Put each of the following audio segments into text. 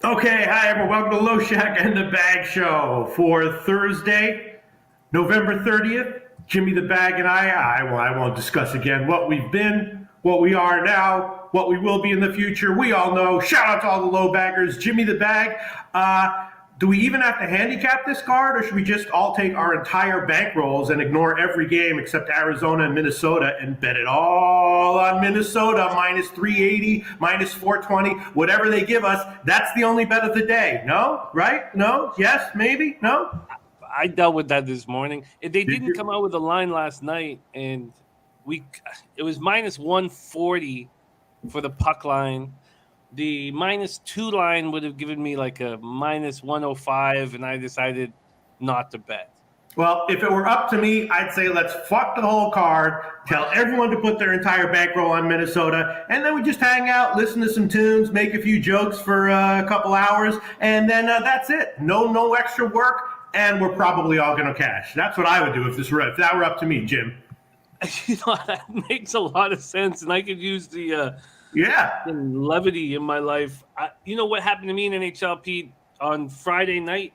Okay, hi everyone. Welcome to Loshak and the Bag Show for Thursday, November 30th. Jimmy the Bag and I won't discuss again what we've been, what we are now, what we will be in the future. We all know. Shout out to all the low baggers. Jimmy the Bag. Do we even have to handicap this card, or should we just all take our entire bankrolls and ignore every game except Arizona and Minnesota and bet it all on Minnesota minus 380, minus 420, whatever they give us? That's the only bet of the day. No? Right? No? Yes? Maybe? No? I dealt with that this morning. They didn't come out with a line last night, and it was minus 140 for the puck line. The minus 2 line would have given me like a minus 105, and I decided not to bet. Well, if it were up to me, I'd say let's fuck the whole card, tell everyone to put their entire bankroll on Minnesota, and then we just hang out, listen to some tunes, make a few jokes for a couple hours, and then that's it. No extra work, and we're probably all going to cash. That's what I would do if that were up to me, Jim. That makes a lot of sense, and I could use the levity in my life. You know what happened to me in NHL, Pete? On Friday night,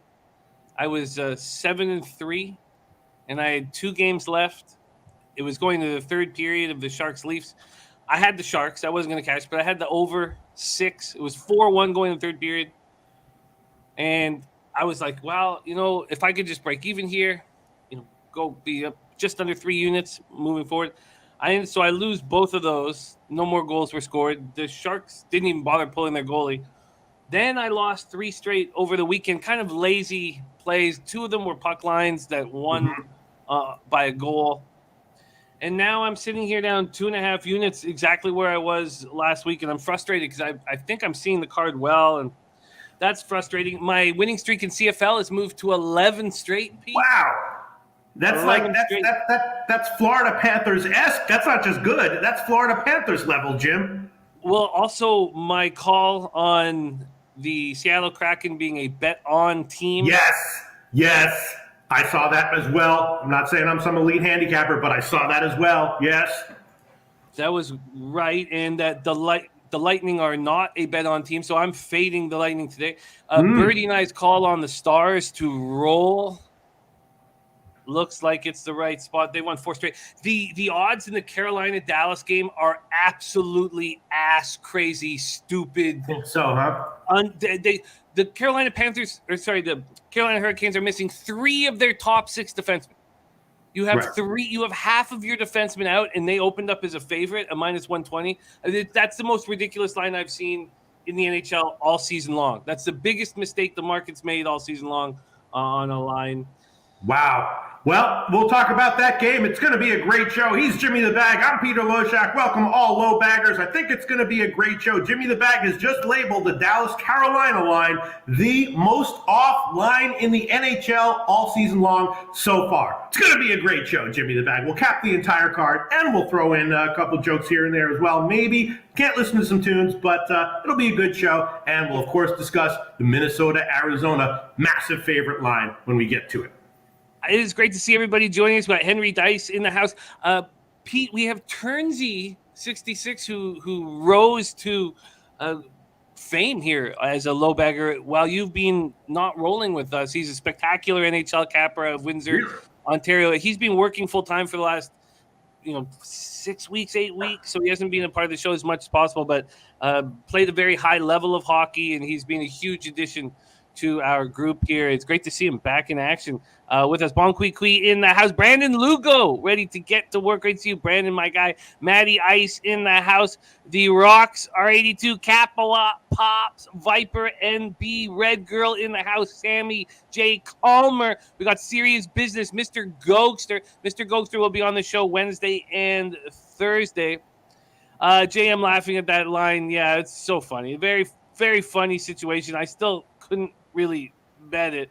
I was 7-3, and I had 2 games left. It was going to the third period of the Sharks-Leafs. I had the Sharks. I wasn't going to cash, but I had the over 6. It was 4-1 going to the third period. And I was like, well, if I could just break even here, go be up just under 3 units moving forward. So I lose both of those. No more goals were scored. The Sharks didn't even bother pulling their goalie. Then I lost 3 straight over the weekend, kind of lazy plays. 2 of them were puck lines that won by a goal. And now I'm sitting here down 2.5 units, exactly where I was last week, and I'm frustrated because I think I'm seeing the card well, and that's frustrating. My winning streak in CFL has moved to 11 straight, Pete. Wow. That's Florida Panthers-esque. That's not just good. That's Florida Panthers level, Jim. Well, also my call on the Seattle Kraken being a bet-on team. Yes. I saw that as well. I'm not saying I'm some elite handicapper, but I saw that as well. Yes. That was right, and that the Lightning are not a bet-on team, so I'm fading the Lightning today. Birdie and I's call on the Stars to roll looks like it's the right spot. They won 4 straight. The odds in the Carolina-Dallas game are absolutely ass-crazy, stupid. So, huh? The Carolina the Carolina Hurricanes are missing 3 of their top 6 defensemen. You have 3. You have half of your defensemen out, and they opened up as a favorite, a minus 120. That's the most ridiculous line I've seen in the NHL all season long. That's the biggest mistake the market's made all season long on a line. Wow. Well, we'll talk about that game. It's going to be a great show. He's Jimmy the Bag. I'm Peter Loshak. Welcome all low baggers. I think it's going to be a great show. Jimmy the Bag has just labeled the Dallas-Carolina line the most off line in the NHL all season long so far. It's going to be a great show, Jimmy the Bag. We'll cap the entire card, and we'll throw in a couple jokes here and there as well. Maybe. Can't listen to some tunes, but it'll be a good show. And we'll, of course, discuss the Minnesota-Arizona massive favorite line when we get to it. It is great to see everybody joining us. We got Henry Dice in the house. Pete, we have Turnsy66 who rose to fame here as a low bagger while you've been not rolling with us. He's a spectacular NHL capper of Windsor, Ontario. He's been working full time for the last 6 weeks, 8 weeks, so he hasn't been a part of the show as much as possible, but played a very high level of hockey, and he's been a huge addition to our group here. It's great to see him back in action with us. Bon Kui in the house. Brandon Lugo ready to get to work. Great to see you, Brandon, my guy. Matty Ice in the house. The Rocks R82. Kappa Pops. Viper NB. Red Girl in the house. Sammy J. Calmer. We got Serious Business. Mr. Gokster. Mr. Gokster will be on the show Wednesday and Thursday. JM laughing at that line. Yeah, it's so funny. Very, very funny situation. I still couldn't really bet it.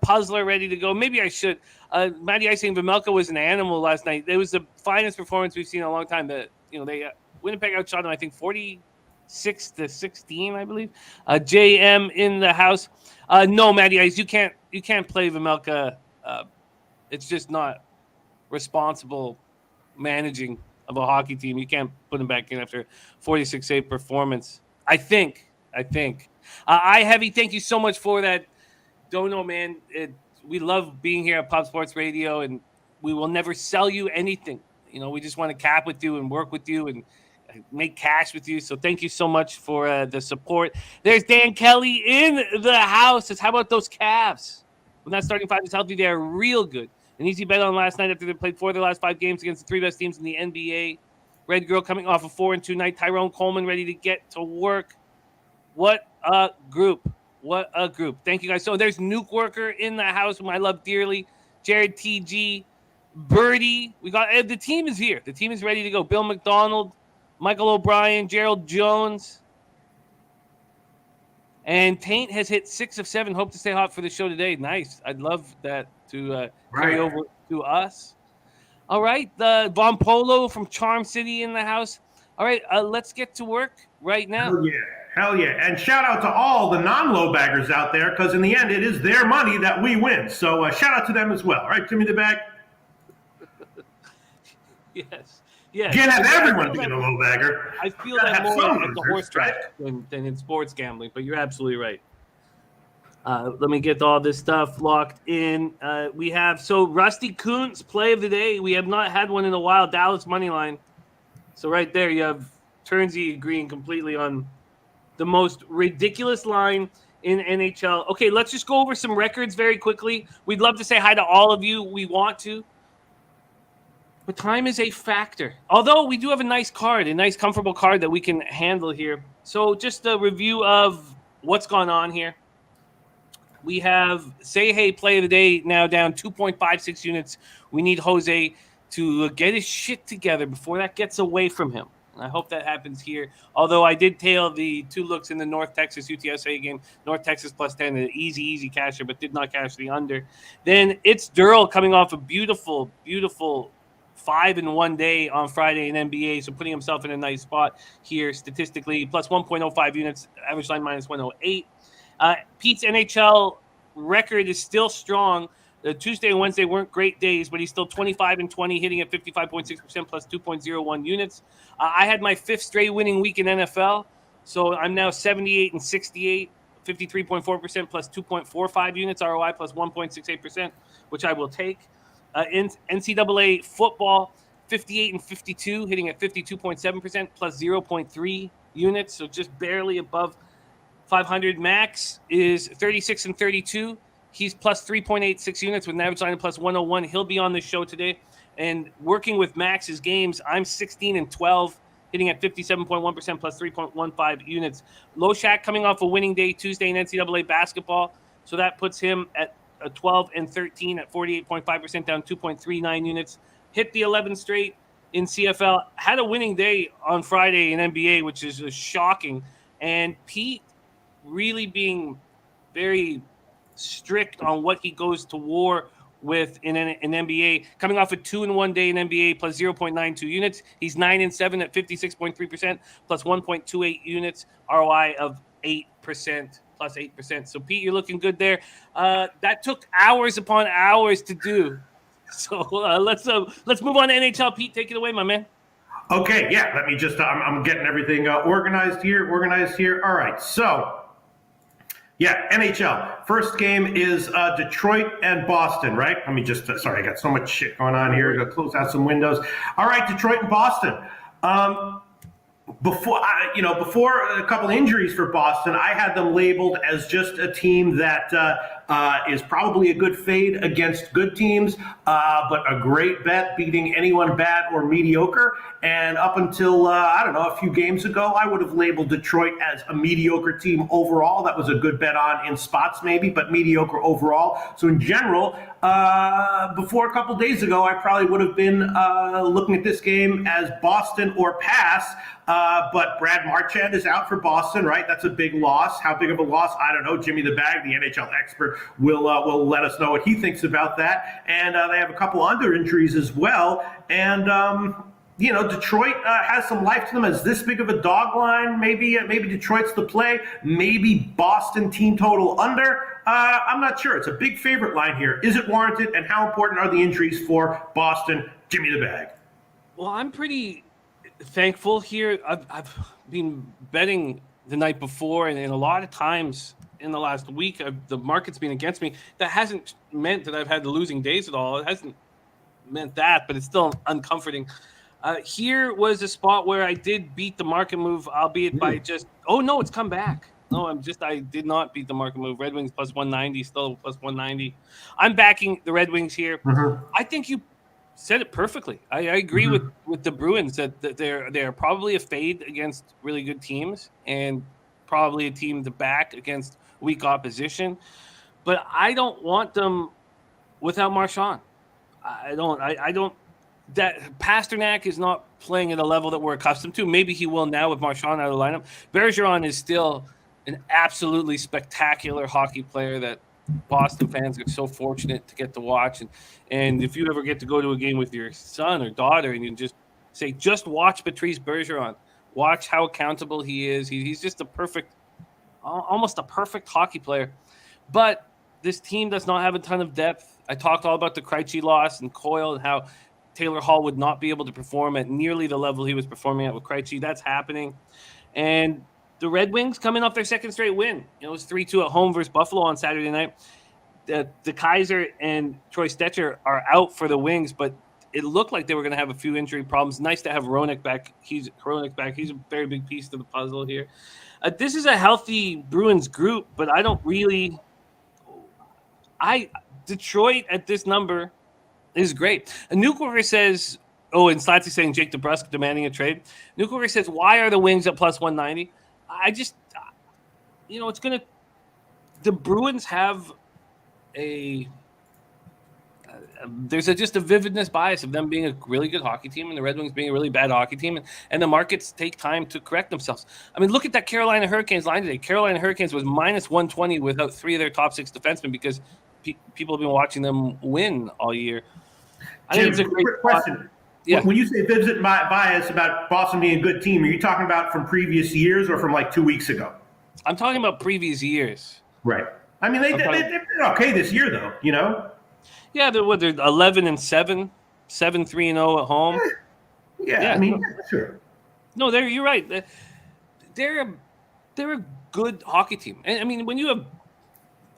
Puzzler ready to go. Maybe I should. Matty Ice saying Vemelka was an animal last night. It was the finest performance we've seen in a long time. That they Winnipeg outshot them, I think 46-16, I believe. JM in the house. No, Matty Ice, you can't play Vemelka. It's just not responsible managing of a hockey team. You can't put him back in after 46 save performance. I think. I Heavy, thank you so much for that dono, man. We love being here at Pop Sports Radio, and we will never sell you anything. We just want to cap with you and work with you and make cash with you. So thank you so much for the support. There's Dan Kelly in the house. Says, how about those Cavs? When that starting five is healthy, they are real good. An easy bet on last night after they played 4 of their last 5 games against the 3 best teams in the NBA. Red Girl coming off a 4-2 night. Tyrone Coleman ready to get to work. What a group. What a group. Thank you guys. So there's Nuke Worker in the house, whom I love dearly. Jared TG, Birdie. We got the team is here. The team is ready to go. Bill McDonald, Michael O'Brien, Gerald Jones. And Taint has hit 6 of 7. Hope to stay hot for the show today. Nice. I'd love that to carry over to us. All right. Von Polo from Charm City in the house. All right. Let's get to work right now. Hell yeah. And shout out to all the non-low baggers out there, because in the end, it is their money that we win. So shout out to them as well. All right, Jimmy the Bag? Yes. Yeah, can't have everyone being a low bagger. I feel that more at the horse track than in sports gambling, but you're absolutely right. Let me get all this stuff locked in. We have Rusty Kuntz play of the day. We have not had one in a while. Dallas money line. So right there, you have Turnsey agreeing completely on the most ridiculous line in NHL. Okay, let's just go over some records very quickly. We'd love to say hi to all of you. We want to. But time is a factor. Although we do have a nice card, a nice comfortable card that we can handle here. So just a review of what's gone on here. We have Say Hey play of the day now down 2.56 units. We need Jose to get his shit together before that gets away from him. I hope that happens here. Although I did tail the 2 looks in the North Texas UTSA game. North Texas plus 10, an easy casher, but did not cash the under. Then it's Durrell coming off a beautiful 5 in 1 day on Friday in NBA, so putting himself in a nice spot here statistically. Plus 1.05 units, average line minus 108. Pete's NHL record is still strong. Tuesday and Wednesday weren't great days, but he's still 25 and 20, hitting at 55.6% plus 2.01 units. I had my 5th straight winning week in NFL, so I'm now 78 and 68, 53.4% plus 2.45 units, ROI plus 1.68%, which I will take. In NCAA football, 58 and 52, hitting at 52.7% plus 0.3 units, so just barely above 500. Max is 36 and 32. He's plus 3.86 units with an average line of plus 101. He'll be on the show today. And working with Max's games, I'm 16 and 12, hitting at 57.1% plus 3.15 units. Loshak coming off a winning day Tuesday in NCAA basketball, so that puts him at 12 and 13 at 48.5%, down 2.39 units. Hit the 11 straight in CFL. Had a winning day on Friday in NBA, which is shocking. And Pete really being very strict on what he goes to war with in NBA. Coming off a 2 in 1 day in NBA plus 0.92 units. He's 9 and 7 at 56.3% plus 1.28 units. ROI of 8%. Plus 8%. So Pete, you're looking good there. That took hours upon hours to do. So let's move on to NHL. Pete, take it away, my man. Okay, yeah. Let me just. I'm getting everything organized here. All right. So, yeah, NHL. First game is Detroit and Boston. Right. Let me just. Sorry, I got so much shit going on here. Gotta close out some windows. All right, Detroit and Boston. Before a couple injuries for Boston, I had them labeled as just a team that is probably a good fade against good teams, but a great bet beating anyone bad or mediocre. And up until, a few games ago, I would have labeled Detroit as a mediocre team overall. That was a good bet on in spots maybe, but mediocre overall. So in general, before a couple days ago, I probably would have been looking at this game as Boston or pass. But Brad Marchand is out for Boston, right? That's a big loss. How big of a loss? I don't know. Jimmy the Bag, the NHL expert, will let us know what he thinks about that. And they have a couple under injuries as well. And Detroit has some life to them. Is this big of a dog line? Maybe Detroit's the play. Maybe Boston team total under. I'm not sure. It's a big favorite line here. Is it warranted? And how important are the injuries for Boston? Jimmy the Bag. Well, I'm pretty thankful here. I've been betting the night before, and a lot of times in the last week, the market's been against me. That hasn't meant that I've had the losing days at all. It hasn't meant that, but it's still uncomforting. Here was a spot where I did beat the market move, albeit by just, oh no, it's come back. No, I did not beat the market move. Red Wings plus 190, still plus 190. I'm backing the Red Wings here. I think you said it perfectly. I agree with the Bruins that they're probably a fade against really good teams and probably a team to back against weak opposition. But I don't want them without Marchand. I don't. That Pasternak is not playing at a level that we're accustomed to. Maybe he will now with Marchand out of the lineup. Bergeron is still an absolutely spectacular hockey player that Boston fans are so fortunate to get to watch. And if you ever get to go to a game with your son or daughter and you just say, just watch Patrice Bergeron, watch how accountable he is. He's just almost a perfect hockey player. But this team does not have a ton of depth. I talked all about the Krejci loss and Coyle and how Taylor Hall would not be able to perform at nearly the level he was performing at with Krejci. That's happening. And the Red Wings coming off their second straight win. It was 3-2 at home versus Buffalo on Saturday night. The Kaiser and Troy Stetcher are out for the Wings, but it looked like they were going to have a few injury problems. Nice to have Hronek back. He's a very big piece to the puzzle here. This is a healthy Bruins group, but I don't really – Detroit at this number is great. And Newkirk says – and Slatzy saying Jake DeBrusk demanding a trade. Newkirk says, why are the Wings at plus 190? I just, it's going to – the Bruins have there's just a vividness bias of them being a really good hockey team and the Red Wings being a really bad hockey team, and the markets take time to correct themselves. I mean, look at that Carolina Hurricanes line today. Carolina Hurricanes was minus 120 without three of their top six defensemen because people have been watching them win all year. I think it's a great question. Yeah. When you say vivid bias about Boston being a good team, are you talking about from previous years or from like 2 weeks ago? I'm talking about previous years. Right. I mean, they've been okay this year, though, Yeah, they're 11-7, 7-3-0 at home. Yeah, I mean, sure. No, you're right. They're a good hockey team. And I mean, when you have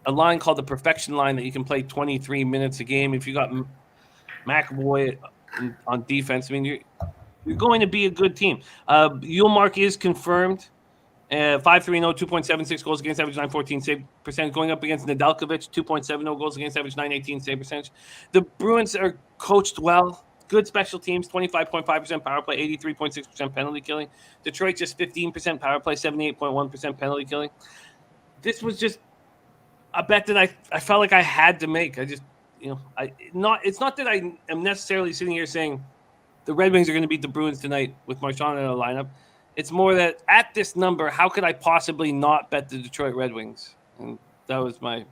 a line called the perfection line that you can play 23 minutes a game, if you got McAvoy on defense, I mean, you're going to be a good team. Ullmark is confirmed. 5-3-0, 2.76 goals against average, 914 save percentage. Going up against Nedeljkovic, 2.70 goals against average, 918 save percentage. The Bruins are coached well. Good special teams, 25.5% power play, 83.6% penalty killing. Detroit just 15% power play, 78.1% penalty killing. This was just a bet that I felt like I had to make. It's not that I am necessarily sitting here saying the Red Wings are going to beat the Bruins tonight with Marchand in the lineup. It's more that at this number, how could I possibly not bet the Detroit Red Wings? And that was my.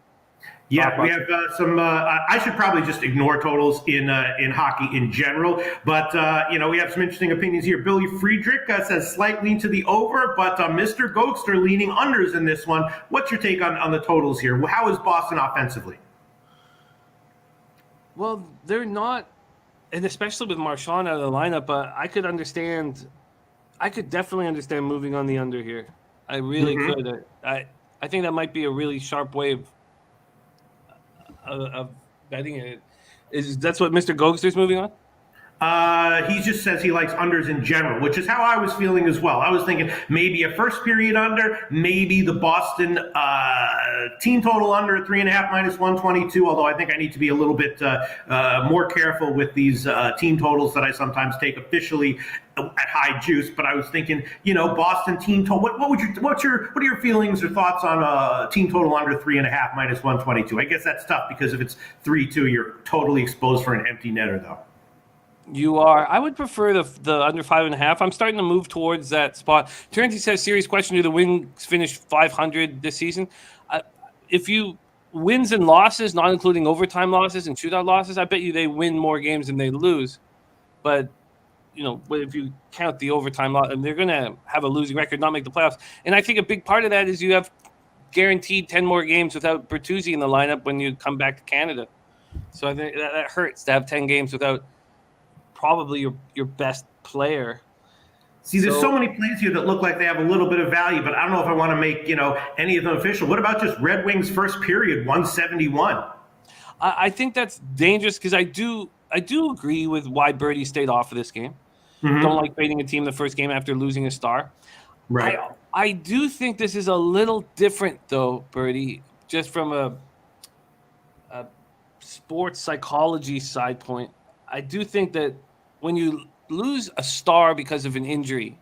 Yeah, we have some. I should probably just ignore totals in hockey in general, but we have some interesting opinions here. Billy Friedrich says slight lean to the over, but Mr. Gokster leaning unders in this one. What's your take on the totals here? How is Boston offensively? Well, they're not, and especially with Marchand out of the lineup, I could definitely understand moving on the under here. I really could. I think that might be a really sharp way of betting it. That's what Mr. Gogster's moving on? He just says he likes unders in general, which is how I was feeling as well. I was thinking maybe a first period under, maybe the Boston team total under at 3.5 minus 122, although I think I need to be a little bit more careful with these team totals that I sometimes take officially at high juice. But I was thinking, Boston team total. What are your feelings or thoughts on a team total under 3.5 minus 122? I guess that's tough because if it's 3-2, you're totally exposed for an empty netter, though. You are. I would prefer the under 5.5. I'm starting to move towards that spot. Terrency says, serious question, do the Wings finish 500 this season? If you wins and losses, not including overtime losses and shootout losses, I bet you they win more games than they lose. But, if you count the overtime loss, and they're going to have a losing record, not make the playoffs. And I think a big part of that is you have guaranteed 10 more games without Bertuzzi in the lineup when you come back to Canada. So I think that hurts to have 10 games without probably your best player. See, there's so many plays here that look like they have a little bit of value, but I don't know if I want to make, any of them official. What about just Red Wings first period, 171? I think that's dangerous because I do agree with why Birdie stayed off of this game. Mm-hmm. Don't like fading a team the first game after losing a star. Right. I do think this is a little different, though, Birdie, just from a sports psychology side point. I do think that when you lose a star because of an injury,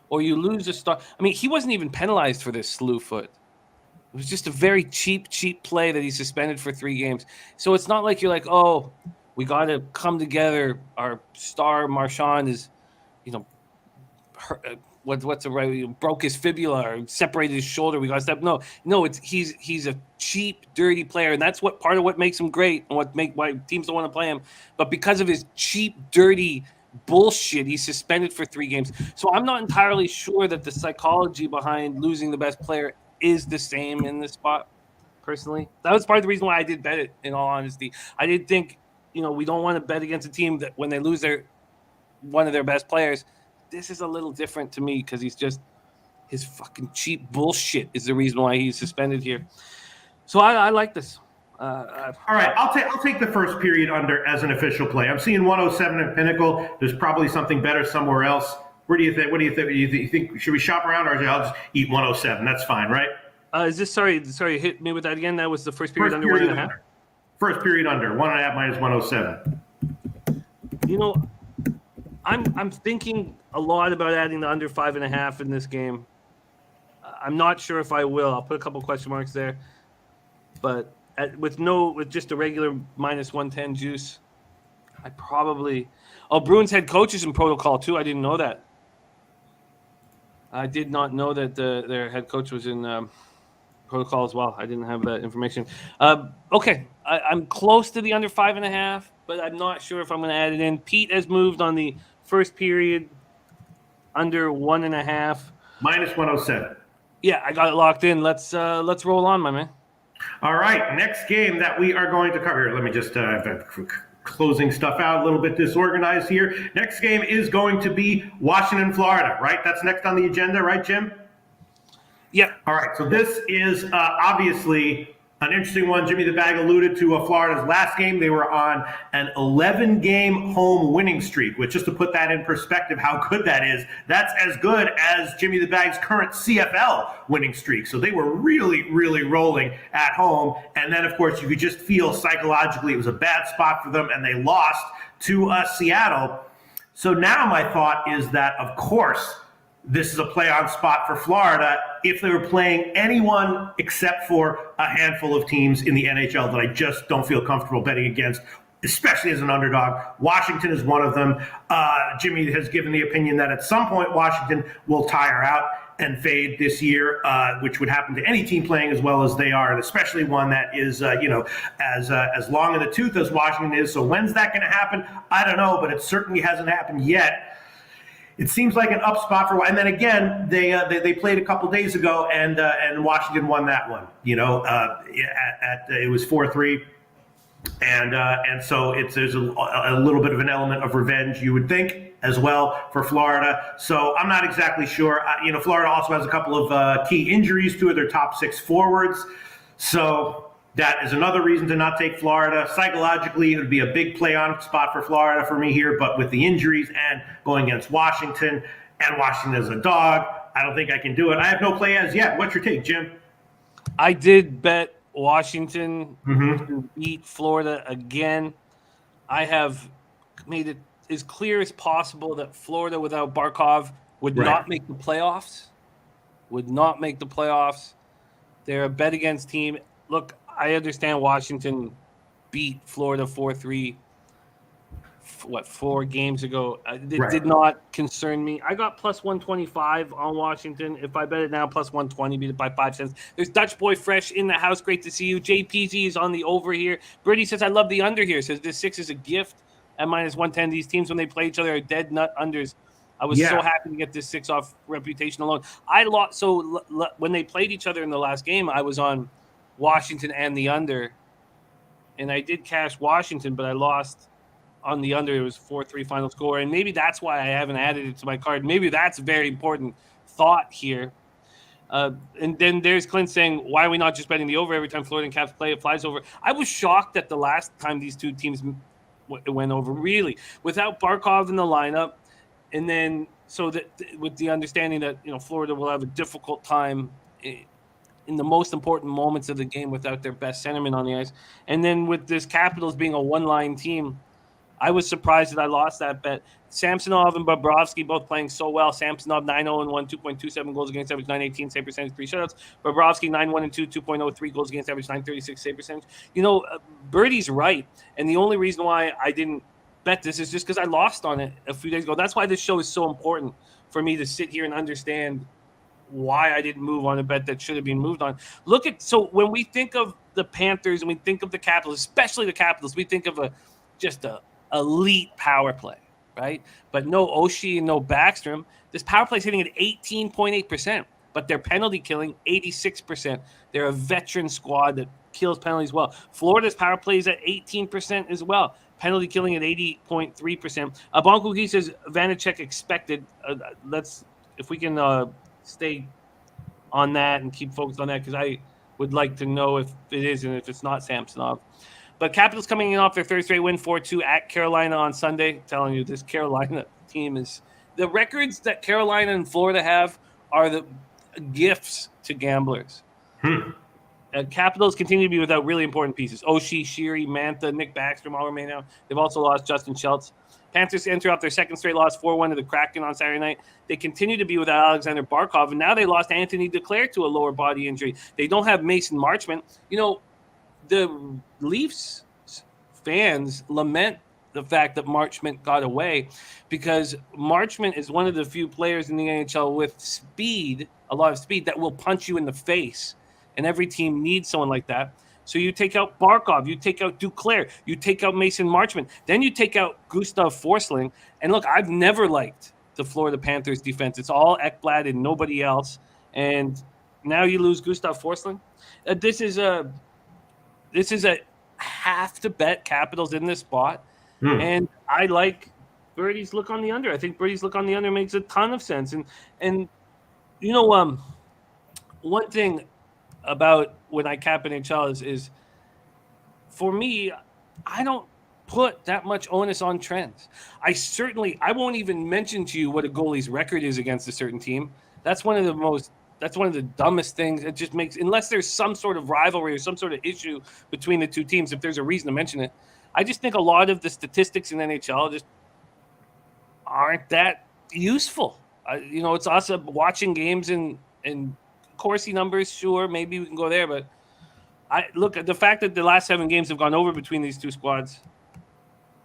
or you lose a star, I mean, he wasn't even penalized for this slew foot. It was just a very cheap play that he suspended for 3 games. So it's not like you're like, oh, we got to come together. Our star Marchand is, what's the right? Broke his fibula or separated his shoulder. We got to step. No, he's a cheap, dirty player, and that's part of what makes him great and why teams don't want to play him. But because of his cheap, dirty bullshit, he's suspended for 3 games. So I'm not entirely sure that the psychology behind losing the best player is the same in this spot. Personally, that was part of the reason why I did bet it. In all honesty, I did think, we don't want to bet against a team that when they lose one of their best players. This is a little different to me because his fucking cheap bullshit is the reason why he's suspended here. So I like this. All right, I'll take the first period under as an official play. I'm seeing 107 at Pinnacle. There's probably something better somewhere else. Where do you think? What do you think? You think should we shop around, or I'll just eat 107? That's fine, right? Is this sorry? Hit me with that again. That was the first period under 1.5. First period under 1.5 minus 107. I'm thinking a lot about adding the under 5.5 in this game. I'm not sure if I will. I'll put a couple question marks there, but with just a regular minus 110 juice, I probably. Oh, Bruins head coach is in protocol too. I didn't know that. I did not know that their head coach was in protocol as well. I didn't have that information. Okay, I'm close to the under 5.5, but I'm not sure if I'm going to add it in. Pete has moved on the first period under 1.5. Minus 107. Yeah, I got it locked in. Let's roll on, my man. All right, next game that we are going to cover. Let me just closing stuff out, a little bit disorganized here. Next game is going to be Washington, Florida, right? That's next on the agenda, right, Jim? Yeah. All right, so this is obviously an interesting one. Jimmy the Bag alluded to Florida's last game. They were on an 11-game home winning streak, which, just to put that in perspective, how good that is, that's as good as Jimmy the Bag's current CFL winning streak. So they were really, really rolling at home. And then, of course, you could just feel psychologically it was a bad spot for them, and they lost to Seattle. So now my thought is that, of course, this is a play-on spot for Florida if they were playing anyone except for a handful of teams in the NHL that I just don't feel comfortable betting against, especially as an underdog. Washington is one of them. Jimmy has given the opinion that at some point Washington will tire out and fade this year, which would happen to any team playing as well as they are, and especially one that is, as long in the tooth as Washington is. So when's that going to happen? I don't know, but it certainly hasn't happened yet. It seems like an up spot for, and then again they played a couple days ago and Washington won that one. It was 4-3, and so there's a little bit of an element of revenge, you would think, as well for Florida. So I'm not exactly sure. Florida also has a couple of key injuries, 2 of their top 6 forwards. So that is another reason to not take Florida. Psychologically, it would be a big play-on spot for Florida for me here, but with the injuries and going against Washington, and Washington as a dog, I don't think I can do it. I have no play as yet. What's your take, Jim? I did bet Washington to beat Florida again. I have made it as clear as possible that Florida without Barkov would not make the playoffs. They're a bet against team. Look, I understand Washington beat Florida 4-3, 4 games ago. It did not concern me. I got plus 125 on Washington. If I bet it now, plus 120, beat it by 5 cents. There's Dutch Boy Fresh in the house. Great to see you. JPZ is on the over here. Birdie says, I love the under here. Says this 6 is a gift at minus 110. These teams, when they play each other, are dead nut unders. I was so happy to get this 6 off reputation alone. When they played each other in the last game, I was on Washington and the under, and I did cash Washington, but I lost on the under. It was 4-3 final score, and maybe that's why I haven't added it to my card. Maybe that's a very important thought here. And then there's Clint saying, why are we not just betting the over every time Florida and Caps play? It flies over. I was shocked that the last time these two teams went over, really, without Barkov in the lineup. And then so that with the understanding that, Florida will have a difficult time in the most important moments of the game without their best centerman on the ice. And then with this Capitals being a one-line team, I was surprised that I lost that bet. Samsonov and Bobrovsky both playing so well. Samsonov 9-0-1, 2.27 goals against average, 918 save percentage, 3 shutouts. Bobrovsky 9-1-2, 2.03 goals against average, 936 save percentage. Birdie's right, and the only reason why I didn't bet this is just because I lost on it a few days ago. That's why this show is so important for me to sit here and understand why I didn't move on a bet that should have been moved on. So when we think of the Panthers and we think of the Capitals, especially the Capitals, we think of just a elite power play, right? But no Oshie and no Backstrom. This power play is hitting at 18.8%, but their penalty killing 86%. They're a veteran squad that kills penalties well. Florida's power play is at 18% as well. Penalty killing at 80.3%. Bonkuki says Vanacek expected. If we can stay on that and keep focused on that, because I would like to know if it is and if it's not Samsonov. But Capitals coming in off their third straight win, 4-2 at Carolina on Sunday. Telling you, this Carolina team is – the records that Carolina and Florida have are the gifts to gamblers. Capitals continue to be without really important pieces. Oshie, Sheary, Mantha, Nick Backstrom all remain out. They've also lost Justin Schultz. Panthers enter off their second straight loss, 4-1 to the Kraken on Saturday night. They continue to be without Alexander Barkov, and now they lost Anthony Duclair to a lower body injury. They don't have Mason Marchment. The Leafs fans lament the fact that Marchment got away, because Marchment is one of the few players in the NHL with speed, a lot of speed, that will punch you in the face. And every team needs someone like that. So you take out Barkov, you take out Duclair, you take out Mason Marchment, then you take out Gustav Forsling. And look, I've never liked the Florida Panthers defense. It's all Ekblad and nobody else. And now you lose Gustav Forsling. This is a have to bet Capitals in this spot. And I like Birdie's look on the under. I think Birdie's look on the under makes a ton of sense. And one thing about when I cap NHL is for me, I don't put that much onus on trends. I won't even mention to you what a goalie's record is against a certain team. That's one of the dumbest things. It just makes, unless there's some sort of rivalry or some sort of issue between the two teams, if there's a reason to mention it. I just think a lot of the statistics in NHL just aren't that useful. It's us watching games and Corsi numbers, sure, maybe we can go there, but the fact that the last 7 games have gone over between these two squads,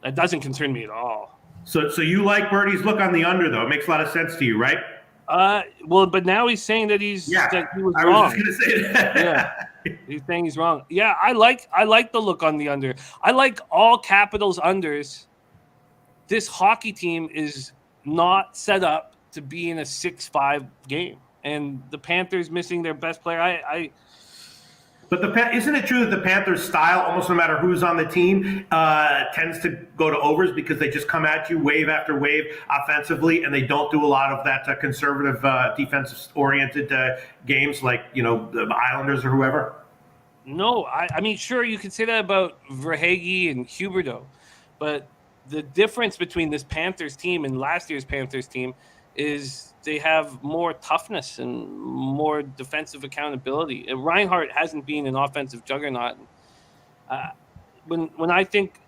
that doesn't concern me at all. So you like Birdie's look on the under, though? It makes a lot of sense to you, right? Well, but now he's saying that he was wrong. I was just going to say that. Yeah, he's saying he's wrong. Yeah, I like the look on the under. I like all Capitals unders. This hockey team is not set up to be in a 6-5 game, and the Panthers missing their best player. But isn't it true that the Panthers' style, almost no matter who's on the team, tends to go to overs because they just come at you wave after wave offensively, and they don't do a lot of that conservative, defensive-oriented games like the Islanders or whoever? No, I mean, sure, you could say that about Verhaeghe and Huberdeau, but the difference between this Panthers team and last year's Panthers team is they have more toughness and more defensive accountability. And Reinhart hasn't been an offensive juggernaut. When I think,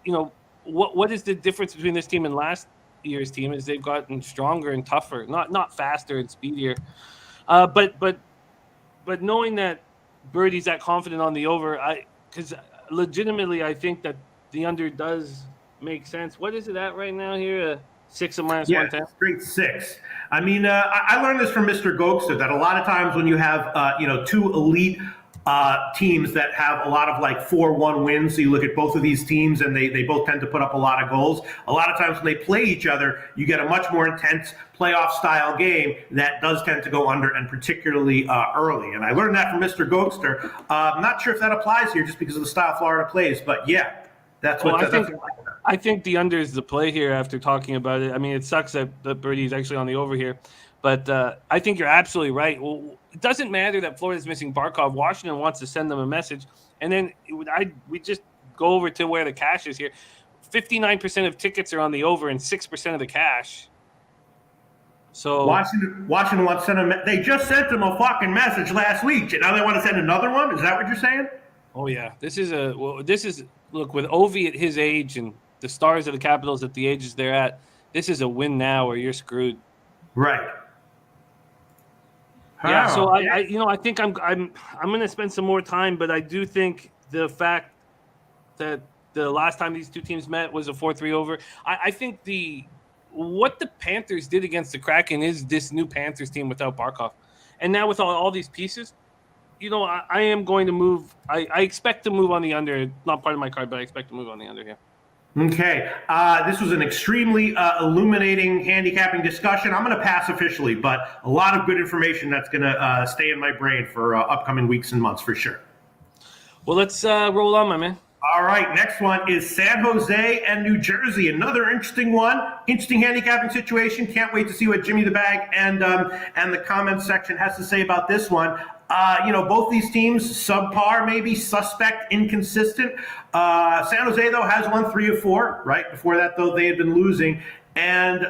what is the difference between this team and last year's team is they've gotten stronger and tougher, not faster and speedier. But knowing that Birdie's that confident on the over, because legitimately I think that the under does make sense. What is it at right now here? 6 of minus 110? Straight 6. I mean, I learned this from Mr. Gokster that a lot of times when you have, 2 elite teams that have a lot of 4-1 wins, so you look at both of these teams and they both tend to put up a lot of goals. A lot of times when they play each other, you get a much more intense playoff-style game that does tend to go under, and particularly early. And I learned that from Mr. Gokster. I'm not sure if that applies here just because of the style Florida plays, but yeah. That's Well, what. I think the under is the play here after talking about it. I mean, it sucks that Birdie is actually on the over here, but I think you're absolutely right. Well, it doesn't matter that Florida's missing Barkov. Washington wants to send them a message, and then we just go over to where the cash is here. 59% of tickets are on the over and 6% of the cash. So Washington wants to send them. They just sent them a fucking message last week, and now they want to send another one. Is that what you're saying? Oh yeah, this is look with Ovi at his age and the stars of the Capitals at the ages they're at. This is a win now, or you're screwed. Right. Yeah. So I think I'm going to spend some more time, but I do think the fact that the last time these two teams met was a 4-3 over. I think what the Panthers did against the Kraken is this new Panthers team without Barkov, and now with all these pieces. I am going to move. I expect to move on the under. Not part of my card, but I expect to move on the under here. Okay. This was an extremely illuminating handicapping discussion. I'm going to pass officially, but a lot of good information that's going to stay in my brain for upcoming weeks and months for sure. Well, let's roll on, my man. All right, next one is San Jose and New Jersey. Another interesting one. Interesting handicapping situation. Can't wait to see what Jimmy the Bag and the comments section has to say about this one. Both these teams, subpar, maybe suspect, inconsistent. San Jose, though, has won 3 of 4, right? Before that, though, they had been losing. And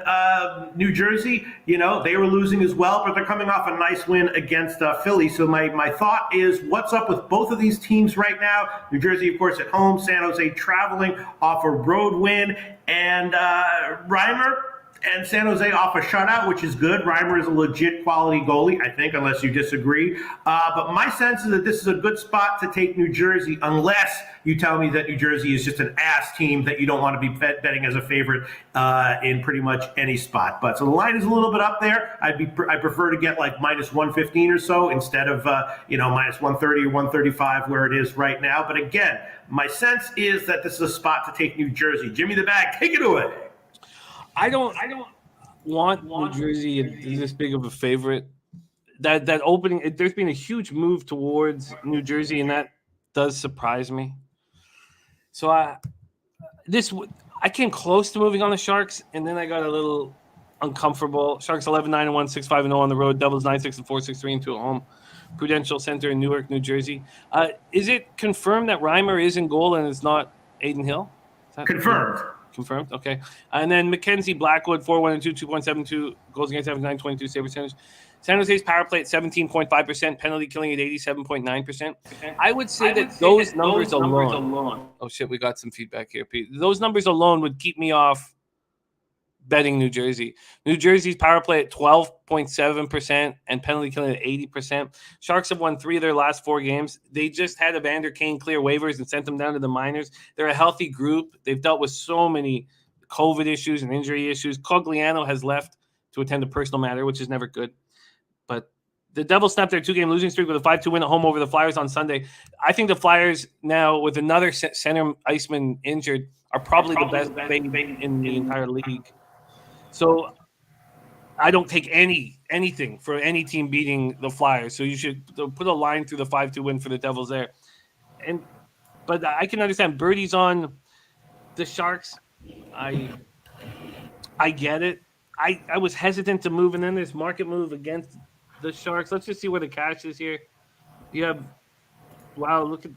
New Jersey, they were losing as well, but they're coming off a nice win against Philly. So my thought is, what's up with both of these teams right now? New Jersey, of course, at home. San Jose traveling off a road win. And Reimer and San Jose off a shutout, which is good. Reimer is a legit quality goalie, I think, unless you disagree. But my sense is that this is a good spot to take New Jersey, unless you tell me that New Jersey is just an ass team that you don't want to be betting as a favorite in pretty much any spot. But so the line is a little bit up there. I prefer to get like minus 115 or so instead of minus 130 or 135 where it is right now. But again, my sense is that this is a spot to take New Jersey. Jimmy the Bag, take it away. I don't want New Jersey this big of a favorite. That opening, there's been a huge move towards New Jersey, and that does surprise me. So I came close to moving on the Sharks, and then I got a little uncomfortable. Sharks 11-9-1, 6-5-0 on the road. Devils 9-6-4, 6-3-2 at home. Prudential Center in Newark, New Jersey. Is it confirmed that Reimer is in goal and it's not Aiden Hill? Confirmed. Confirmed. Okay. And then Mackenzie Blackwood, 4-1-2, 2.72 goals against average, 9.22 save percentage. San Jose's power play at 17.5%, penalty killing at 87.9%. I would say that those numbers alone. Oh shit, we got some feedback here, Pete. Those numbers alone would keep me off betting New Jersey. New Jersey's power play at 12.7% and penalty killing at 80%. Sharks have won 3 of their last 4 games. They just had Evander Kane clear waivers and sent them down to the minors. They're a healthy group. They've dealt with so many COVID issues and injury issues. Cogliano has left to attend a personal matter, which is never good. But the Devils snapped their 2-game losing streak with a 5-2 win at home over the Flyers on Sunday. I think the Flyers now, with another center iceman injured, are probably the best in the entire league. So I don't take anything for any team beating the Flyers. So you should put a line through the 5-2 win for the Devils there. But I can understand Birdie's on the Sharks. I get it. I was hesitant to move, and then this market move against the Sharks. Let's just see where the cash is here. Look at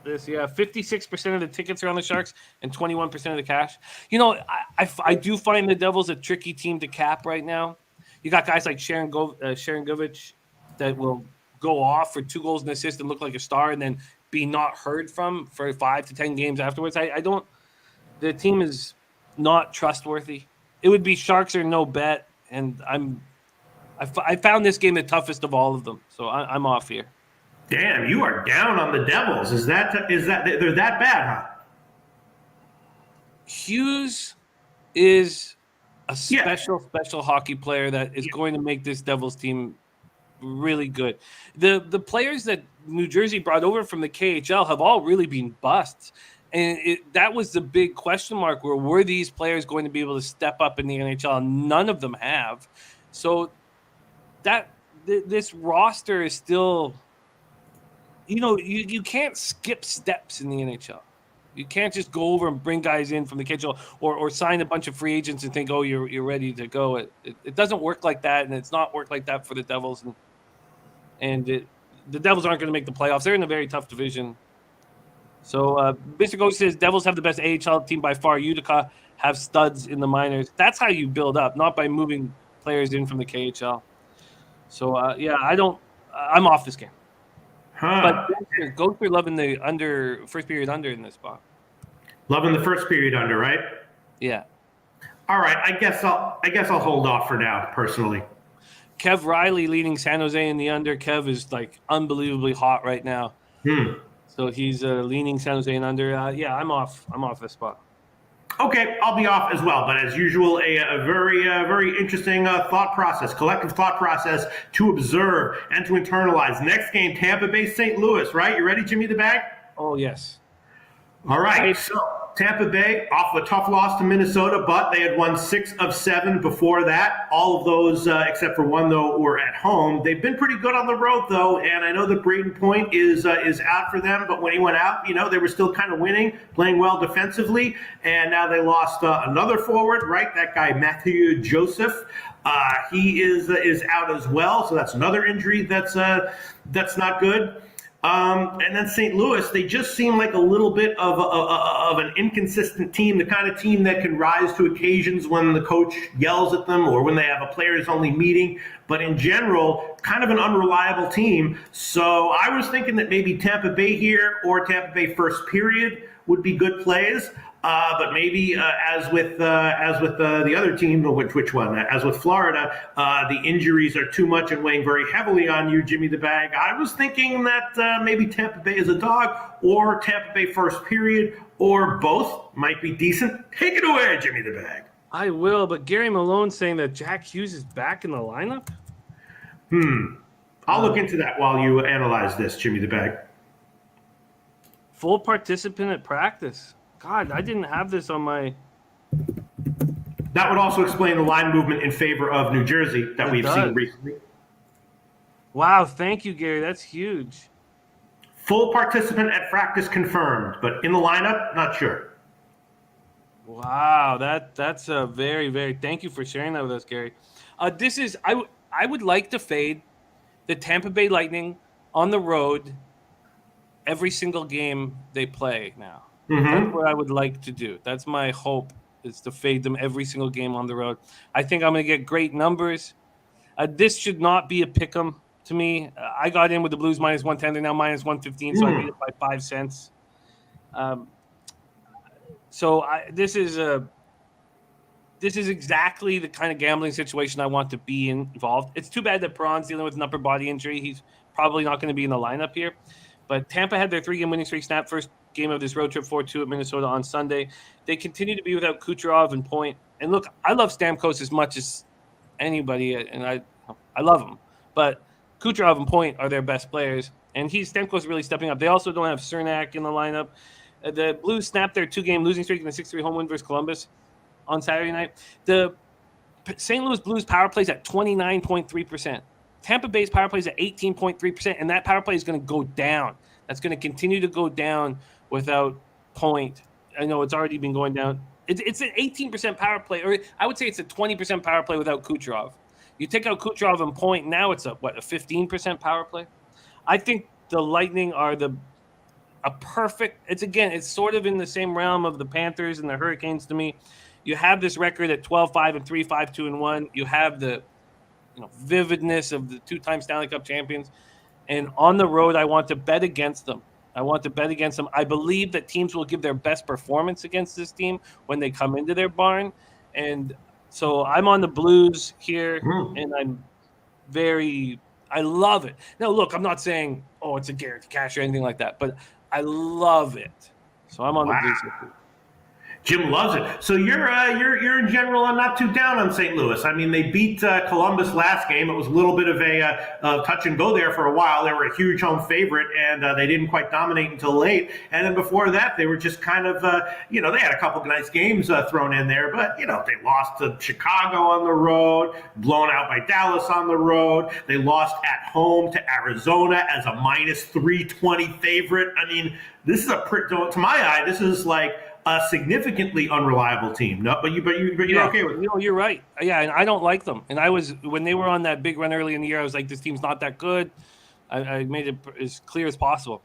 this. Yeah, 56% of the tickets are on the Sharks and 21% of the cash. I do find the Devils a tricky team to cap right now. You got guys like Sharon Govich that will go off for 2 goals and assists and look like a star, and then be not heard from for 5 to 10 games afterwards. The team is not trustworthy. It would be Sharks or no bet, and I found this game the toughest of all of them, so I'm off here. Damn, you are down on the Devils. Is that they're that bad, huh? Hughes is a special hockey player that is going to make this Devils team really good. The players that New Jersey brought over from the KHL have all really been busts. And that was the big question mark, were these players going to be able to step up in the NHL? None of them have. So this roster is still, you can't skip steps in the NHL. You can't just go over and bring guys in from the KHL or sign a bunch of free agents and think, oh, you're ready to go. It doesn't work like that, and it's not work like that for the Devils. The Devils aren't going to make the playoffs. They're in a very tough division. So Mr. Coach says Devils have the best AHL team by far. Utica have studs in the minors. That's how you build up, not by moving players in from the KHL. So, I'm off this game. Huh. But Ghosts are loving the first period under in this spot. Loving the first period under, right? Yeah. All right. I guess I'll hold off for now, personally. Kev Riley leading San Jose in the under. Kev is like unbelievably hot right now. So he's leaning San Jose and under. I'm off this spot. Okay, I'll be off as well. But as usual, a very interesting collective thought process to observe and to internalize. Next game, Tampa Bay, St. Louis, right? You ready, Jimmy the Bag? Oh, yes. All right, so Tampa Bay off a tough loss to Minnesota, but they had won 6 of 7 before that. All of those, except for one, though, were at home. They've been pretty good on the road, though, and I know that Braden Point is out for them, but when he went out, they were still kind of winning, playing well defensively, and now they lost another forward, right? That guy, Matthew Joseph. He is out as well, so that's another injury that's not good. And then St. Louis, they just seem like a little bit of an inconsistent team, the kind of team that can rise to occasions when the coach yells at them or when they have a players-only meeting. But in general, kind of an unreliable team. So I was thinking that maybe Tampa Bay here or Tampa Bay first period would be good plays. But maybe as with the other team, which one? As with Florida, the injuries are too much and weighing very heavily on you, Jimmy the Bag. I was thinking that maybe Tampa Bay is a dog, or Tampa Bay first period, or both might be decent. Take it away, Jimmy the Bag. I will, but Gary Malone saying that Jack Hughes is back in the lineup? I'll look into that while you analyze this, Jimmy the Bag. Full participant at practice. God, I didn't have this on my... That would also explain the line movement in favor of New Jersey that we've seen recently. Wow, thank you, Gary. That's huge. Full participant at practice confirmed, but in the lineup, not sure. Wow, that's a very, very... Thank you for sharing that with us, Gary. I would like to fade the Tampa Bay Lightning on the road every single game they play now. That's what I would like to do. That's my hope, is to fade them every single game on the road. I think I'm going to get great numbers. This should not be a pick 'em to me. I got in with the Blues minus 110. They're now minus 115, so I beat it by 5 cents. This is exactly the kind of gambling situation I want to be involved. It's too bad that Perron's dealing with an upper body injury. He's probably not going to be in the lineup here. But Tampa had their 3-game winning streak snap first game of this road trip, 4-2 at Minnesota on Sunday. They continue to be without Kucherov and Point. And look, I love Stamkos as much as anybody, and I love him. But Kucherov and Point are their best players, and Stamkos really stepping up. They also don't have Cernak in the lineup. The Blues snapped their 2-game losing streak in a 6-3 home win versus Columbus on Saturday night. The St. Louis Blues power plays at 29.3%. Tampa Bay's power play is at 18.3%, and that power play is going to go down. That's going to continue to go down without Point. I know it's already been going down. It's an 18% power play, or I would say it's a 20% power play without Kucherov. You take out Kucherov and Point, now it's a 15% power play? I think the Lightning are a perfect – it's sort of in the same realm of the Panthers and the Hurricanes to me. You have this record at 12-5-3, 5-2-1. You have the vividness of the 2-time Stanley Cup champions. And on the road, I want to bet against them. I believe that teams will give their best performance against this team when they come into their barn. And so I'm on the Blues here, and I love it. Now, look, I'm not saying, it's a guaranteed cash or anything like that, but I love it. So I'm on the Blues here. Jim loves it. So you're in general not too down on St. Louis. I mean, they beat Columbus last game. It was a little bit of a touch and go there for a while. They were a huge home favorite, and they didn't quite dominate until late. And then before that, they were just kind of, they had a couple of nice games thrown in there, but they lost to Chicago on the road, blown out by Dallas on the road. They lost at home to Arizona as a minus 320 favorite. I mean, this is to my eye, this is like a significantly unreliable team. No, but you're okay with it. No, you're right. Yeah, and I don't like them. And when they were on that big run early in the year, I was like, this team's not that good. I made it as clear as possible.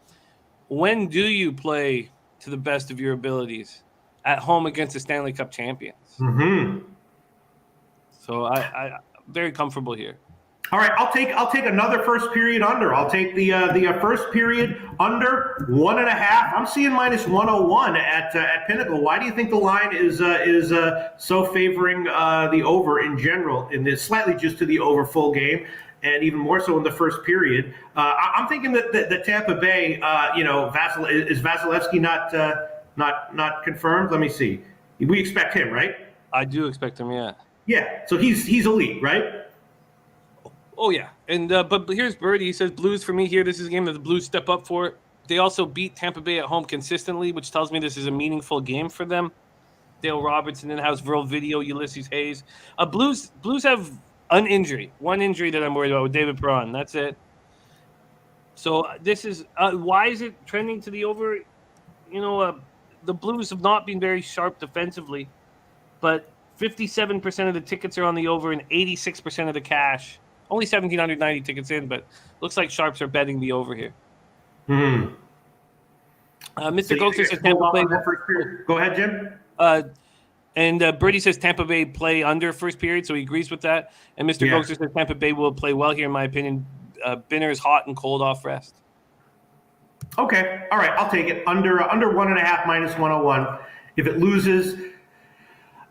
When do you play to the best of your abilities? At home against the Stanley Cup champions. Mm-hmm. So I'm very comfortable here. All right, I'll take another first period under. I'll take the first period under 1.5. I'm seeing minus 101 at Pinnacle. Why do you think the line is so favoring the over in general? In this slightly just to the over full game, and even more so in the first period. I'm thinking that the Tampa Bay, is Vasilevsky not confirmed? Let me see. We expect him, right? I do expect him. Yeah. Yeah. So he's elite, right? Oh, yeah. And but here's Birdie. He says, Blues for me here. This is a game that the Blues step up for. They also beat Tampa Bay at home consistently, which tells me this is a meaningful game for them. Dale Robertson in-house, Verl Video, Ulysses Hayes. Blues have one injury that I'm worried about with David Perron. That's it. So this is why is it trending to the over? The Blues have not been very sharp defensively, but 57% of the tickets are on the over and 86% of the cash. Only 1,790 tickets in, but looks like sharps are betting the over here. Hmm. Mr. Goker says Tampa Bay. Go ahead, Jim. And Birdie says Tampa Bay play under first period, so he agrees with that. And Mr. Goker says Tampa Bay will play well here, in my opinion. Binner is hot and cold off rest. Okay. All right. I'll take it. Under 1.5 minus 101. If it loses,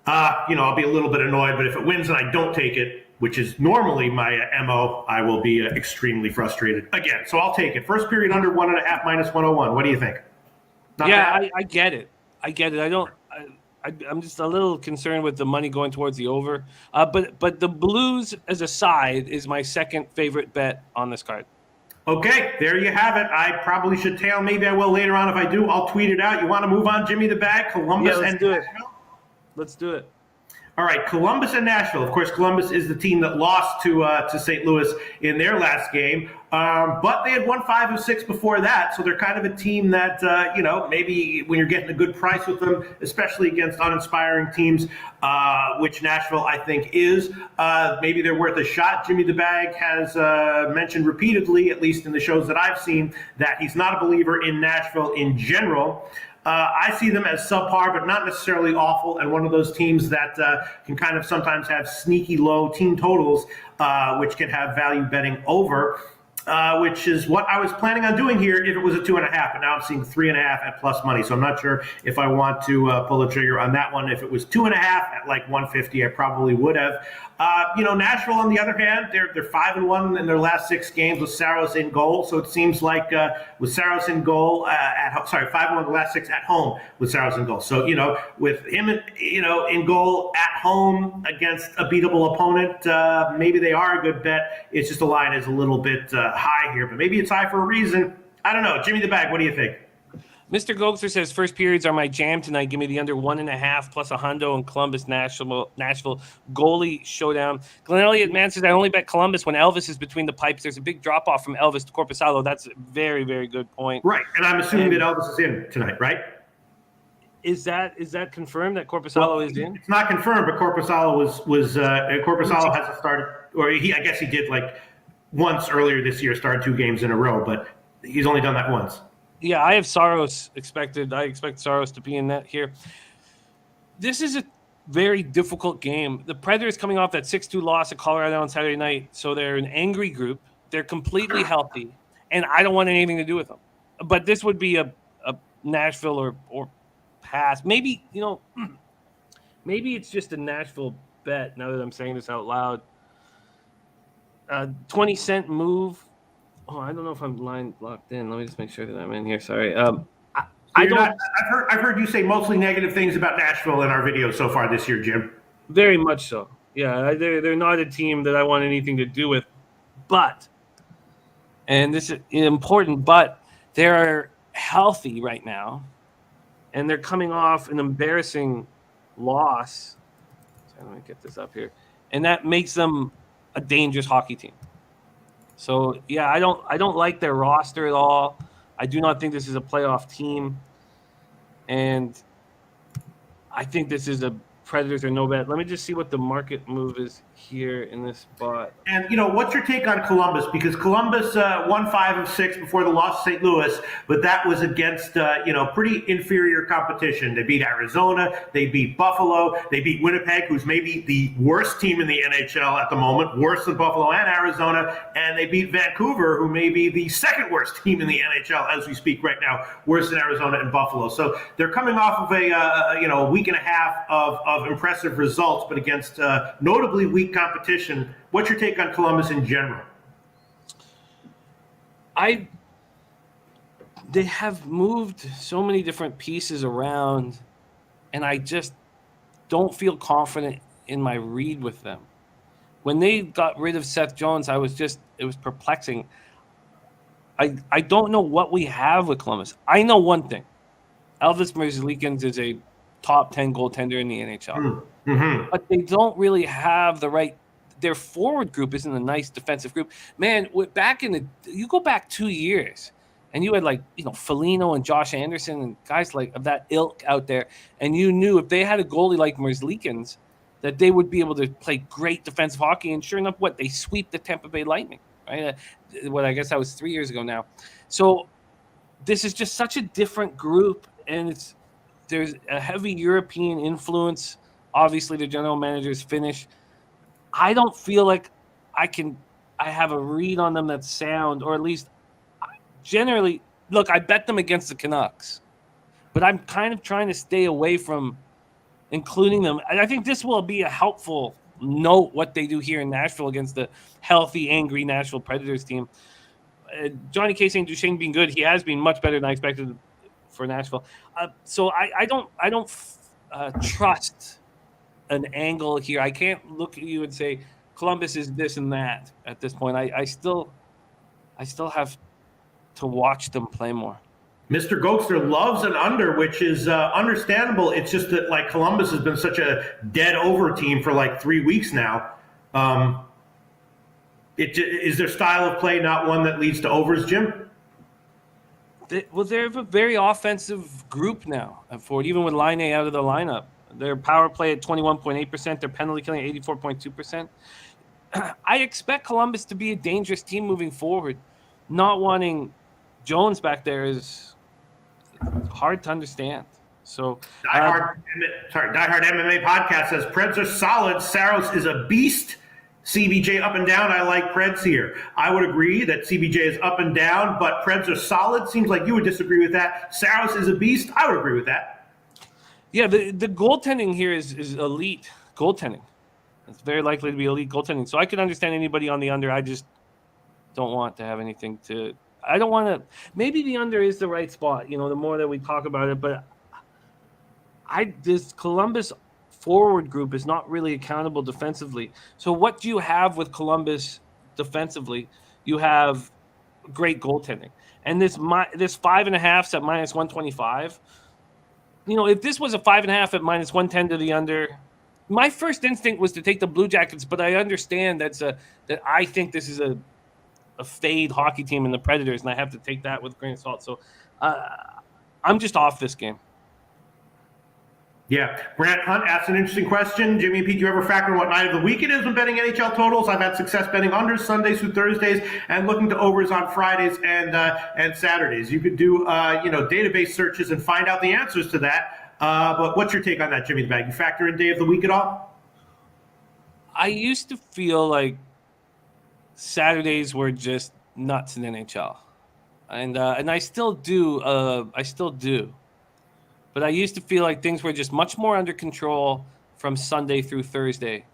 I'll be a little bit annoyed. But if it wins and I don't take it, which is normally my MO, I will be extremely frustrated again. So I'll take it. First period under 1.5 minus 101. What do you think? I get it. I'm just a little concerned with the money going towards the over. But the Blues as a side is my second favorite bet on this card. Okay, there you have it. I probably should tail. Maybe I will later on. If I do, I'll tweet it out. You want to move on, Jimmy the Bag, Columbus and Nashville? Let's do it. All right, Columbus and Nashville. Of course, Columbus is the team that lost to St. Louis in their last game, but they had won 5 of 6 before that. So they're kind of a team that maybe when you're getting a good price with them, especially against uninspiring teams, which Nashville I think is, maybe they're worth a shot. Jimmy the Bag has mentioned repeatedly, at least in the shows that I've seen, that he's not a believer in Nashville in general. I see them as subpar, but not necessarily awful, and one of those teams that can kind of sometimes have sneaky low team totals, which can have value betting over, which is what I was planning on doing here if it was a 2.5, but now I'm seeing 3.5 at plus money, so I'm not sure if I want to pull the trigger on that one. If it was 2.5 at like 150, I probably would have. Nashville, on the other hand, they're 5-1 in their last 6 games with Saros in goal. So it seems like with Saros in goal 5-1 the last 6 at home with Saros in goal. So with him in goal at home against a beatable opponent, maybe they are a good bet. It's just the line is a little bit high here, but maybe it's high for a reason. I don't know. Jimmy the Bag, what do you think? Mr. Goldster says first periods are my jam tonight. Give me the under 1.5 plus a hundo and Columbus Nashville goalie showdown. Glenn Elliott man says I only bet Columbus when Elvis is between the pipes. There's a big drop off from Elvis to Korpisalo. That's a very, very good point. Right, and I'm assuming that Elvis is in tonight, right? Is that confirmed that Korpisalo is in? It's not confirmed, but Korpisalo Korpisalo hasn't started, or I guess he did like once earlier this year, started 2 games in a row, but he's only done that once. Yeah, I have Saros expected. I expect Saros to be in that here. This is a very difficult game. The Predators coming off that 6-2 loss at Colorado on Saturday night, so they're an angry group. They're completely healthy, and I don't want anything to do with them. But this would be a Nashville or pass. Maybe, maybe it's just a Nashville bet now that I'm saying this out loud. 20-cent move. Oh, I don't know if I'm line locked in. Let me just make sure that I'm in here. Sorry. So I've heard you say mostly negative things about Nashville in our videos so far this year, Jim. Very much so. Yeah, they're not a team that I want anything to do with. But, and this is important, but they're healthy right now, and they're coming off an embarrassing loss. So let me get this up here, and that makes them a dangerous hockey team. So yeah, I don't like their roster at all. I do not think this is a playoff team, and I think this is a Predators are no bet. Let me just see what the market move is here in this spot. And, what's your take on Columbus? Because Columbus won 5 of 6 before the loss to St. Louis, but that was against, pretty inferior competition. They beat Arizona, they beat Buffalo, they beat Winnipeg, who's maybe the worst team in the NHL at the moment, worse than Buffalo and Arizona, and they beat Vancouver, who may be the second worst team in the NHL as we speak right now, worse than Arizona and Buffalo. So they're coming off of a week and a half of impressive results, but against notably weak competition. What's your take on Columbus in general? They have moved so many different pieces around, and I just don't feel confident in my read with them. When they got rid of Seth Jones, it was perplexing. I don't know what we have with Columbus. I know one thing. Elvis Merzlikins is a top 10 goaltender in the NHL. Mm-hmm. But they don't really have their forward group isn't a nice defensive group. Man, you go back 2 years and you had Foligno and Josh Anderson and guys of that ilk out there. And you knew if they had a goalie like Merzlikins that they would be able to play great defensive hockey. And sure enough, they sweep the Tampa Bay Lightning, right? I guess that was 3 years ago now. So this is just such a different group, and there's a heavy European influence. Obviously, the general manager is Finnish. I don't feel like I have a read on them that's sound, or at least generally. Look, I bet them against the Canucks, but I'm kind of trying to stay away from including them. And I think this will be a helpful note what they do here in Nashville against the healthy, angry Nashville Predators team. Johnny K saying Duchesne being good. He has been much better than I expected for Nashville. So I don't trust an angle here. I can't look at you and say Columbus is this and that at this point. I still have to watch them play more. Mr. Gokster loves an under, which is understandable. It's just that Columbus has been such a dead over team for 3 weeks now. Is their style of play not one that leads to overs, Jim? They have a very offensive group now forward, even with Line out of the lineup. Their power play at 21.8%, their penalty killing at 84.2%. I expect Columbus to be a dangerous team moving forward. Not wanting Jones back there is hard to understand. So Diehard MMA podcast says Preds are solid. Saros is a beast. CBJ up and down. I like Preds here. I would agree that CBJ is up and down, but Preds are solid. Seems like you would disagree with that. Saros is a beast. I would agree with that. Yeah, the goaltending here is elite goaltending. It's very likely to be elite goaltending. So I can understand anybody on the under. I just don't want to have anything to – I don't want to – maybe the under is the right spot, the more that we talk about it. But this Columbus forward group is not really accountable defensively. So what do you have with Columbus defensively? You have great goaltending. And this 5.5's at minus 125 – if this was a 5.5 at minus 110 to the under, my first instinct was to take the Blue Jackets, but I understand that I think this is a fade hockey team in the Predators, and I have to take that with a grain of salt. So I'm just off this game. Yeah. Brant Hunt asked an interesting question. Jimmy and Pete, do you ever factor in what night of the week it is when betting NHL totals? I've had success betting unders Sundays through Thursdays and looking to overs on Fridays and Saturdays. You could do database searches and find out the answers to that. But what's your take on that, Jimmy the Bag? You factor in day of the week at all? I used to feel like Saturdays were just nuts in NHL, and I still do. But I used to feel like things were just much more under control from Sunday through Thursday.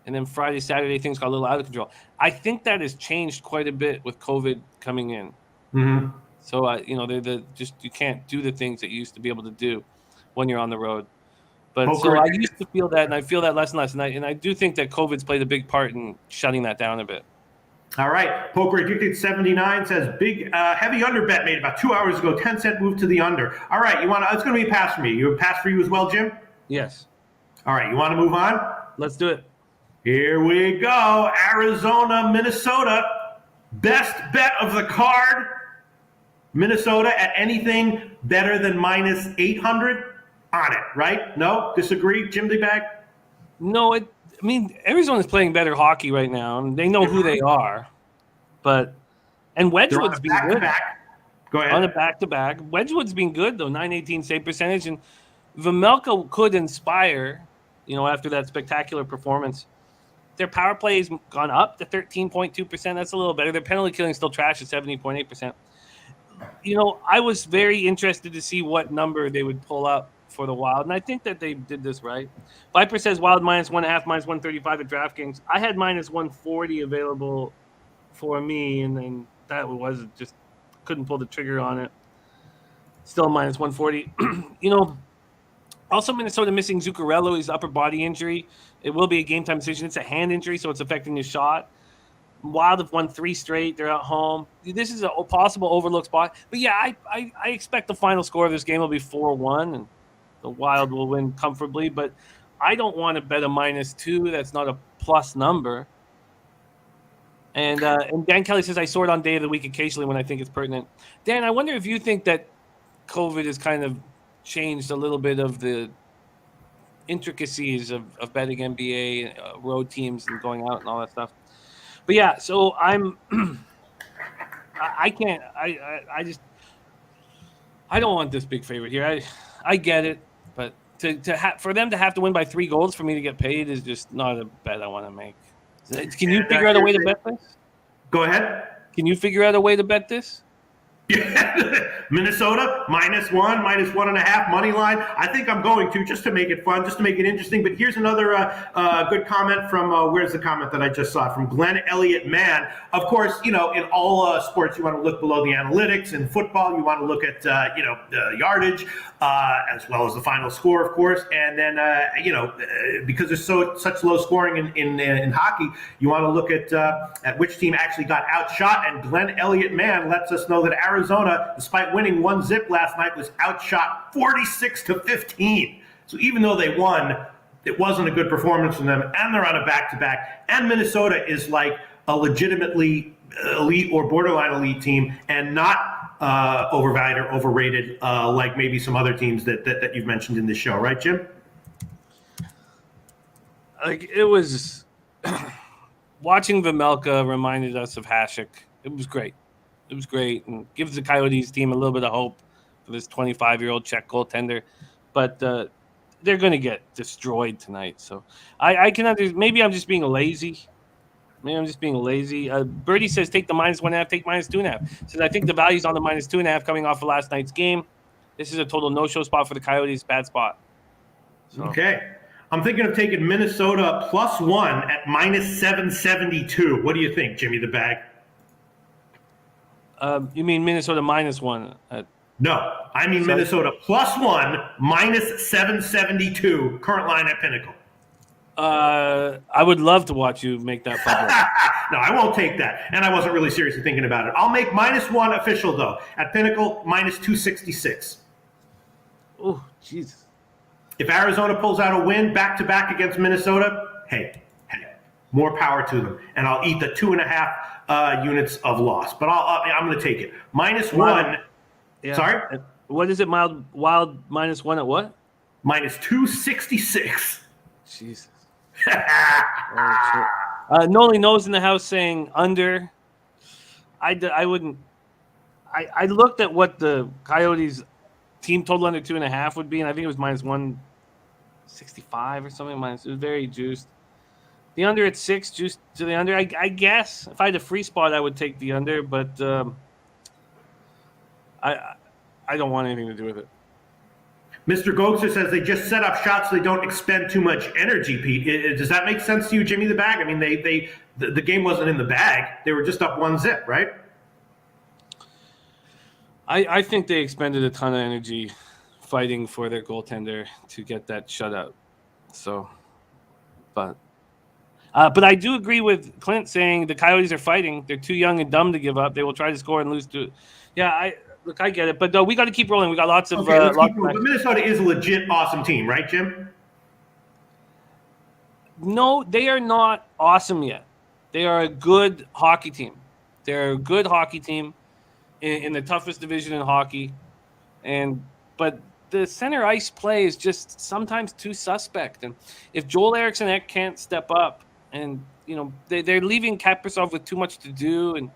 And then Friday, Saturday, things got a little out of control. I think that has changed quite a bit with COVID coming in. Mm-hmm. So you can't do the things that you used to be able to do when you're on the road. But so I used to feel that, and I feel that less and less. And I do think that COVID's played a big part in shutting that down a bit. All right. Poker Addicted 79 says big heavy under bet made about 2 hours ago. 10-cent move to the under. All right. It's going to be a pass for me. You a pass for you as well, Jim? Yes. All right. You want to move on? Let's do it. Here we go. Arizona, Minnesota. Best bet of the card. Minnesota at anything better than minus 800 on it, right? No? Disagree, Jim the Bag? No, Arizona's playing better hockey right now, and they know who they are. And Wedgwood's been good. Go ahead. On a back-to-back. Wedgwood's been good, though, 918 save percentage. And Vejmelka could inspire, after that spectacular performance. Their power play has gone up to 13.2%. That's a little better. Their penalty killing is still trash at 70.8%. I was very interested to see what number they would pull up for the Wild, and I think that they did this right. Viper says Wild minus 1.5, minus 135 at DraftKings. I had minus 140 available for me, and then that was just couldn't pull the trigger on it. Still minus 140. Also Minnesota missing Zuccarello, his upper body injury. It will be a game time decision. It's a hand injury, so it's affecting his shot. Wild have won 3 straight. They're at home. This is a possible overlook spot. But yeah, I expect the final score of this game will be 4-1, and the Wild will win comfortably. But I don't want to bet a -2. That's not a plus number. And Dan Kelly says, I sort on day of the week occasionally when I think it's pertinent. Dan, I wonder if you think that COVID has kind of changed a little bit of the intricacies of betting NBA, road teams and going out and all that stuff. But yeah, so I don't want this big favorite here. I get it, but for them to have to win by 3 goals for me to get paid is just not a bet I want to make. Can you figure out a way to bet this? Go ahead. Can you figure out a way to bet this? Minnesota, -1, -1.5 money line. I think I'm going to, just to make it fun, just to make it interesting. But here's another good comment from, where's the comment that I just saw? From Glenn Elliott Mann. Of course, in all sports, you want to look below the analytics. In football, you want to look at, yardage, as well as the final score, of course. And then, because there's such low scoring in hockey, you want to look at which team actually got outshot. And Glenn Elliott Mann lets us know that Arizona, despite winning 1-0 last night, was outshot 46-15. So even though they won, it wasn't a good performance from them, and they're on a back-to-back. And Minnesota is like a legitimately elite or borderline elite team, and not overvalued or overrated like maybe some other teams that you've mentioned in this show, right, Jim? Like, it was watching Vejmelka reminded us of Hasek. It was great. It was great, and gives the Coyotes team a little bit of hope for this 25-year-old Czech goaltender. But they're going to get destroyed tonight. So I can understand. Maybe I'm just being lazy. Birdie says take the -1.5, take -2.5. Says I think the value's on the -2.5 coming off of last night's game. This is a total no-show spot for the Coyotes. Bad spot. So. Okay. I'm thinking of taking Minnesota +1 at -772. What do you think, Jimmy the Bag? You mean Minnesota -1? No, I mean Minnesota +1 -772. Current line at Pinnacle. I would love to watch you make that public. No, I won't take that. And I wasn't really seriously thinking about it. I'll make -1 official, though. At Pinnacle, -266. Oh, Jesus. If Arizona pulls out a win back-to-back against Minnesota, hey, more power to them. And I'll eat the 2.5 units of loss. But I'm going to take it. -1. Yeah. Sorry? What is it, Wild -1 at what? -266. Jesus. Noli knows in the house saying under. I wouldn't. I looked at what the Coyotes team total under 2.5 would be, and I think it was -165 or something. It was very juiced. The under at 6, juiced to the under. I guess if I had a free spot, I would take the under, but I don't want anything to do with it. Mr. Gokster says they just set up shots so they don't expend too much energy, Pete. Does that make sense to you, Jimmy the Bag? I mean, the game wasn't in the bag. They were just up 1-0, right? I think they expended a ton of energy fighting for their goaltender to get that shutout. So, but I do agree with Clint saying the Coyotes are fighting. They're too young and dumb to give up. They will try to score and lose to. Yeah, I get it, but we got to keep rolling. We got lots of. Okay, let's keep rolling. But Minnesota is a legit awesome team, right, Jim? No, they are not awesome yet. They are a good hockey team. They're a good hockey team in the toughest division in hockey, but the center ice play is just sometimes too suspect. And if Joel Eriksson Ek can't step up, and they're leaving Kaprizov with too much to do, and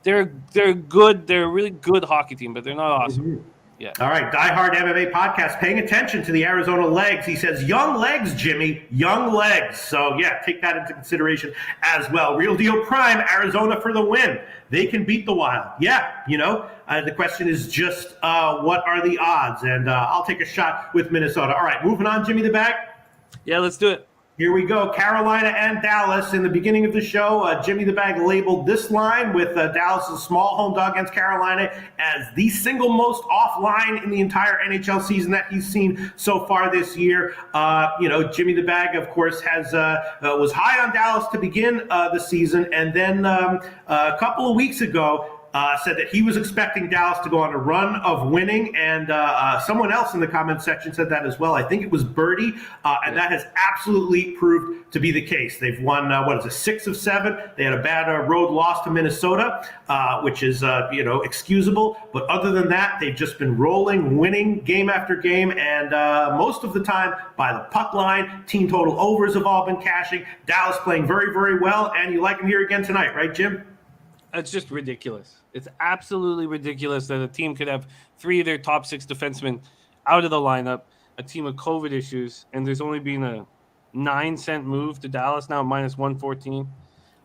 they're good. They're a really good hockey team, but they're not awesome. Mm-hmm. Yeah. All right, Die Hard MMA podcast, paying attention to the Arizona legs. He says, young legs, Jimmy, young legs. So, yeah, take that into consideration as well. Real Deal Prime, Arizona for the win. They can beat the Wild. Yeah, the question is just what are the odds? And I'll take a shot with Minnesota. All right, moving on, Jimmy the Bag. Yeah, let's do it. Here we go. Carolina and Dallas. In the beginning of the show, Jimmy the Bag labeled this line with Dallas' small home dog against Carolina as the single most off line in the entire NHL season that he's seen so far this year. Jimmy the Bag, of course, was high on Dallas to begin the season, and then a couple of weeks ago, said that he was expecting Dallas to go on a run of winning, and someone else in the comment section said that as well. I think it was Birdie, and that has absolutely proved to be the case. They've won, 6 of 7. They had a bad road loss to Minnesota, which is, excusable. But other than that, they've just been rolling, winning game after game, and most of the time by the puck line. Team total overs have all been cashing. Dallas playing very, very well, and you like them here again tonight, right, Jim? It's just ridiculous. It's absolutely ridiculous that a team could have 3 of their top 6 defensemen out of the lineup, a team with COVID issues, and there's only been a 9-cent move to Dallas now, minus 114.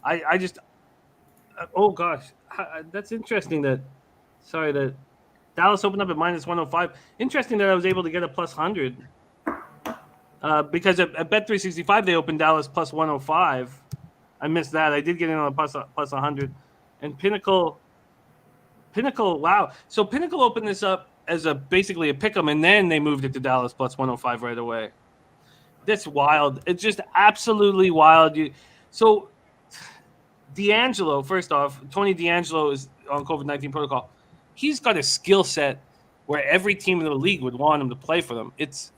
I just oh gosh, that's interesting that Dallas opened up at minus 105. Interesting that I was able to get a plus 100 because at Bet365 they opened Dallas plus 105. I missed that. I did get in on a plus 100. And Pinnacle, wow. So Pinnacle opened this up as basically a pick'em, and then they moved it to Dallas plus 105 right away. That's wild. It's just absolutely wild. So D'Angelo, first off, Tony D'Angelo is on COVID-19 protocol. He's got a skill set where every team in the league would want him to play for them. It's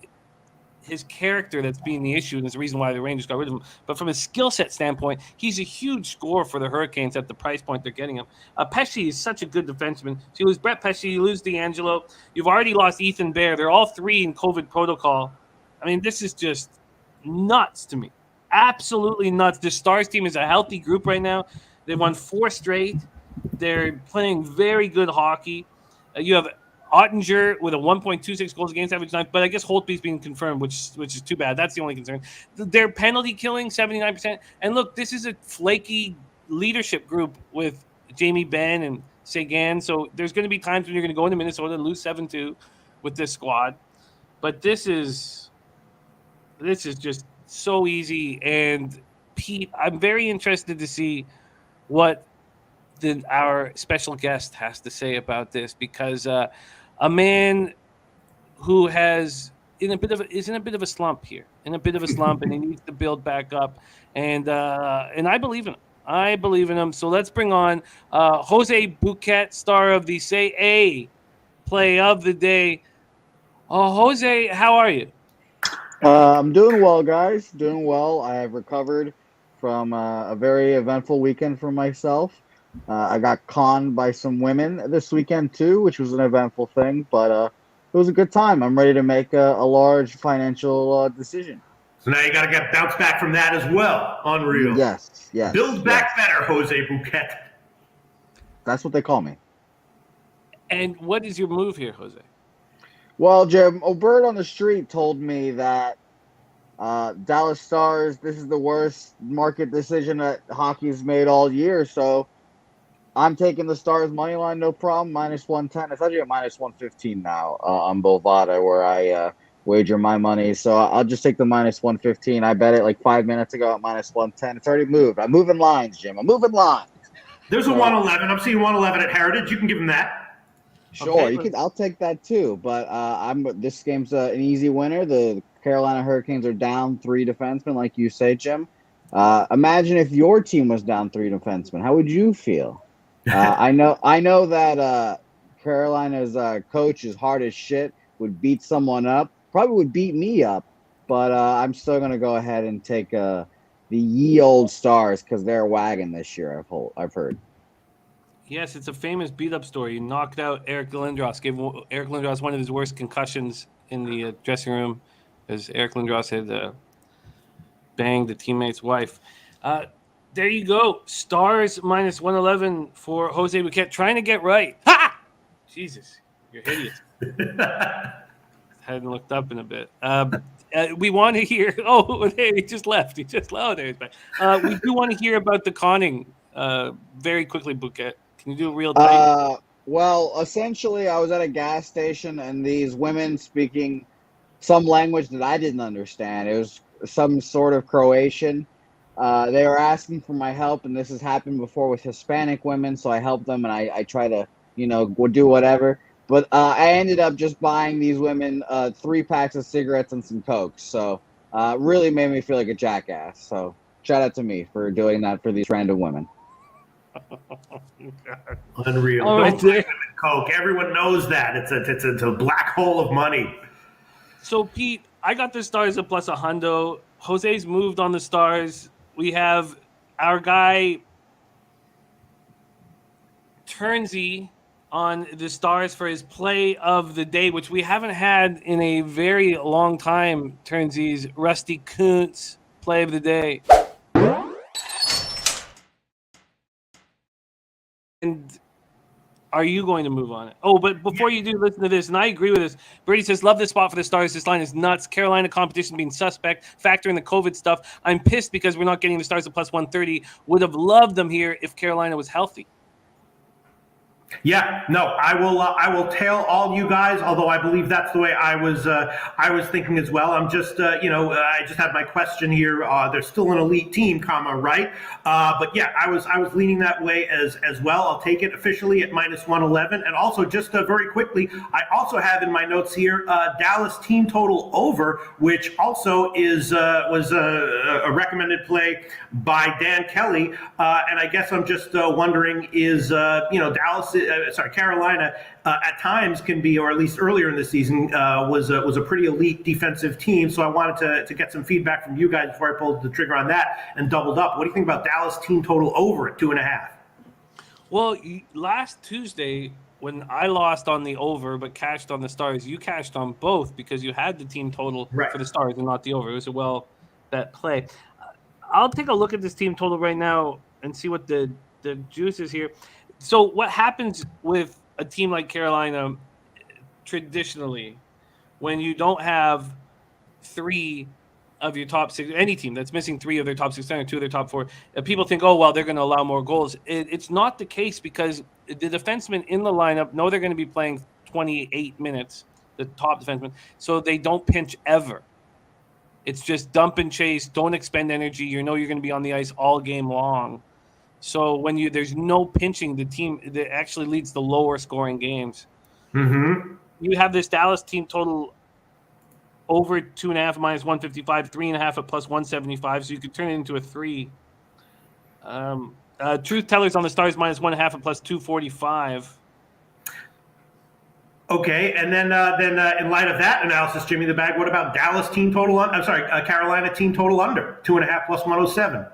his character that's being the issue, and it's the reason why the Rangers got rid of him. But from a skill set standpoint, he's a huge scorer for the Hurricanes at the price point they're getting him. Pesce is such a good defenseman. So you lose Brett Pesce, you lose D'Angelo. You've already lost Ethan Bear. They're all 3 in COVID protocol. I mean, this is just nuts to me. Absolutely nuts. The Stars team is a healthy group right now. They've won 4 straight. They're playing very good hockey. You have Ottinger with a 1.26 goals against average night, but I guess Holtby's being confirmed, which is too bad. That's the only concern. Their penalty killing, 79%. And look, this is a flaky leadership group with Jamie Benn and Seguin. So there's going to be times when you're going to go into Minnesota and lose 7-2 with this squad. But this is just so easy. And Pete, I'm very interested to see what our special guest has to say about this, because a man who is in a bit of a slump here, and he needs to build back up. And I believe in him. I believe in him. So let's bring on Jose Bouquet, star of the Say A play of the day. Jose, how are you? I'm doing well, guys. Doing well. I have recovered from a very eventful weekend for myself. I got conned by some women this weekend too, which was an eventful thing, but it was a good time. I'm ready to make a large financial decision. So now you got to get bounce back from that as well. Unreal. Yes. Build back better, Jose Bouquet. That's what they call me. And what is your move here, Jose? Well, Jim, a bird on the street told me that Dallas Stars, this is the worst market decision that hockey's made all year, so I'm taking the Stars money line, no problem, minus 110. It's actually at minus 115 now on Bovada, where I wager my money. So I'll just take the minus 115. I bet it like 5 minutes ago at minus 110. It's already moved. I'm moving lines, Jim. I'm moving lines. There's a 111. I'm seeing 111 at Heritage. You can give him that. Sure, Okay, I'll take that too. But this game's an easy winner. The Carolina Hurricanes are down 3 defensemen, like you say, Jim. Imagine if your team was down 3 defensemen. How would you feel? I know that Carolina's coach is hard as shit. Would beat someone up. Probably would beat me up. But I'm still gonna go ahead and take the ye old Stars because they're a wagon this year. I've heard. yes, it's a famous beat-up story. He knocked out Eric Lindros, gave Eric Lindros one of his worst concussions in the dressing room, as Eric Lindros had banged the teammate's wife. There you go. Stars minus 111 for Jose Buquet, trying to get right. Ha! Jesus, you're hideous. Hadn't looked up in a bit. We want to hear. Oh, he just left. He just there he's back. We do want to hear about the conning very quickly, Buquet. Can you do a real time? Well, essentially, I was at a gas station and these women speaking some language that I didn't understand. It was some sort of Croatian. They were asking for my help, and this has happened before with Hispanic women, so I helped them, and I try to, do whatever. But I ended up just buying these women 3 packs of cigarettes and some Cokes. So really made me feel like a jackass. So shout out to me for doing that for these random women. Unreal. All right, Don't Coke. Everyone knows that. It's a black hole of money. So, Pete, I got the Stars at plus a hundo. Jose's moved on the Stars. We have our guy Turnsey on the Stars for his play of the day, which we haven't had in a very long time. Turnsey's Rusty Kuntz play of the day. And are you going to move on it? Oh, but before you do, listen to this, and I agree with this. Brady says, love this spot for the Stars. This line is nuts. Carolina competition being suspect. Factor in the COVID stuff. I'm pissed because we're not getting the Stars at plus 130. Would have loved them here if Carolina was healthy. Yeah, no, I will tail all you guys. Although I believe that's the way I was thinking as well. I'm just, I just had my question here. They're still an elite team, right? But yeah, I was leaning that way as well. I'll take it officially at minus 111. And also, just very quickly, I also have in my notes here Dallas team total over, which also was a recommended play by Dan Kelly. And I guess I'm just wondering is Dallas. Carolina at times can be, or at least earlier in the season, was a pretty elite defensive team. So I wanted to get some feedback from you guys before I pulled the trigger on that and doubled up. What do you think about Dallas team total over at 2.5? Well, last Tuesday, when I lost on the over but cashed on the Stars, you cashed on both because you had the team total for the Stars and not the over. It was a well-bet play. I'll take a look at this team total right now and see what the juice is here. So what happens with a team like Carolina traditionally when you don't have 3 of your top 6, any team that's missing 3 of their top 6 or 2 of their top 4, people think, oh, well, they're going to allow more goals. It's not the case because the defensemen in the lineup know they're going to be playing 28 minutes, the top defensemen, so they don't pinch ever. It's just dump and chase, don't expend energy. You know you're going to be on the ice all game long. So when there's no pinching, the team that actually leads the lower scoring games. Mm-hmm. You have this Dallas team total over 2.5 minus 155, 3.5 at plus 175. So you could turn it into a 3. Truth tellers on the Stars minus 1.5 at plus 245. Okay, and then in light of that analysis, Jimmy the Bag, what about Dallas team total? Carolina team total under 2.5 plus 107.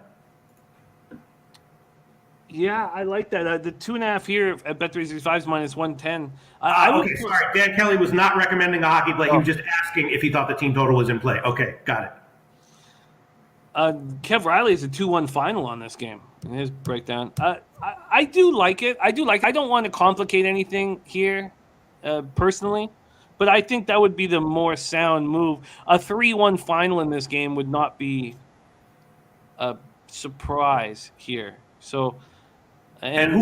Yeah, I like that. The 2.5 here at Bet365 is minus 110. Sorry. Dan Kelly was not recommending a hockey play. He was just asking if he thought the team total was in play. Okay, got it. Kev Riley is a 2-1 final on this game in his breakdown. I do like it. I don't want to complicate anything here personally, but I think that would be the more sound move. A 3-1 final in this game would not be a surprise here. So... And who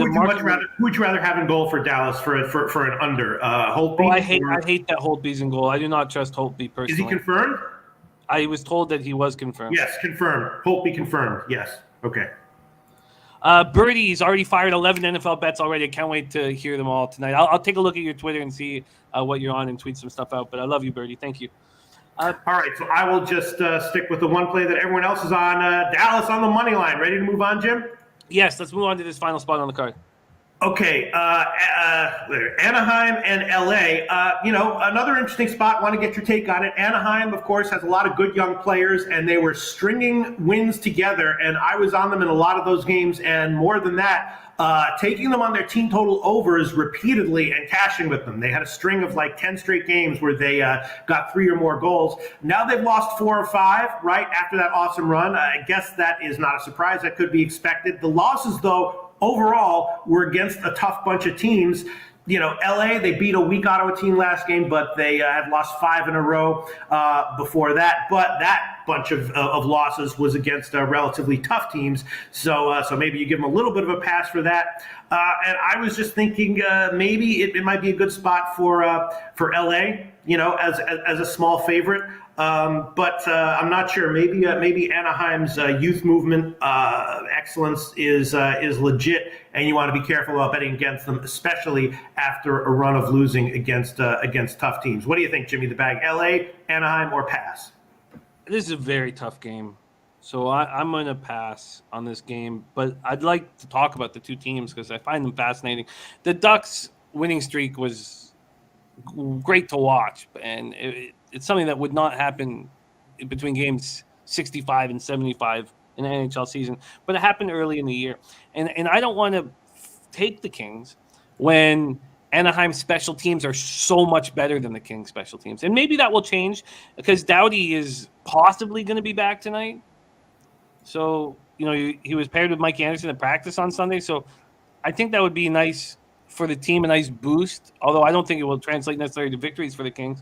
would you rather have in goal for Dallas for an under? Holtby? Oh, I hate that Holtby's in goal. I do not trust Holtby personally. Is he confirmed? I was told that he was confirmed. Yes, confirmed. Holtby confirmed. Yes. Okay. Birdie's already fired 11 NFL bets already. I can't wait to hear them all tonight. I'll take a look at your Twitter and see what you're on and tweet some stuff out. But I love you, Birdie. Thank you. All right, so I will just stick with the one play that everyone else is on. Dallas on the money line. Ready to move on, Jim? Yes, let's move on to this final spot on the card. Okay, Anaheim and LA. Another interesting spot. Want to get your take on it. Anaheim, of course, has a lot of good young players, and they were stringing wins together. And I was on them in a lot of those games, and more than that, taking them on their team total overs repeatedly and cashing with them. They had a string of like 10 straight games where they got 3 or more goals. Now they've lost 4 or 5 right after that awesome run. I guess that is not a surprise. That could be expected. The losses, though, overall, were against a tough bunch of teams. LA, they beat a weak Ottawa team last game, but they had lost 5 in a row before that. But that bunch of losses was against relatively tough teams. So maybe you give them a little bit of a pass for that. And I was just thinking maybe it might be a good spot for LA, as a small favorite. But I'm not sure. Maybe Anaheim's youth movement excellence is legit, and you want to be careful about betting against them, especially after a run of losing against tough teams. What do you think, Jimmy the Bag? LA, Anaheim, or pass? This is a very tough game, so I'm going to pass on this game. But I'd like to talk about the two teams because I find them fascinating. The Ducks' winning streak was great to watch, and it's something that would not happen between games 65 and 75 in the NHL season, but it happened early in the year. And I don't want to take the Kings when Anaheim's special teams are so much better than the Kings' special teams. And maybe that will change because Doughty is possibly going to be back tonight. So, he was paired with Mike Anderson at practice on Sunday. So I think that would be nice for the team, a nice boost, although I don't think it will translate necessarily to victories for the Kings.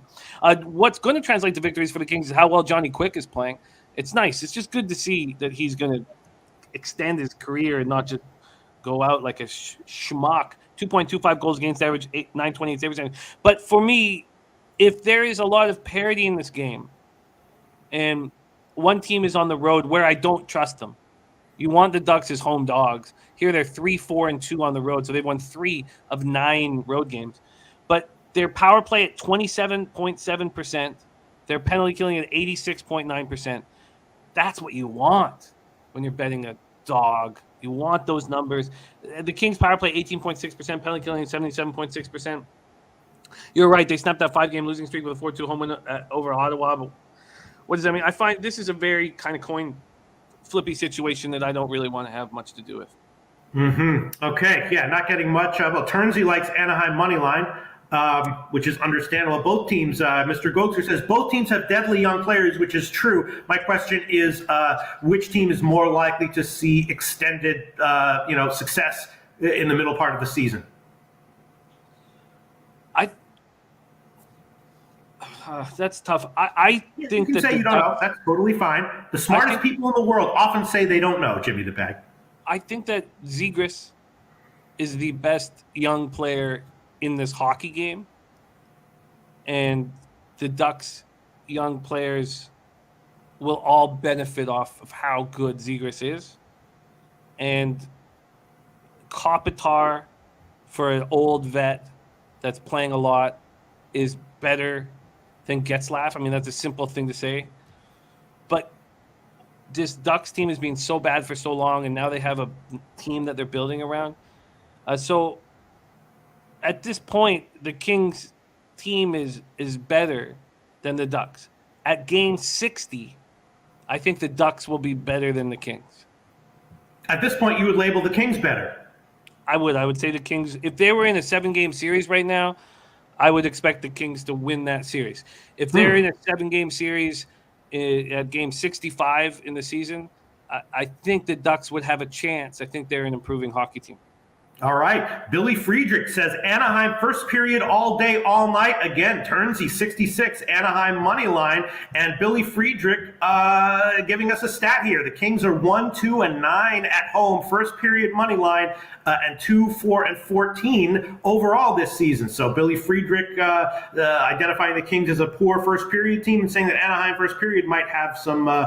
What's going to translate to victories for the Kings is how well Johnny Quick is playing. It's nice. It's just good to see that he's going to extend his career and not just go out like a schmuck. 2.25 goals against average, 928 save percentage. But for me, if there is a lot of parity in this game and one team is on the road where I don't trust them, you want the Ducks as home dogs. Here they're 3-4-2 on the road, so they've won 3 of 9 road games. But their power play at 27.7%, their penalty killing at 86.9%. That's what you want when you're betting a dog. You want those numbers. The Kings power play 18.6%, penalty killing 77.6%. You're right. They snapped that 5-game losing streak with a 4-2 home win over Ottawa. But what does that mean? I find this is a very kind of coin flippy situation that I don't really want to have much to do with. Okay. Yeah, not getting much. Well, Turnsey likes Anaheim money line, which is understandable. Both teams, Mr. Goetzer says, both teams have deadly young players, which is true. My question is, which team is more likely to see extended, success in the middle part of the season? That's tough. I think you can that say you don't know. That's totally fine. The smartest people in the world often say they don't know, Jimmy the Bag. I think that Zegras is the best young player in this hockey game, and the Ducks' young players will all benefit off of how good Zegras is. And Kopitar, for an old vet that's playing a lot, is better than Getzlaf. I mean, that's a simple thing to say. But this Ducks team has been so bad for so long, and now they have a team that they're building around. So at this point, the Kings team is better than the Ducks. At game 60, I think the Ducks will be better than the Kings. At this point, you would label the Kings better. I would say the Kings, if they were in a 7-game series right now, I would expect the Kings to win that series. If they're in a 7-game series at game 65 in the season, I think the Ducks would have a chance. I think they're an improving hockey team. All right. Billy Friedrich says Anaheim first period all day, all night. Again, Turnsey 66, Anaheim money line. And Billy Friedrich giving us a stat here. The Kings are 1-2-9 at home, first period money line, and 2-4-14 overall this season. So Billy Friedrich identifying the Kings as a poor first period team and saying that Anaheim first period might have some value.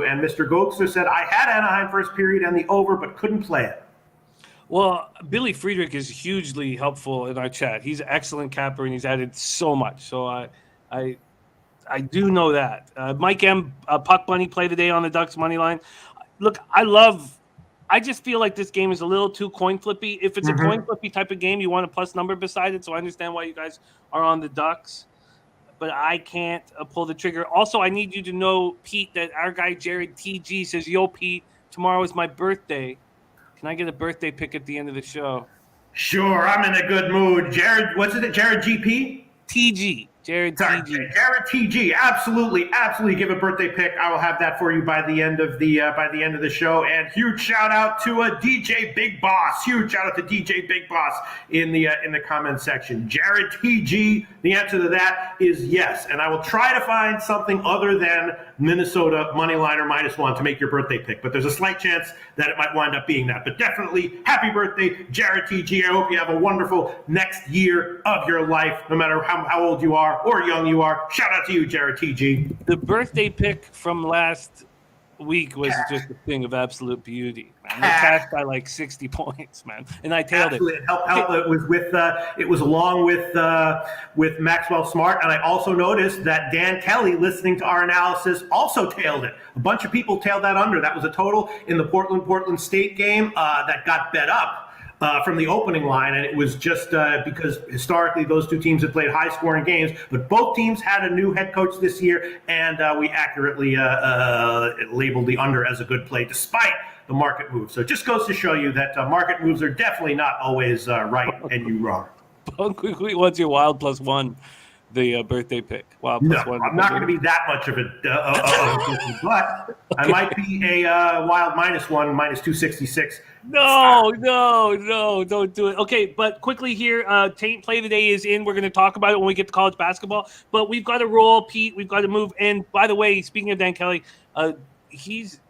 And Mr. Goxer said, I had Anaheim first period and the over, but couldn't play it. Well, Billy Friedrich is hugely helpful in our chat. He's an excellent capper, and he's added so much. So I do know that. Mike M. Puck Bunny play today on the Ducks money line. Look, I just feel like this game is a little too coin flippy. If it's a coin flippy type of game, you want a plus number beside it. So I understand why you guys are on the Ducks, but I can't pull the trigger. Also, I need you to know, Pete, that our guy Jared TG says, "Yo, Pete, tomorrow is my birthday. Can I get a birthday pick at the end of the show?" Sure, I'm in a good mood. Jared, what's it? Jared GP? TG. Jared TG. Jared TG, absolutely give a birthday pick. I will have that for you by the end of the show. And huge shout out to DJ Big Boss. Huge shout out to DJ Big Boss in the comment section. Jared TG. The answer to that is yes. And I will try to find something other than Minnesota money line or -1 to make your birthday pick. But there's a slight chance that it might wind up being that. But definitely happy birthday, Jared TG. I hope you have a wonderful next year of your life, no matter how old you are or young you are. Shout out to you, Jared TG. The birthday pick from last week was just a thing of absolute beauty, man. They cashed by like 60 points, man, and I tailed it. It was along with Maxwell Smart, and I also noticed that Dan Kelly, listening to our analysis, also tailed it. A bunch of people tailed that under. That was a total in the Portland State game that got bet up from the opening line, and it was just because historically those two teams had played high-scoring games, but both teams had a new head coach this year, and we accurately labeled the under as a good play despite the market move. So it just goes to show you that market moves are definitely not always right and you wrong. Quickly, what's your Wild +1? The birthday pick. Wild +1. I'm not going to be that much of a but I might be a Wild -1, -266. No, don't do it. Okay, but quickly here, Taint Play Today is in. We're going to talk about it when we get to college basketball. But we've got to roll, Pete. We've got to move. And by the way, speaking of Dan Kelly, he's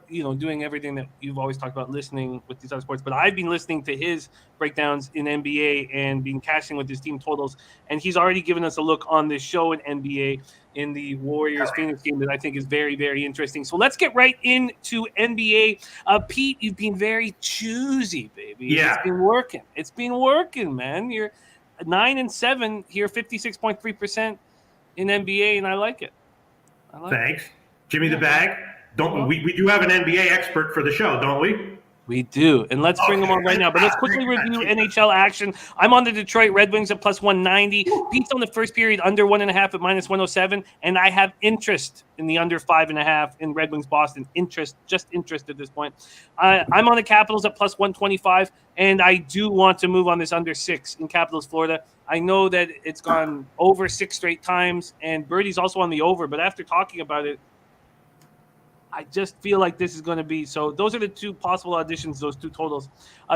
doing everything that you've always talked about, listening with these other sports. But I've been listening to his breakdowns in NBA and been cashing with his team totals. And he's already given us a look on this show in NBA in the Warriors-Phoenix game that I think is very, very interesting. So let's get right into NBA. Pete, you've been very choosy, baby. Yeah. It's been working, man. You're 9-7 here, 56.3% in NBA, and I like it. Thanks. Jimmy the Bag. We do have an NBA expert for the show, don't we? We do, and let's bring them on right now. But let's quickly review NHL action. I'm on the Detroit Red Wings at +190. Pete's on the first period under 1.5 at -107, and I have interest in the under 5.5 in Red Wings Boston. Just interest at this point. I'm on the Capitals at +125, and I do want to move on this under 6 in Capitals Florida. I know that it's gone over 6 straight times, and Birdie's also on the over. But after talking about it, I just feel like this is going to be. So those are the two possible auditions, those two totals.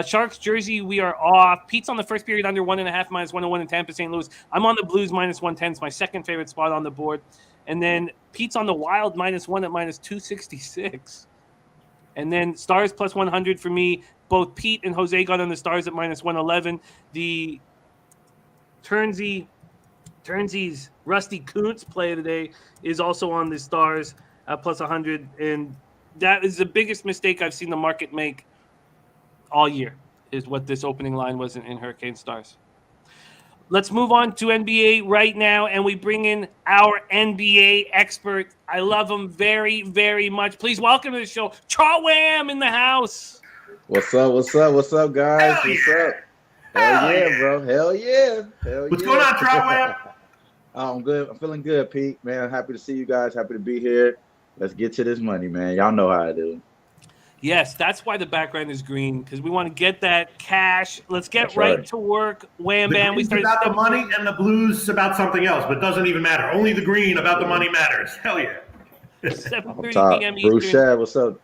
Sharks jersey, we are off. Pete's on the first period under 1.5 -101 in Tampa, St. Louis. I'm on the Blues -110. It's my second favorite spot on the board. And then Pete's on the Wild -1 at -266. And then Stars +100 for me. Both Pete and Jose got on the Stars at -111. The Turnsy's Rusty Kuntz play today is also on the Stars +100, and that is the biggest mistake I've seen the market make all year, is what this opening line was in Hurricane Stars. Let's move on to NBA right now, and we bring in our NBA expert. I love him very, very much. Please welcome to the show, Trot Wam in the house. What's up, guys? What's up? Hell yeah, bro. Hell yeah. What's going on, Trot Wam? I'm good. I'm feeling good, Pete. Man, happy to see you guys. Happy to be here. Let's get to this money, man. Y'all know how I do. Yes, that's why the background is green, because we want to get that cash. Let's get right to work. Wham, bam. We start about the money, and the blues about something else, but it doesn't even matter. Only the green about the money matters. Hell yeah. 7:30 p.m. Eastern. Bruce Shad, what's up?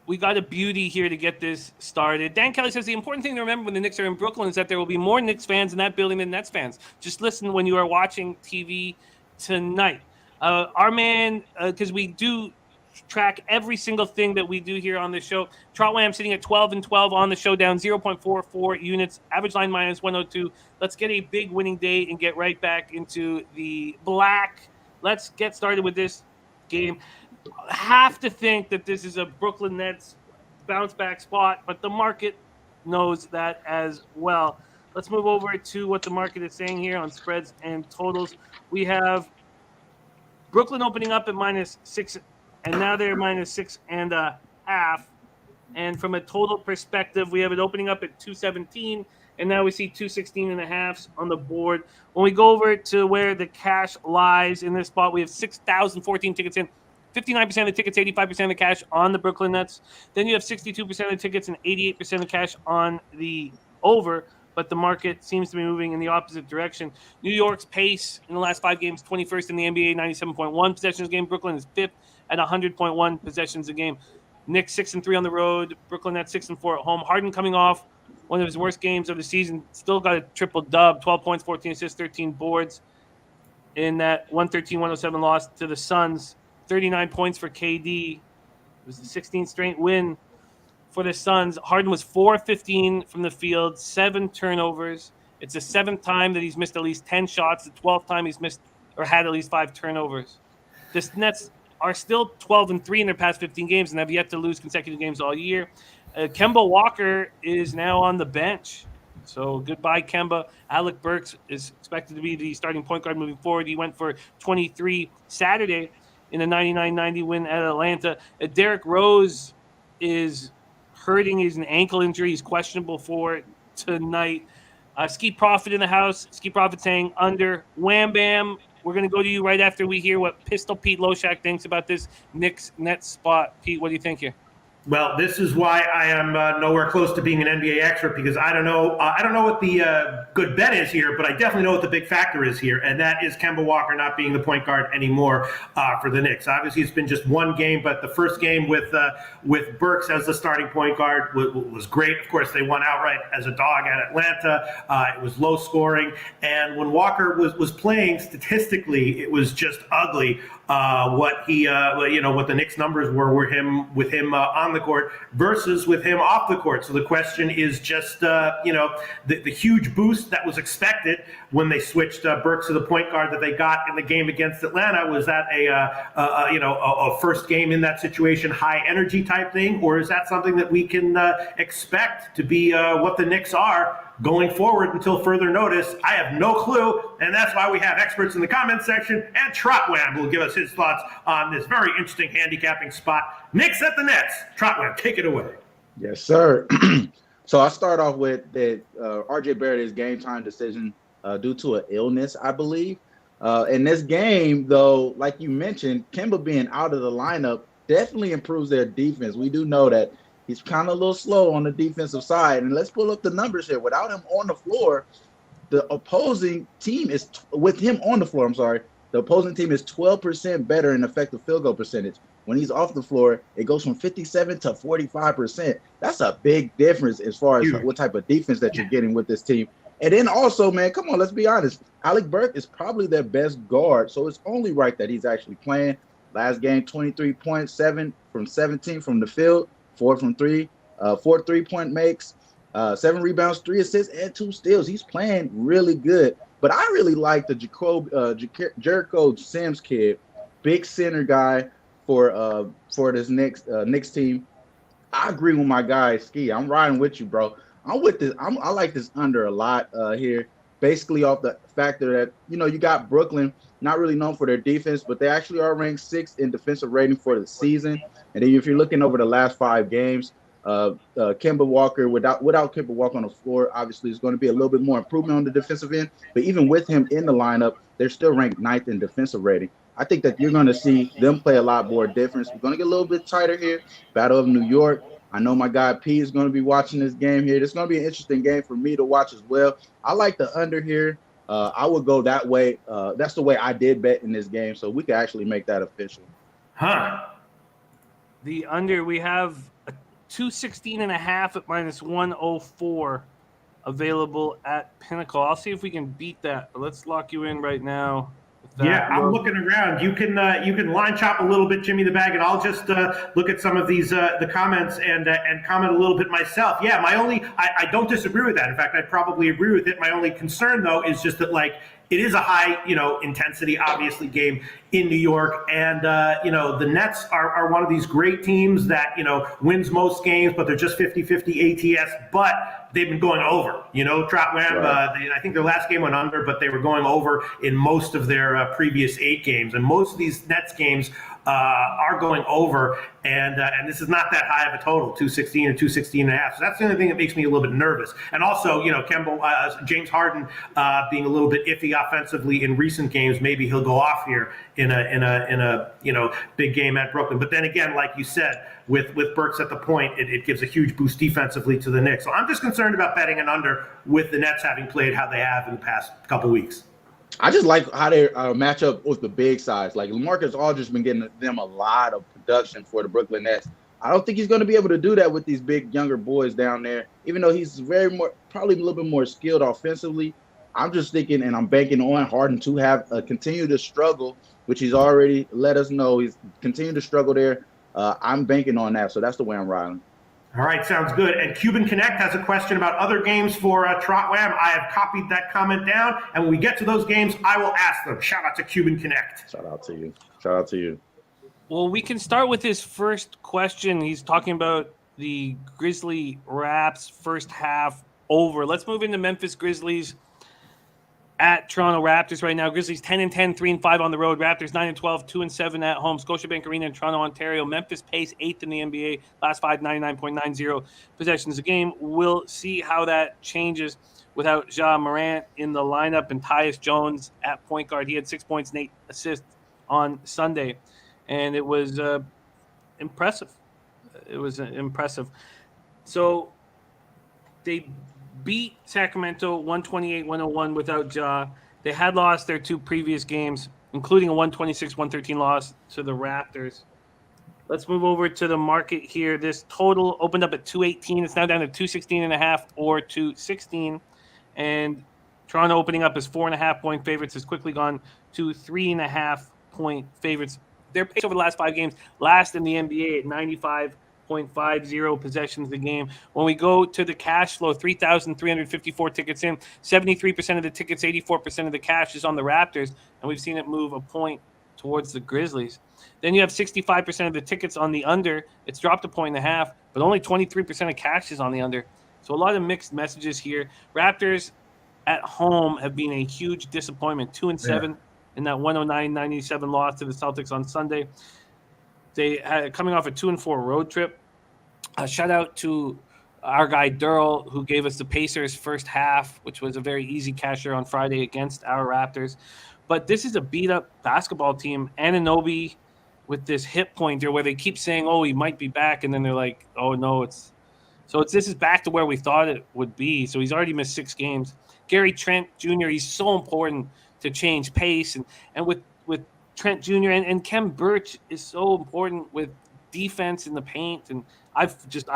we got a beauty here to get this started. Dan Kelly says the important thing to remember when the Knicks are in Brooklyn is that there will be more Knicks fans in that building than Nets fans. Just listen when you are watching TV tonight. Our man, because we do track every single thing that we do here on the show. TrotWAM sitting at 12-12 on the show, down 0.44 units, average line minus 102. Let's get a big winning day and get right back into the black. Let's get started with this game. Have to think that this is a Brooklyn Nets bounce back spot, but the market knows that as well. Let's move over to what the market is saying here on spreads and totals. We have Brooklyn opening up at -6, and now they're -6.5. And from a total perspective, we have it opening up at 217, and now we see 216.5 on the board. When we go over to where the cash lies in this spot, we have 6,014 tickets in. 59% of the tickets, 85% of the cash on the Brooklyn Nets. Then you have 62% of the tickets and 88% of the cash on the over, but the market seems to be moving in the opposite direction. New York's pace in the last 5 games, 21st in the NBA, 97.1 possessions a game. Brooklyn is 5th at 100.1 possessions a game. Knicks 6-3 on the road. Brooklyn Nets 6-4 at home. Harden coming off one of his worst games of the season, still got a triple dub, 12 points, 14 assists, 13 boards in that 113-107 loss to the Suns. 39 points for KD. It was the 16th straight win for the Suns. Harden was 4-15 from the field, 7 turnovers. It's the 7th time that he's missed at least 10 shots, the 12th time he's missed or had at least 5 turnovers. The Nets are still 12-3 in their past 15 games and have yet to lose consecutive games all year. Kemba Walker is now on the bench. So goodbye, Kemba. Alec Burks is expected to be the starting point guard moving forward. He went for 23 Saturday in a 99-90 win at Atlanta. Derrick Rose is hurting. He's an ankle injury. He's questionable for tonight. Ski Profit in the house. Ski Profit saying under. Wham Bam. We're going to go to you right after we hear what Pistol Pete Loshak thinks about this Knicks Nets spot. Pete, what do you think here? Well, this is why I am nowhere close to being an NBA expert, because I don't know what the good bet is here, but I definitely know what the big factor is here, and that is Kemba Walker not being the point guard anymore for the Knicks. Obviously, it's been just one game, but the first game with Burks as the starting point guard was great. Of course, they won outright as a dog at Atlanta. It was low scoring, and when Walker was playing, statistically, it was just ugly. What the Knicks numbers were with him on the court versus with him off the court. So the question is just the huge boost that was expected when they switched Burks to the point guard that they got in the game against Atlanta. Was that a first game in that situation, high energy type thing, or is that something that we can expect to be what the Knicks are going forward until further notice? I have no clue, and that's why we have experts in the comments section, and Trot Wam will give us his thoughts on this very interesting handicapping spot. Knicks at the Nets. Trot Wam, take it away. Yes, sir. So I start off with that RJ Barrett's game time decision due to an illness, I believe. In this game, though, like you mentioned, Kemba being out of the lineup definitely improves their defense. We do know that he's kind of a little slow on the defensive side. And let's pull up the numbers here. Without him on the floor, the opposing team is with him on the floor. The opposing team is 12% better in effective field goal percentage. When he's off the floor, it goes from 57 to 45%. That's a big difference as far as what type of defense that you're getting with this team. And then also, man, come on, let's be honest. Alec Burks is probably their best guard, so it's only right that he's actually playing. Last game, 23 points, 7 from 17 from the field, 4 from 3, 4 3-point makes, 7 rebounds, 3 assists, and 2 steals. He's playing really good. But I really like the Jericho Sims kid, big center guy for this Knicks team. I agree with my guy, Ski. I'm riding with you, bro. I'm with this. I like this under a lot here, basically off the factor that, you got Brooklyn, not really known for their defense, but they actually are ranked 6th in defensive rating for the season. And then if you're looking over the last 5 games, Kemba Walker, without Kemba Walker on the floor, obviously is going to be a little bit more improvement on the defensive end. But even with him in the lineup, they're still ranked 9th in defensive rating. I think that you're going to see them play a lot more difference. We're going to get a little bit tighter here. Battle of New York. I know my guy P is going to be watching this game here. It's going to be an interesting game for me to watch as well. I like the under here. I would go that way. That's the way I did bet in this game, so we can actually make that official. The under, we have a 216.5 at minus 104 available at Pinnacle. I'll see if we can beat that. But let's lock you in right now. Yeah, I'm looking around. You can line chop a little bit, Jimmy the Bag, and I'll just look at some of these the comments and comment a little bit myself. Yeah, I don't disagree with that. In fact, I'd probably agree with it. My only concern though is just that it is a high intensity obviously game in New York, and the Nets are one of these great teams that wins most games, but they're just 50-50 ATS, but they've been going over. Trot Wam, Right. I think their last game went under, but they were going over in most of their previous 8 games, and most of these Nets games are going over, and this is not that high of a total, 216 or 216.5. So that's the only thing that makes me a little bit nervous. And also, James Harden being a little bit iffy offensively in recent games, maybe he'll go off here in a big game at Brooklyn. But then again, like you said, with Burks at the point, it gives a huge boost defensively to the Knicks. So I'm just concerned about betting an under with the Nets having played how they have in the past couple weeks. I just like how they match up with the big size. Like LaMarcus Aldridge been getting them a lot of production for the Brooklyn Nets. I don't think he's going to be able to do that with these big younger boys down there, even though he's probably a little bit more skilled offensively. I'm just thinking, and I'm banking on Harden to have continue to struggle, which he's already let us know he's continued to struggle there. I'm banking on that, so that's the way I'm riding. All right, sounds good. And Cuban Connect has a question about other games for Trot Wam. I have copied that comment down, and when we get to those games, I will ask them. Shout out to Cuban Connect. Shout out to you. Well, we can start with his first question. He's talking about the Grizzly Raps first half over. Let's move into Memphis Grizzlies at Toronto Raptors right now. Grizzlies 10-10, 3-5 on the road. Raptors 9-12, 2-7 at home. Scotiabank Arena in Toronto, Ontario. Memphis pace 8th in the NBA. Last 5, 99.90 possessions a game. We'll see how that changes without Ja Morant in the lineup and Tyus Jones at point guard. He had 6 points and 8 assists on Sunday, and it was impressive. So they beat Sacramento 128-101 without Ja. They had lost their 2 previous games, including a 126-113 loss to the Raptors. Let's move over to the market here. This total opened up at 218. It's now down to 216.5 or 216. And Toronto opening up as 4.5-point favorites has quickly gone to 3.5-point favorites. Their pace over the last 5 games, last in the NBA at 95.50 possessions a game. When we go to the cash flow, 3,354 tickets in, 73% of the tickets, 84% of the cash is on the Raptors, and we've seen it move a point towards the Grizzlies. Then you have 65% of the tickets on the under. It's dropped a 1.5, but only 23% of cash is on the under. So a lot of mixed messages here. Raptors at home have been a huge disappointment, 2-7 in that 109-97 loss to the Celtics on Sunday. They had coming off a 2-4 road trip. Shout out to our guy Durrell, who gave us the Pacers first half, which was a very easy casher on Friday against our Raptors. But this is a beat-up basketball team. Anunoby with this hip pointer where they keep saying, oh, he might be back, and then they're like, oh, no, this is back to where we thought it would be. So he's already missed 6 games. Gary Trent Jr., he's so important to change pace. And with Trent Jr. and Kem Birch is so important with defense in the paint. And I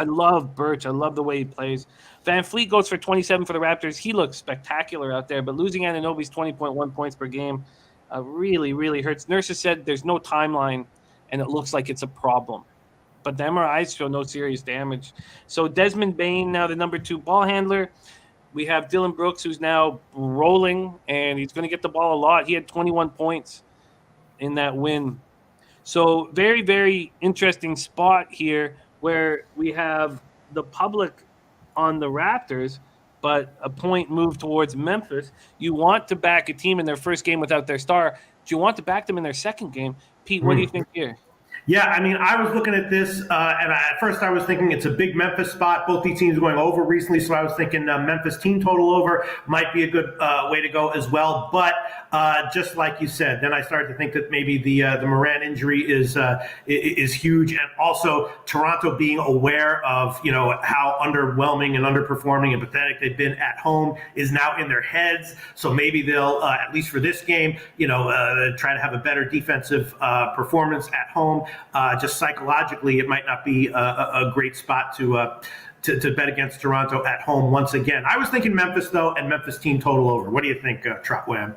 love Birch. I love the way he plays. Van Fleet goes for 27 for the Raptors. He looks spectacular out there, but losing Anunoby's 20.1 points per game really, really hurts. Nurses said there's no timeline, and it looks like it's a problem. But the MRIs show no serious damage. So Desmond Bane, now the number 2 ball handler. We have Dylan Brooks, who's now rolling, and he's going to get the ball a lot. He had 21 points in that win. So very, very interesting spot here where we have the public on the Raptors, but a point move towards Memphis. You want to back a team in their first game without their star. Do you want to back them in their second game? Pete, what do you think here? Yeah, I mean, I was looking at this, and at first I was thinking it's a big Memphis spot. Both these teams going over recently, so I was thinking Memphis team total over might be a good way to go as well. But just like you said, then I started to think that maybe the Morant injury is huge, and also Toronto being aware of how underwhelming and underperforming and pathetic they've been at home is now in their heads. So maybe they'll at least for this game, try to have a better defensive performance at home. just psychologically, it might not be a great spot to bet against Toronto at home once again. I was thinking Memphis, though, and Memphis team total over. What do you think, Trot Wam?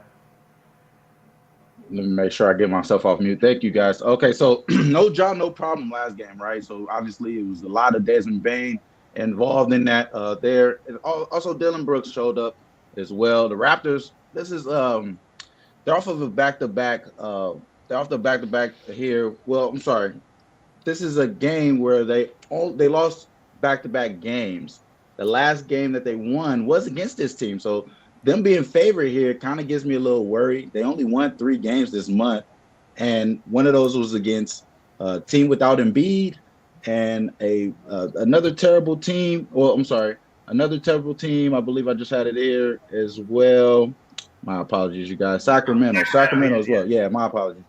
Let me make sure I get myself off mute. Thank you, guys. Okay, so no job, no problem last game, right? So obviously it was a lot of Desmond Bain involved in that there. And also Dylan Brooks showed up as well. The Raptors, this is they're off of a back-to-back. They're off the back-to-back here. Well, I'm sorry. This is a game where they lost back-to-back games. The last game that they won was against this team. So them being favored here kind of gives me a little worried. They only won 3 games this month, and one of those was against a team without Embiid and another terrible team. Well, I'm sorry, another terrible team. I believe I just had it here as well. My apologies, you guys. Sacramento as well. Yeah, my apologies.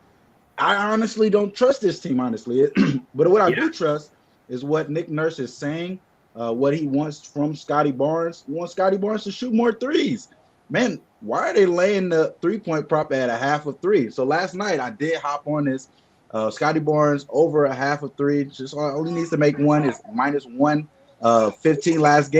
I honestly don't trust this team, honestly. But what I do trust is what Nick Nurse is saying, what he wants from Scotty Barnes. He wants Scotty Barnes to shoot more threes. Man, why are they laying the 3-point prop at a half of 3? So last night I did hop on this. Scotty Barnes over a half of 3. Just all he needs to make one is minus 115 last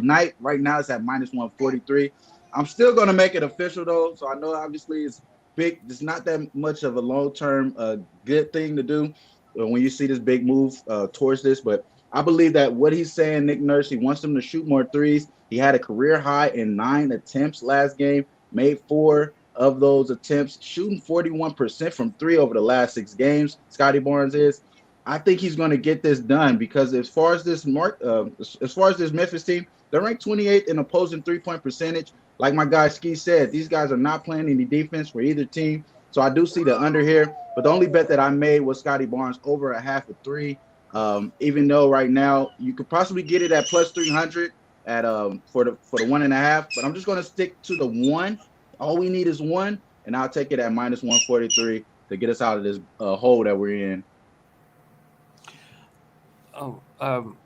night. Right now it's at minus 143. I'm still going to make it official though. So I know obviously it's big. It's not that much of a long-term good thing to do when you see this big move towards this. But I believe that what he's saying, Nick Nurse, he wants them to shoot more threes. He had a career high in 9 attempts last game, made 4 of those attempts, shooting 41% from 3 over the last 6 games. Scotty Barnes is. I think he's going to get this done because as far as this Memphis team, they're ranked 28th in opposing 3-point percentage. Like my guy Ski said, these guys are not playing any defense for either team. So I do see the under here. But the only bet that I made was Scotty Barnes over a half of 3. Even though right now you could possibly get it at plus 300 at for the 1.5, but I'm just going to stick to the 1. All we need is 1, and I'll take it at minus 143 to get us out of this hole that we're in.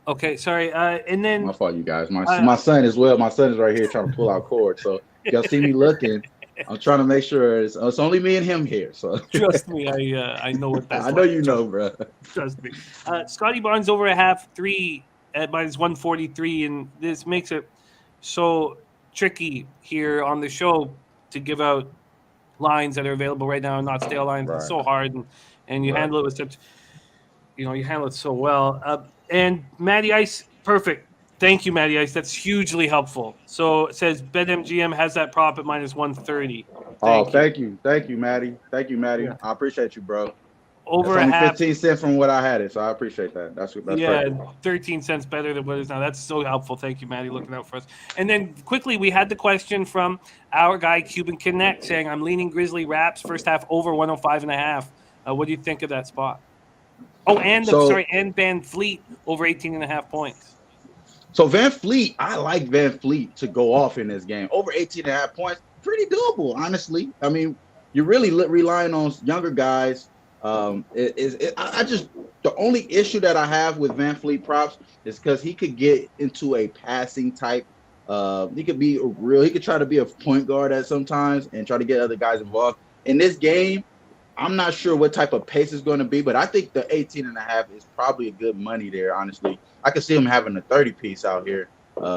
Okay, sorry. And then my fault, you guys. My son as well. My son is right here trying to pull out cords. So y'all see me looking. I'm trying to make sure it's only me and him here. So trust me, I know what that's. I know you know, bro. Trust me. Scotty Barnes over a half 3 at minus 143, and this makes it so tricky here on the show to give out lines that are available right now and not stale lines. Right. It's so hard, and you handle it with such, you handle it so well. And Matty Ice, perfect. Thank you, Matty Ice. That's hugely helpful. So it says BetMGM has that prop at minus 130. Thank you, Matty. Thank you, Matty. Yeah. I appreciate you, bro. Over that's a half. 15 cents from what I had it, so I appreciate that. That's perfect. 13 cents better than what it is now. That's so helpful. Thank you, Matty, looking out for us. And then quickly, we had the question from our guy Cuban Connect saying, "I'm leaning Grizzly Raps first half over 105.5. What do you think of that spot?" Oh, and and Van Fleet over 18.5 points. So Van Fleet, I like Van Fleet to go off in this game over 18.5 points. Pretty doable, honestly. I mean, you're really relying on younger guys. The only issue that I have with Van Fleet props is because he could get into a passing type. He could try to be a point guard at sometimes and try to get other guys involved. In this game, I'm not sure what type of pace it's going to be, but I think the 18.5 is probably a good money there, honestly. I could see him having a 30-piece out here,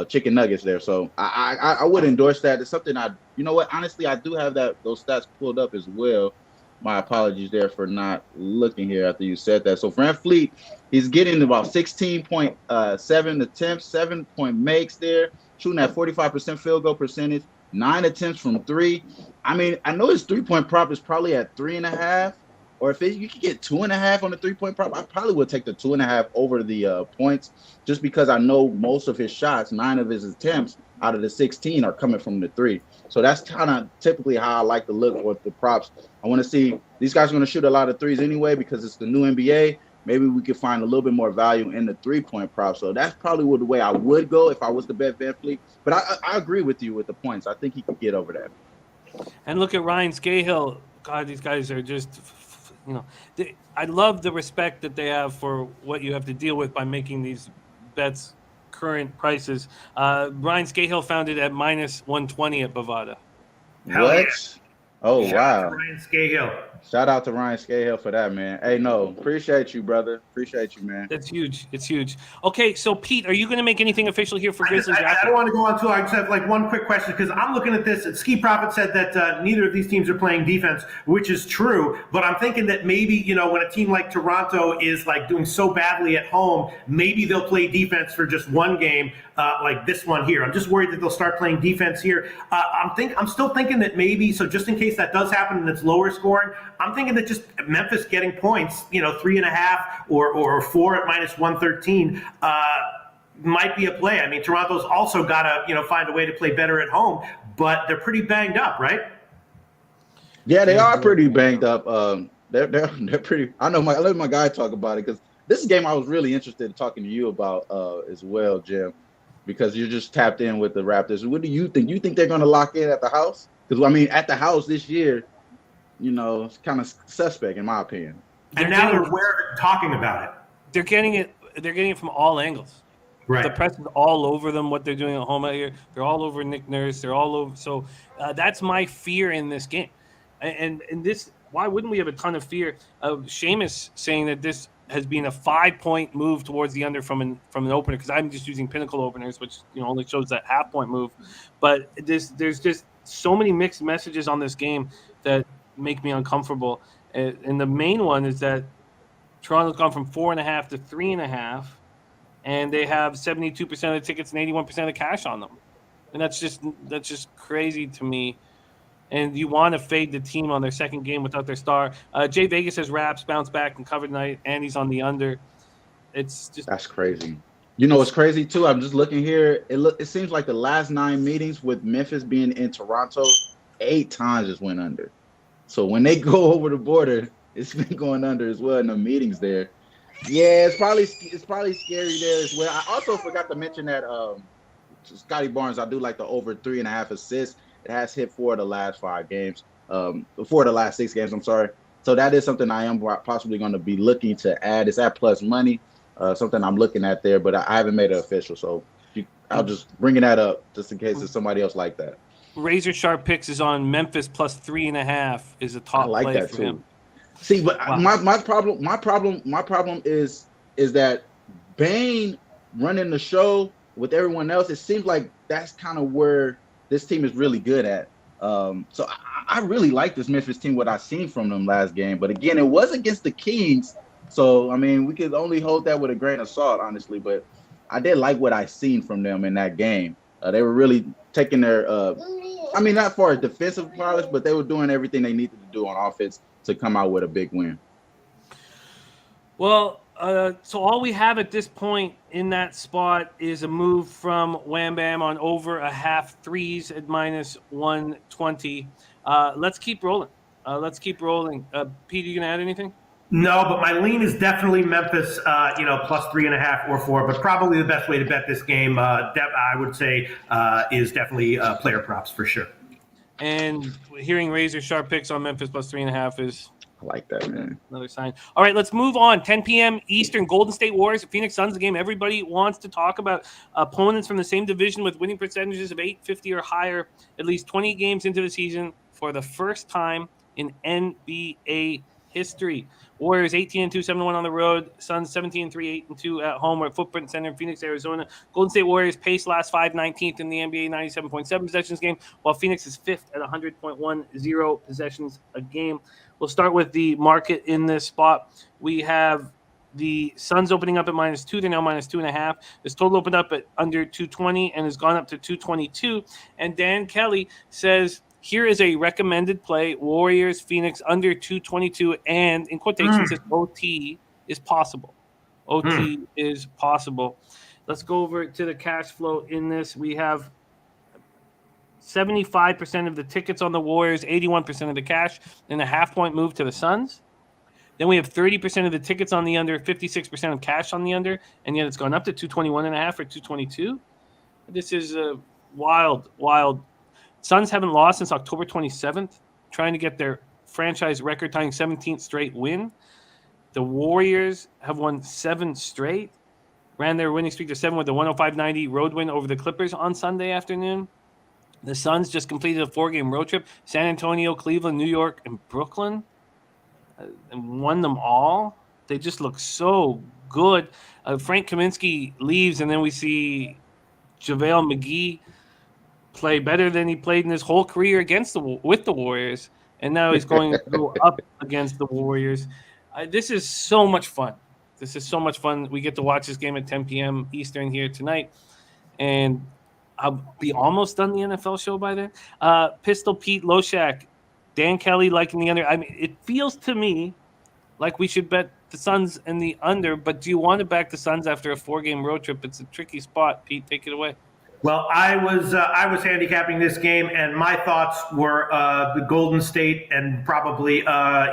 chicken nuggets there. So I would endorse that. It's something honestly, I do have those stats pulled up as well. My apologies there for not looking here after you said that. So Van Fleet, he's getting about 16.7 attempts, 7-point makes there, shooting at 45% field goal percentage, 9 attempts from 3. I mean, I know his 3-point prop is probably at 3.5, or if you could get 2.5 on the 3-point prop, I probably would take the 2.5 over the points, just because I know most of his shots, 9 of his attempts out of the 16 are coming from the 3. So that's kind of typically how I like to look with the props. I want to see these guys are going to shoot a lot of threes anyway because it's the new NBA. Maybe we could find a little bit more value in the 3-point prop. So that's probably the way I would go if I was to bet Van Fleet. But I agree with you with the points. I think he could get over that. And look at Ryan Scahill. God, these guys are just, I love the respect that they have for what you have to deal with by making these bets current prices. Ryan Scahill found it at minus 120 at Bovada. What? Oh, Shout out to wow. Ryan Scahill. Shout out to Ryan Scahill for that, man. Hey, no, appreciate you, brother. Appreciate you, man. That's huge. It's huge. Okay, so Pete, are you going to make anything official here for I Grizzlies Raptors? don't want to go on too long. I just have like one quick question because I'm looking at this. Ski Prophet said that neither of these teams are playing defense, which is true. But I'm thinking that maybe, you know, when a team like Toronto is like doing so badly at home, maybe they'll play defense for just one game, like this one here. I'm just worried that they'll start playing defense here. I'm still thinking that maybe, so just in case that does happen and it's lower scoring, I'm thinking that just Memphis getting points, you know, 3.5 or 4 at minus 113 might be a play. I mean, Toronto's also got to, you know, find a way to play better at home, but they're pretty banged up, right? Yeah, they are pretty banged up. They're pretty. I let my guy talk about it because this is a game I was really interested in talking to you about as well, Jim, because you're just tapped in with the Raptors. What do you think? You think they're going to lock in at the house? Because I mean, at the house this year, you know, it's kind of suspect in my opinion. And now they're talking about it. They're getting it from all angles. Right. The press is all over them, what they're doing at home out here. They're all over Nick Nurse. They're all over. So that's my fear in this game. And this, why wouldn't we have a ton of fear of Seamus saying that this has been a 5-point move towards the under from an opener? Because I'm just using Pinnacle openers, which, you know, only shows that half-point move. But there's just so many mixed messages on this game that make me uncomfortable. And the main one is that Toronto's gone from 4.5 to 3.5. And they have 72% of the tickets and 81% of the cash on them, and that's just crazy to me. And you want to fade the team on their second game without their star. Jay Vegas says Raps bounce back and cover tonight, and he's on the under. That's crazy. You know what's crazy too? I'm just looking here. It seems like the last 9 meetings with Memphis being in Toronto, 8 times just went under. So when they go over the border, it's been going under as well in the meetings there. Yeah, it's probably scary there as well. I also forgot to mention that Scotty Barnes, I do like the over 3.5 assists. It has hit 4 of the last 5 games, 4 of the last 6 games. I'm sorry. So that is something I am possibly going to be looking to add. It's at plus money, something I'm looking at there, but I haven't made it official. So I'll just bring that up just in case there's somebody else like that. Razor Sharp Picks is on Memphis plus 3.5 is a top play for him. See, but wow. my problem is that Bane running the show with everyone else. It seems like that's kind of where this team is really good at. So I really like this Memphis team, what I've seen from them last game. But again, it was against the Kings. So, I mean, we could only hold that with a grain of salt, honestly. But I did like what I seen from them in that game. They were really taking their, not far as defensive prowess, but they were doing everything they needed to do on offense to come out with a big win. Well, so all we have at this point in that spot is a move from Wham Bam on over a half threes at minus 120. Let's keep rolling. Pete, are you going to add anything? No, but my lean is definitely Memphis, plus 3.5 or 4. But probably the best way to bet this game, I would say, is definitely player props for sure. And hearing Razor Sharp Picks on Memphis plus 3.5 is, I like that, man. Another sign. All right, let's move on. 10 p.m. Eastern, Golden State Warriors, Phoenix Suns, the game everybody wants to talk about. Opponents from the same division with winning percentages of 850 or higher, at least 20 games into the season for the first time in NBA history. Warriors 18-2, 7-1 on the road. Suns 17-3, 8-2 at home. We're at Footprint Center in Phoenix, Arizona. Golden State Warriors pace last 5, 19th in the NBA, 97.7 possessions game, while Phoenix is 5th at 100.10 possessions a game. We'll start with the market in this spot. We have the Suns opening up at -2. They're now -2.5. This total opened up at under 220 and has gone up to 222. And Dan Kelly says, here is a recommended play, Warriors, Phoenix, under 222, and in quotations, says OT is possible. OT is possible. Let's go over to the cash flow in this. We have 75% of the tickets on the Warriors, 81% of the cash, and a half-point move to the Suns. Then we have 30% of the tickets on the under, 56% of cash on the under, and yet it's gone up to 221.5 or 222. This is a wild. Suns haven't lost since October 27th, trying to get their franchise record-tying 17th straight win. The Warriors have won 7 straight, ran their winning streak to 7 with a 105-90 road win over the Clippers on Sunday afternoon. The Suns just completed a 4-game road trip: San Antonio, Cleveland, New York, and Brooklyn, and won them all. They just look so good. Frank Kaminsky leaves, and then we see JaVale McGee play better than he played in his whole career with the Warriors, and now he's going to go up against the Warriors. This is so much fun. This is so much fun. We get to watch this game at 10 p.m. Eastern here tonight, and I'll be almost done the NFL show by then. Pistol Pete, Loshak, Dan Kelly liking the under. I mean, it feels to me like we should bet the Suns and the under, but do you want to back the Suns after a 4-game road trip? It's a tricky spot. Pete, take it away. Well, I was handicapping this game, and my thoughts were the Golden State, and probably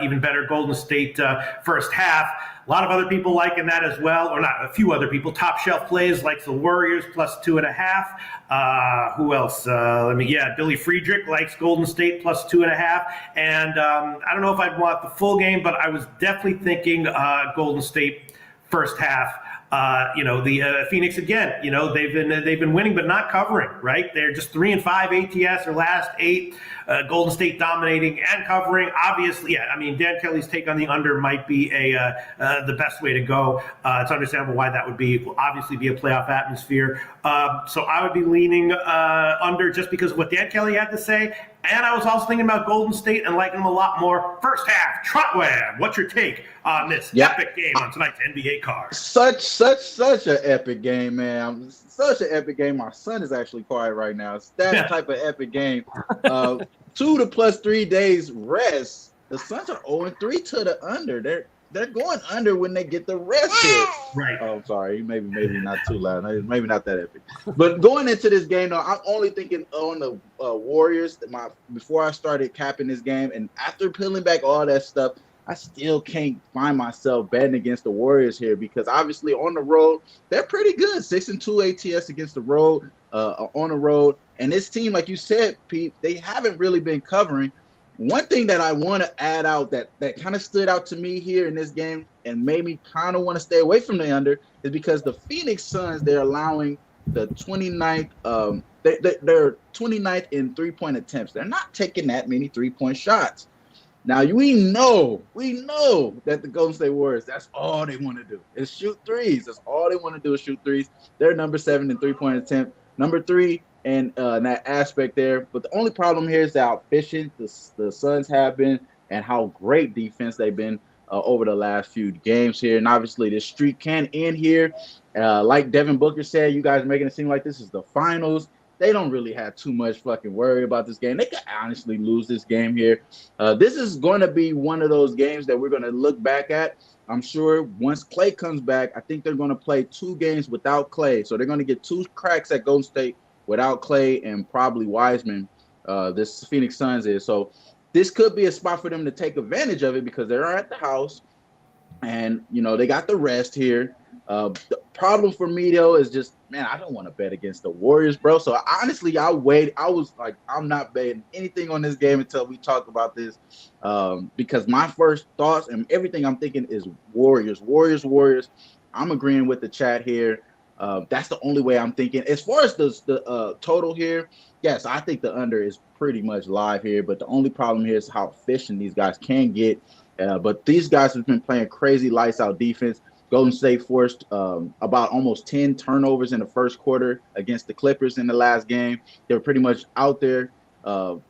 even better Golden State first half. A lot of other people liking that as well, or not a few other people. Top shelf plays like the Warriors plus 2.5. Who else? Billy Friedrich likes Golden State plus 2.5. And I don't know if I'd want the full game, but I was definitely thinking Golden State first half. The Phoenix again. They've been winning but not covering. Right, they're just 3-5 ATS their last 8. Golden State dominating and covering. Obviously, yeah. I mean, Dan Kelly's take on the under might be the best way to go. It's understandable why that would will obviously be a playoff atmosphere. So I would be leaning under just because of what Dan Kelly had to say. And I was also thinking about Golden State and liking them a lot more. First half, Trot Wam. What's your take on this epic game on tonight's NBA card? Such an epic game, man. Such an epic game. My son is actually quiet right now. It's that type of epic game. 2 to plus 3 days rest. The Suns are 0-3 to the under. They're going under when they get the rest hit. Right. Oh, sorry. Maybe not too loud. Maybe not that epic. But going into this game, though, I'm only thinking on the Warriors. Before I started capping this game, and after peeling back all that stuff, I still can't find myself betting against the Warriors here because obviously on the road, they're pretty good. 6-2 ATS against the road, on the road. And this team, like you said, Pete, they haven't really been covering. One thing that I want to add out that kind of stood out to me here in this game and made me kind of want to stay away from the under is because the Phoenix Suns, they're allowing the 29th, they're 29th in 3-point attempts. They're not taking that many 3-point shots. Now, we know that the Golden State Warriors, that's all they want to do is shoot threes. That's all they want to do is shoot threes. They're number 7 in 3-point attempt, number 3 and that aspect there. But the only problem here is how efficient the Suns have been and how great defense they've been over the last few games here. And obviously this streak can end here. Like Devin Booker said, you guys are making it seem like this is the finals. They don't really have too much fucking worry about this game. They could honestly lose this game here. This is going to be one of those games that we're going to look back at. I'm sure once Klay comes back, I think they're going to play 2 games without Klay. So they're going to get 2 cracks at Golden State without Klay and probably Wiseman, this Phoenix Suns is. So this could be a spot for them to take advantage of it because they're at the house and, they got the rest here. The problem for me, though, is just, man, I don't want to bet against the Warriors, bro. So honestly, I was like, I'm not betting anything on this game until we talk about this because my first thoughts and everything I'm thinking is Warriors. I'm agreeing with the chat here. That's the only way I'm thinking. As far as the total here, yes, I think the under is pretty much live here. But the only problem here is how efficient these guys can get. But these guys have been playing crazy lights out defense. Golden State forced about almost 10 turnovers in the first quarter against the Clippers in the last game. They were pretty much out there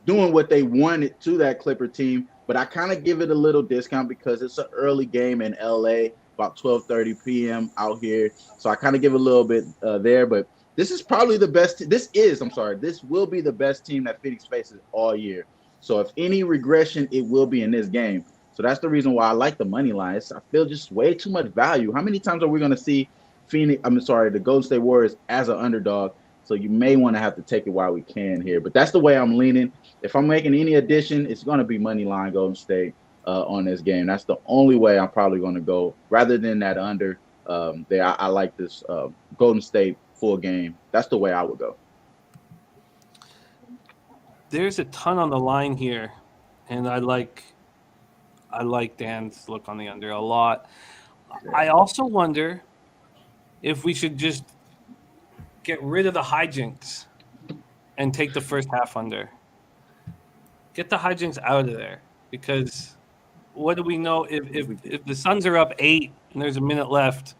doing what they wanted to that Clipper team. But I kind of give it a little discount because it's an early game in LA. About 12:30 p.m. out here. So I kind of give a little bit there, but this is probably the best. This will be the best team that Phoenix faces all year. So if any regression, it will be in this game. So that's the reason why I like the money lines. I feel just way too much value. How many times are we going to see the Golden State Warriors as an underdog? So you may want to have to take it while we can here, but that's the way I'm leaning. If I'm making any addition, it's going to be money line Golden State. On this game. That's the only way I'm probably going to go rather than that under there. I like this Golden State full game. That's the way I would go. There's a ton on the line here, and I like Dan's look on the under a lot. I also wonder if we should just get rid of the hijinks and take the first half under. Get the hijinks out of there, because what do we know if the Suns are up 8 and there's a minute left?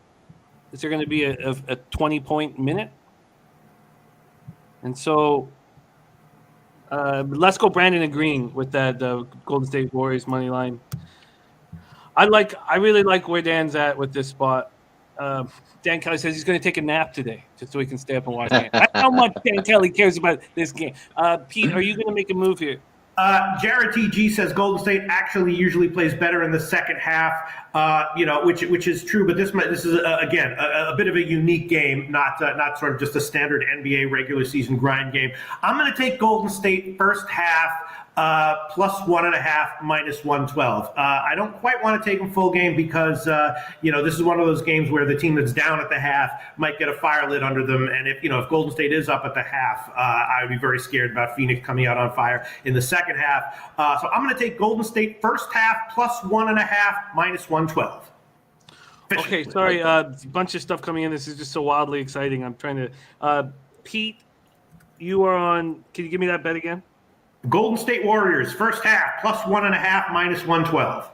Is there going to be a 20-point minute? And so let's go Brandon agreeing with that Golden State Warriors money line. I really like where Dan's at with this spot. Dan Kelly says he's going to take a nap today just so he can stay up and watch the game. That's how much Dan Kelly cares about this game. Pete, are you going to make a move here? Jared TG says Golden State actually usually plays better in the second half, which is true. But this is again a bit of a unique game, not sort of just a standard NBA regular season grind game. I'm going to take Golden State first half plus 1.5 minus 112. I don't quite want to take them full game because this is one of those games where the team that's down at the half might get a fire lit under them, and if Golden State is up at the half, I would be very scared about Phoenix coming out on fire in the second half. So I'm going to take Golden State first half plus 1.5 minus 112. Okay, sorry, a bunch of stuff coming in. This is just so wildly exciting. I'm trying to Pete, you are on. Can you give me that bet again? Golden State Warriors, first half, plus 1.5, minus 112.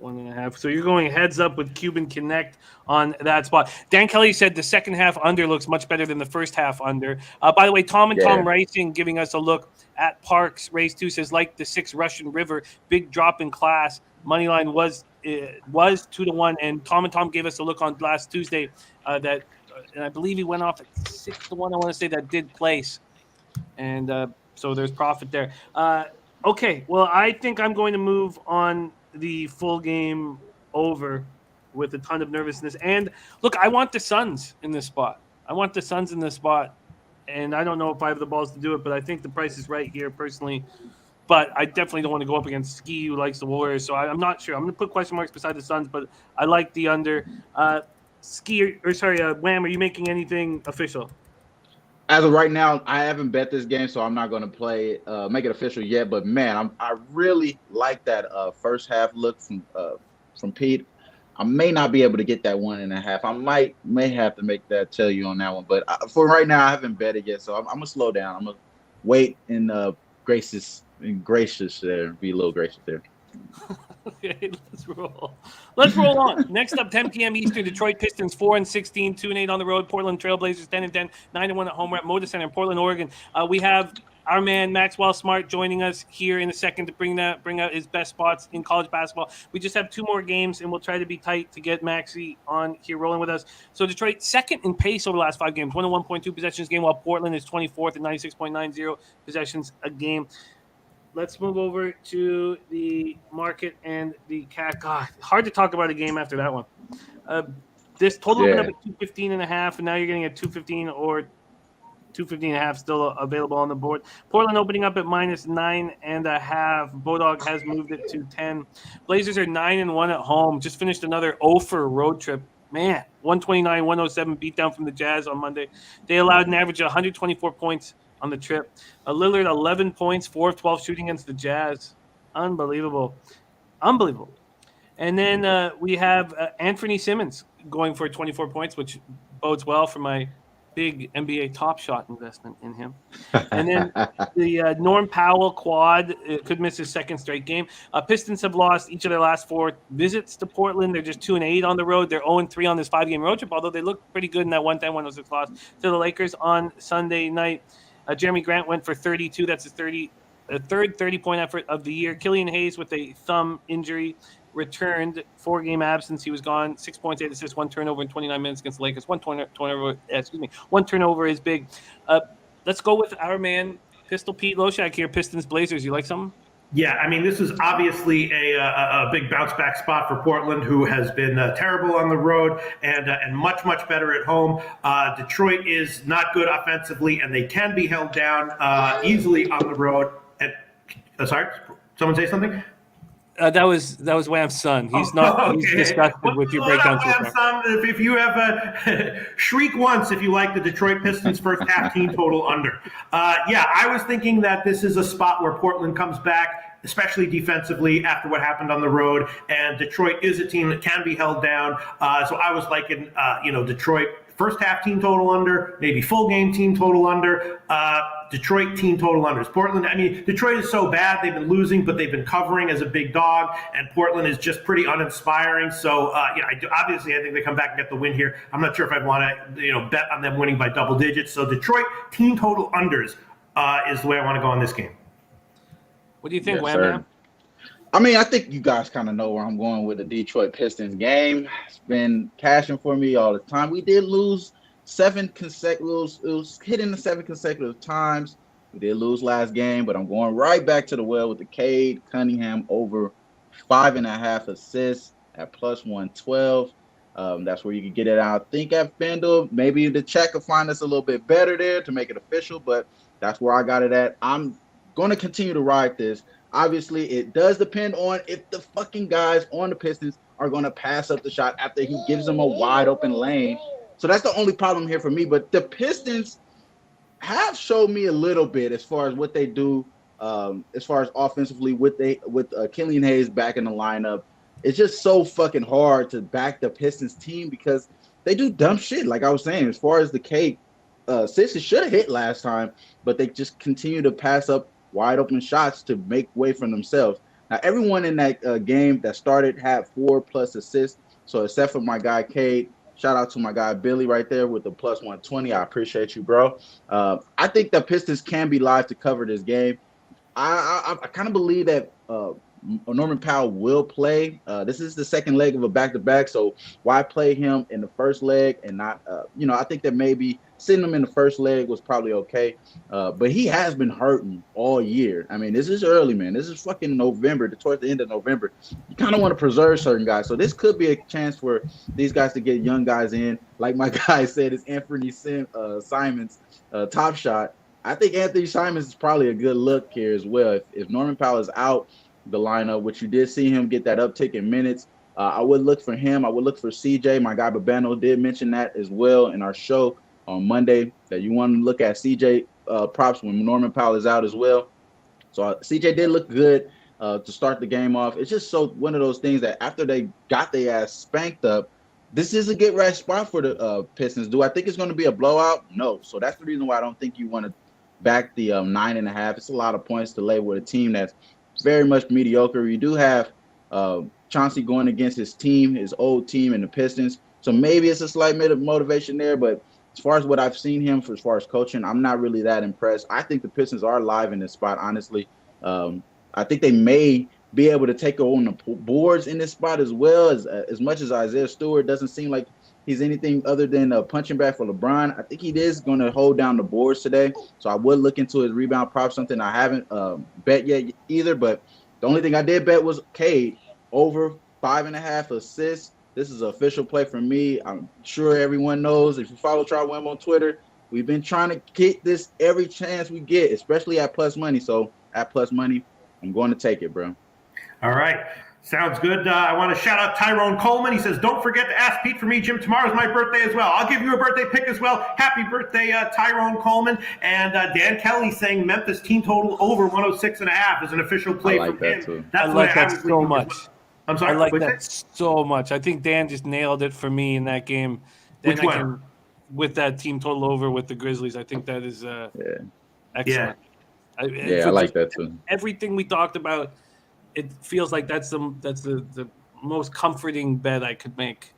1.5. So you're going heads up with Cuban Connect on that spot. Dan Kelly said the second half under looks much better than the first half under. By the way, Tom Racing giving us a look at Parks. Race 2 says, like the 6 Russian River, big drop in class. Moneyline was 2-1. And Tom gave us a look on last Tuesday and I believe he went off at 6-1. I want to say that did place. And so there's profit there. Okay, well, I think I'm going to move on the full game over with a ton of nervousness. And look, I want the Suns in this spot. And I don't know if I have the balls to do it, but I think the price is right here personally. But I definitely don't want to go up against Ski, who likes the Warriors. So I'm not sure. I'm going to put question marks beside the Suns, but I like the under. Wham, are you making anything official? As of right now, I haven't bet this game, so I'm not going to make it official yet. But man, I really like that first half look from Pete. I may not be able to get that 1.5. I may have to tell you on that one. But for right now, I haven't bet it yet, so I'm gonna slow down. I'm gonna wait and gracious there, be a little gracious there. Okay, let's roll on. Next up, 10 p.m. Eastern, Detroit Pistons 4-16, 2-8 on the road. Portland Trailblazers 10-10, 9-1 at home. We're at Moda Center in Portland, Oregon. We have our man Maxwell Smart joining us here in a second to bring out his best spots in college basketball. We just have 2 more games, and we'll try to be tight to get Maxie on here rolling with us. So Detroit second in pace over the last 5 games, 101.2 possessions a game, while Portland is 24th at 96.90 possessions a game. Let's move over to the market and the cat. God, hard to talk about a game after that one. This total opened up at 215.5, and now you're getting a 215 or 215.5 still available on the board. Portland opening up at minus 9.5. Bodog has moved it to 10. Blazers are 9-1 at home. Just finished another 0-for road trip. Man, 129-107 beatdown from the Jazz on Monday. They allowed an average of 124 points on the trip. Lillard, 11 points, 4 of 12 shooting against the Jazz. Unbelievable. And then we have Anthony Simmons going for 24 points, which bodes well for my big NBA Top Shot investment in him. And then the Norm Powell quad could miss his second straight game. Pistons have lost each of their last 4 visits to Portland. They're just 2-8 on the road. They're 0-3 on this 5-game road trip, although they look pretty good in that 110-106 loss to the Lakers on Sunday night. Jeremy Grant went for 32. That's his third 30-point effort of the year. Killian Hayes with a thumb injury returned, 4-game absence. He was gone. 6 points, 8 assists, 1 turnover in 29 minutes against the Lakers. One turnover is big. Let's go with our man, Pistol Pete Loshak here. Pistons Blazers. You like something? Yeah, I mean, this is obviously a big bounce back spot for Portland, who has been terrible on the road and much better at home. Detroit is not good offensively, and they can be held down easily on the road. Sorry, someone say something? That was Wham's son. He's not. Okay. He's disgusted with your breakdown. Wham's son, if you have a shriek once, if you like the Detroit Pistons first half team total under. I was thinking that this is a spot where Portland comes back, especially defensively after what happened on the road, and Detroit is a team that can be held down. So I was liking, Detroit First half team total under, maybe full game team total under. Detroit team total unders. Portland, I mean, Detroit is so bad. They've been losing, but they've been covering as a big dog, and Portland is just pretty uninspiring. So, obviously, I think they come back and get the win here. I'm not sure if I'd want to, bet on them winning by double digits. So, Detroit team total unders is the way I want to go on this game. What do you think, Yes, Wham sir. Bam? I mean, I think you guys kind of know where I'm going with the Detroit Pistons game. It's been cashing for me all the time. We did lose 7 consecutive. It was hitting the 7 consecutive times. We did lose last game, but I'm going right back to the well with the Cade Cunningham over 5.5 assists at plus 112. That's where you can get it out. I think at FanDuel, maybe the check will find us a little bit better there to make it official, but that's where I got it at. I'm going to continue to ride this. Obviously, it does depend on if the fucking guys on the Pistons are going to pass up the shot after he gives them a wide open lane. So that's the only problem here for me. But the Pistons have showed me a little bit as far as what they do, as far as offensively with Killian Hayes back in the lineup. It's just so fucking hard to back the Pistons team because they do dumb shit. Like I was saying, as far as the Cade, Sixers should have hit last time, but they just continue to pass up wide open shots to make way for themselves. Now, everyone in that game that started had 4+ assists. So except for my guy Cade, shout out to my guy Billy right there with the plus 120. I appreciate you, bro. I think the Pistons can be live to cover this game. I kind of believe that Norman Powell will play. This is the second leg of a back-to-back, so why play him in the first leg and not, I think that maybe sitting him in the first leg was probably okay. But he has been hurting all year. I mean, this is early, man. This is fucking November, towards the end of November. You kind of want to preserve certain guys. So this could be a chance for these guys to get young guys in. Like my guy said, it's Anthony Simons' top shot. I think Anthony Simons is probably a good look here as well. If Norman Powell is out the lineup, which you did see him get that uptick in minutes, I would look for him. I would look for CJ. My guy Babano did mention that as well in our show on Monday, that you want to look at CJ props when Norman Powell is out as well. So CJ did look good to start the game off. It's just so one of those things that after they got their ass spanked up, this is a get right spot for the Pistons. Do I think it's going to be a blowout? No. So that's the reason why I don't think you want to back the 9.5. It's a lot of points to lay with a team that's very much mediocre. You do have Chauncey going against his team, his old team, and the Pistons. So maybe it's a slight bit of motivation there, but as far as what I've seen him for as far as coaching, I'm not really that impressed. I think the Pistons are live in this spot, honestly. I think they may be able to take on the boards in this spot as well. As much as Isaiah Stewart doesn't seem like he's anything other than a punching bag for LeBron, I think he is going to hold down the boards today. So I would look into his rebound prop, something I haven't bet yet either. But the only thing I did bet was Cade over 5.5 assists. This is an official play for me. I'm sure everyone knows. If you follow TrotWAM on Twitter, we've been trying to get this every chance we get, especially at plus money. So at plus money, I'm going to take it, bro. All right. Sounds good. I want to shout out Tyrone Coleman. He says, don't forget to ask Pete for me, Jim. Tomorrow's my birthday as well. I'll give you a birthday pick as well. Happy birthday, Tyrone Coleman. And Dan Kelly saying Memphis team total over 106.5 is an official play I like from that him. too. That's I the like way that so much. I'm sorry. I like what's that so much. I think Dan just nailed it for me in that game. Then Which one? With that team total over with the Grizzlies. I think that is excellent. Yeah. I like that too. Everything we talked about, it feels like that's the most comforting bet I could make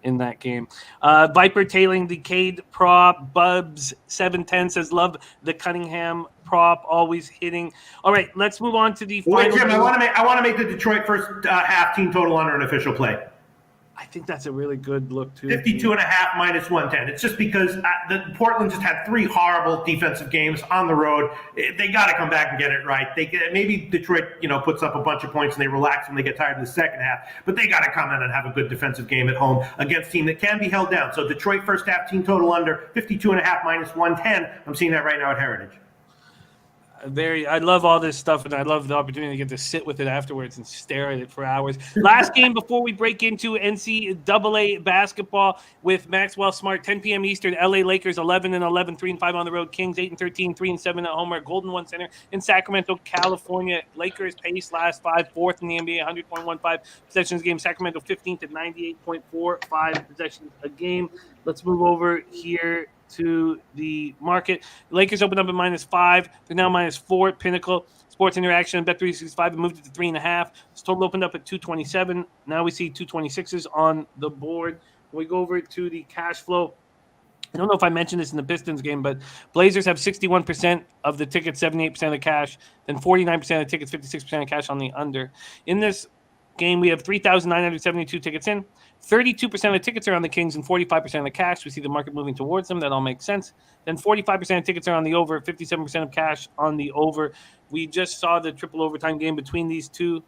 in that game. Viper tailing the Cade prop. Bubs 710 says love the Cunningham prop, always hitting. All right, let's move on to the final. Wait, Jim, game. I want to make the Detroit first half team total under an official play. I think that's a really good look too. 52.5 minus 110. It's just because Portland just had 3 horrible defensive games on the road. They got to come back and get it right. Maybe Detroit, puts up a bunch of points and they relax when they get tired in the second half. But they got to come in and have a good defensive game at home against a team that can be held down. So Detroit first half team total under 52.5 minus 110. I'm seeing that right now at Heritage. I love all this stuff, and I love the opportunity to get to sit with it afterwards and stare at it for hours. Last game before we break into NCAA basketball with Maxwell Smart, 10 p.m. Eastern. LA Lakers 11-11, 3-5 on the road. Kings 8-13, 3-7 at home. At Golden One Center in Sacramento, California. Lakers pace last 5, fourth in the NBA, 100.15 possessions a game. Sacramento 15th at 98.45 possessions a game. Let's move over here to the market. The Lakers opened up at -5. They're now -4 at Pinnacle. Sports Interaction and Bet365 have moved it to 3.5. This total opened up at 227. Now we see 226s on the board. When we go over to the cash flow, I don't know if I mentioned this in the Pistons game, but Blazers have 61% of the tickets, 78% of the cash, then 49% of the tickets, 56% of cash on the under. In this game, we have 3,972 tickets in. 32% of the tickets are on the Kings and 45% of the cash. We see the market moving towards them. That all makes sense. Then 45% of tickets are on the over, 57% of cash on the over. We just saw the triple overtime game between these two,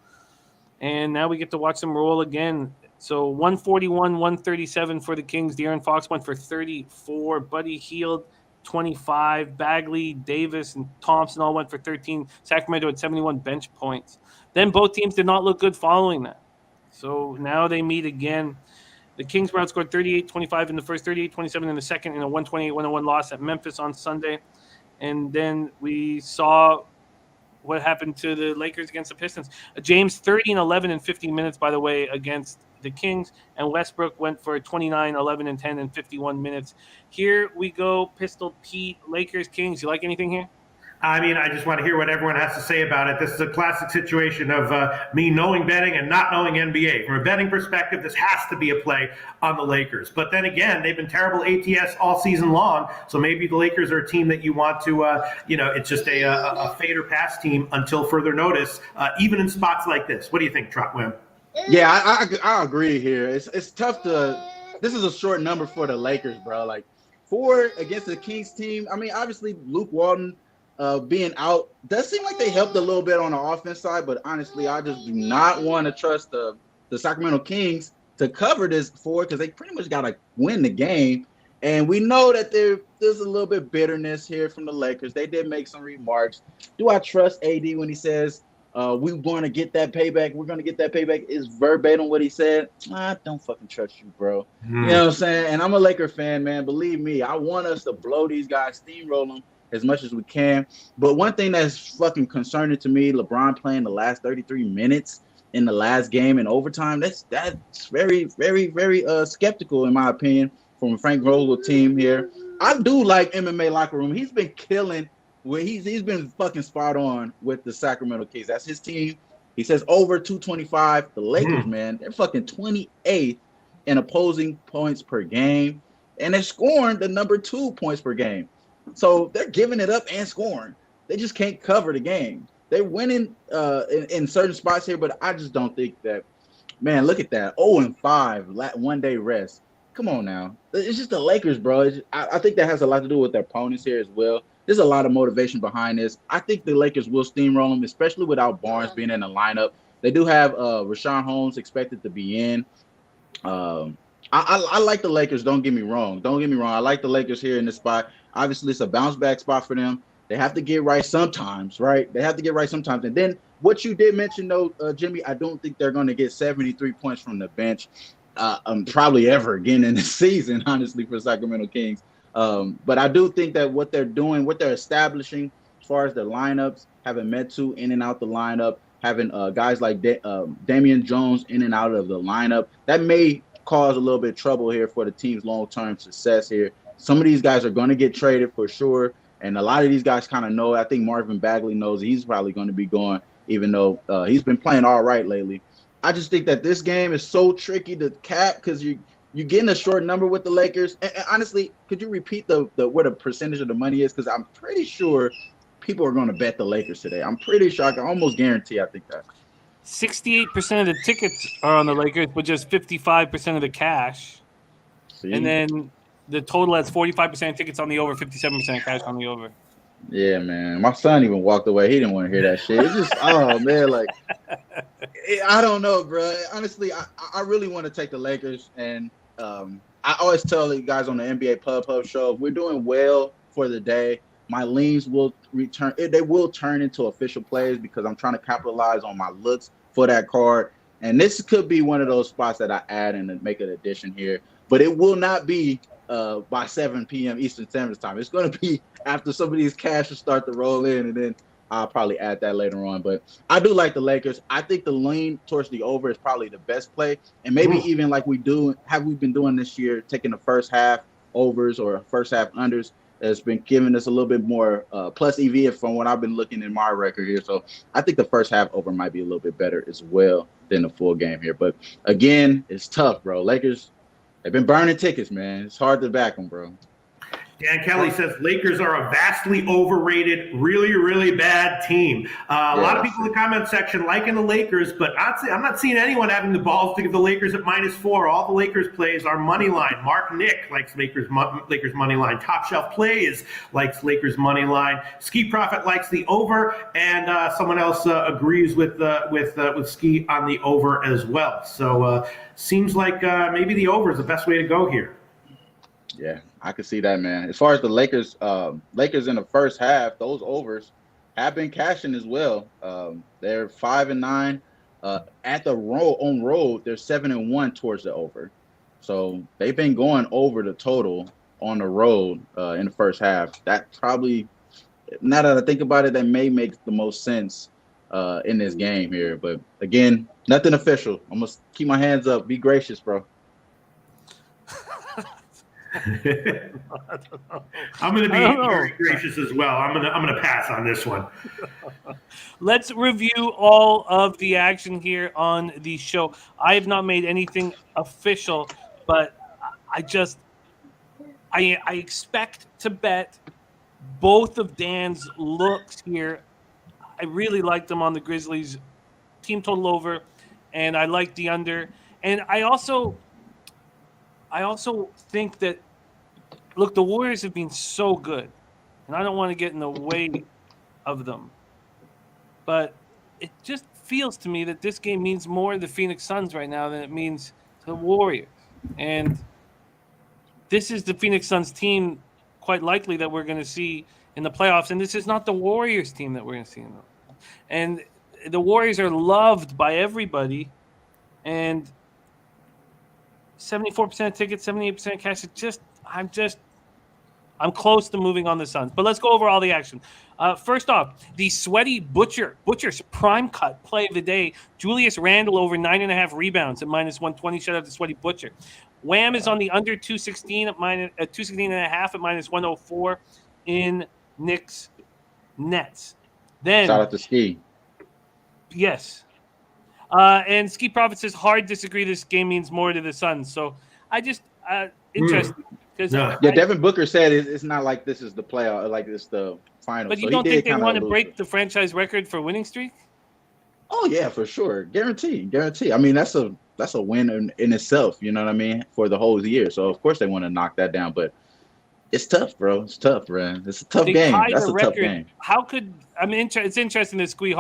and now we get to watch them roll again. So 141, 137 for the Kings. De'Aaron Fox went for 34. Buddy Hield, 25. Bagley, Davis, and Thompson all went for 13. Sacramento had 71 bench points. Then both teams did not look good following that. So now they meet again. The Kings were outscored 38-25 in the first, 38-27 in the second, in a 128-101 loss at Memphis on Sunday. And then we saw what happened to the Lakers against the Pistons. James, 30-11 in 15 minutes, by the way, against the Kings. And Westbrook went for 29, 11, and 10 in 51 minutes. Here we go, Pistol Pete, Lakers, Kings. You like anything here? I mean, I just want to hear what everyone has to say about it. This is a classic situation of me knowing betting and not knowing NBA. From a betting perspective, this has to be a play on the Lakers. But then again, they've been terrible ATS all season long. So maybe the Lakers are a team that you want to, it's just a fade or pass team until further notice, even in spots like this. What do you think, Trot Wam? Yeah, I agree here. It's tough to – this is a short number for the Lakers, bro. Like, 4 against the Kings team. I mean, obviously, Luke Walton – being out does seem like they helped a little bit on the offense side, but honestly, I just do not want to trust the Sacramento Kings to cover this forward because they pretty much got to win the game. And we know that there's a little bit bitterness here from the Lakers. They did make some remarks. Do I trust AD when he says we're going to get that payback? We're going to get that payback is verbatim what he said. I don't fucking trust you, bro. You know what I'm saying? And I'm a Laker fan, man. Believe me, I want us to blow these guys, steamroll them as much as we can. But one thing that's fucking concerning to me, LeBron playing the last 33 minutes in the last game in overtime, that's very, very, very skeptical in my opinion from a Frank Vogel team here. I do like MMA locker room. He's been killing he's been fucking spot on with the Sacramento Kings. That's his team. He says over 225. The Lakers, man, they're fucking 28th in opposing points per game. And they're scoring the number 2 points per game. So they're giving it up and scoring. They just can't cover the game. They're winning in certain spots here, but I just don't think that. Man, look at that. 0-5, 1 day rest. Come on now. It's just the Lakers, bro. I think that has a lot to do with their opponents here as well. There's a lot of motivation behind this. I think the Lakers will steamroll them, especially without Barnes being in the lineup. They do have Rashawn Holmes expected to be in. I like the Lakers. Don't get me wrong. I like the Lakers here in this spot. Obviously, it's a bounce back spot for them. They have to get right sometimes, right? And then what you did mention, though, Jimmy, I don't think they're going to get 73 points from the bench probably ever again in the season, honestly, for Sacramento Kings. But I do think that what they're doing, what they're establishing as far as the lineups, having Metu in and out the lineup, having guys like Damian Jones in and out of the lineup, that may cause a little bit of trouble here for the team's long-term success here. Some of these guys are going to get traded for sure, and a lot of these guys kind of know. I think Marvin Bagley knows he's probably going to be going, even though he's been playing all right lately. I just think that this game is so tricky to cap because you're getting a short number with the Lakers. And honestly, could you repeat what the percentage of the money is? Because I'm pretty sure people are going to bet the Lakers today. I'm pretty sure. I can almost guarantee I think that. 68% of the tickets are on the Lakers, but just 55% of the cash. See? And then the total has 45% of tickets on the over, 57% of cash on the over. Yeah, man. My son even walked away. He didn't want to hear that shit. It's just, oh, man, like, I don't know, bro. Honestly, I really want to take the Lakers. And I always tell you guys on the NBA Pub show, if we're doing well for the day, my leans will return. They will turn into official plays because I'm trying to capitalize on my looks for that card. And this could be one of those spots that I add and make an addition here. But it will not be by 7 p.m. Eastern Standard Time. It's going to be after some of these cash will start to roll in, and then I'll probably add that later on. But I do like the Lakers. I think the lean towards the over is probably the best play. And maybe even like we've been doing this year, taking the first half overs or first half unders. Has been giving us a little bit more plus EV from what I've been looking in my record here. So I think the first half over might be a little bit better as well than the full game here. But again, it's tough, bro. Lakers, they've been burning tickets, man. It's hard to back them, bro. Dan Kelly says Lakers are a vastly overrated, really, really bad team. A lot of people in the comment section liking the Lakers, but I'm not seeing anyone having the balls to give the Lakers at -4. All the Lakers plays are money line. Mark Nick likes Lakers money line. Top Shelf Plays likes Lakers money line. Ski Prophet likes the over, and someone else agrees with Ski on the over as well. So seems like maybe the over is the best way to go here. Yeah, I can see that, man. As far as the Lakers in the first half, those overs have been cashing as well. They're 5-9 at the road. They're 7-1 towards the over. So they've been going over the total on the road in the first half. That probably, now that I think about it, that may make the most sense in this game here. But again, nothing official. I'm gonna keep my hands up. Be gracious, bro. I'm going to be very gracious as well. I'm going to pass on this one. Let's review all of the action here on the show. I have not made anything official, but I expect to bet both of Dan's looks here. I really like them on the Grizzlies team total over, and I like the under. And I also think that, look, the Warriors have been so good, and I don't want to get in the way of them. But it just feels to me that this game means more to the Phoenix Suns right now than it means to the Warriors. And this is the Phoenix Suns team quite likely that we're going to see in the playoffs, and this is not the Warriors team that we're going to see in the playoffs. And the Warriors are loved by everybody, and 74% of tickets, 78% cash. I'm close to moving on the Suns. But let's go over all the action. First off, the sweaty Butcher's prime cut play of the day. Julius Randle over 9.5 rebounds at -120. Shout out to Sweaty Butcher. Wham is on the under 216 at 216.5 at -104 in Knicks Nets. Then shout out to Ski. Yes. And Ski Prophet says, hard disagree. This game means more to the Suns. So I just interesting. Yeah, Devin Booker said it's not like this is the playoff, like it's the final. But you don't think they want to break the franchise record for winning streak? Oh yeah, for sure, guarantee. I mean, that's a win in itself. You know what I mean, for the whole year. So of course they want to knock that down, but it's tough, bro. It's tough, man. It's a tough game. That's a tough game. How could it's interesting that Ski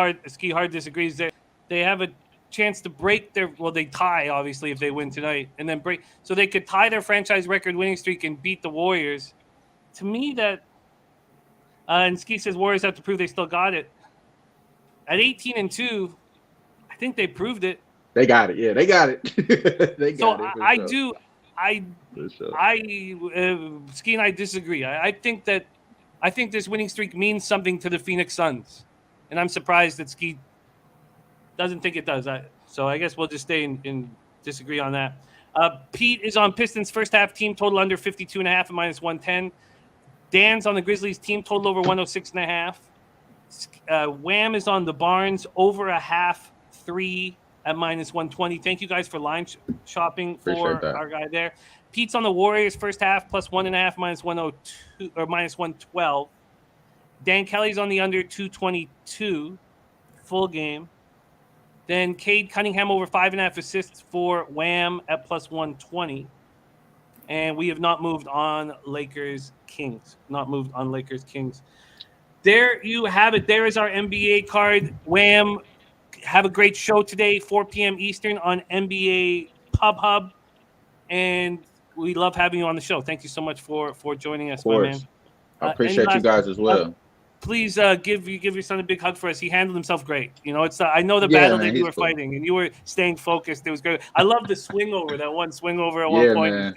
Hard disagrees. They have a chance to break they tie obviously if they win tonight and then break, so they could tie their franchise record winning streak and beat the Warriors. To me, that and Ski says Warriors have to prove they still got it. At 18-2, I think they proved it. They got it. Yeah, they got it. Ski and I disagree. I think this winning streak means something to the Phoenix Suns, and I'm surprised that Ski doesn't think it does. So I guess we'll just stay and disagree on that. Pete is on Pistons first half team total under 52.5 at -110. Dan's on the Grizzlies team total over 106.5. Wham is on the Barnes over a half 3 at -120. Thank you guys for line shopping for our guy there. Pete's on the Warriors first half plus 1.5 -102 or -112. Dan Kelly's on the under 222 full game. Then Cade Cunningham over 5.5 assists for Wham at plus 120. And we have not moved on Lakers Kings. There you have it. There is our NBA card. Wham, have a great show today, 4 p.m. Eastern on NBA Pub Hub. And we love having you on the show. Thank you so much for joining us, my man. I appreciate you guys as well. Please give your son a big hug for us. He handled himself great. You know, it's I know the Yeah, battle man, that you were he's cool. fighting, and you were staying focused. It was good. I love the swing over, that one swing over at Yeah, one point. man.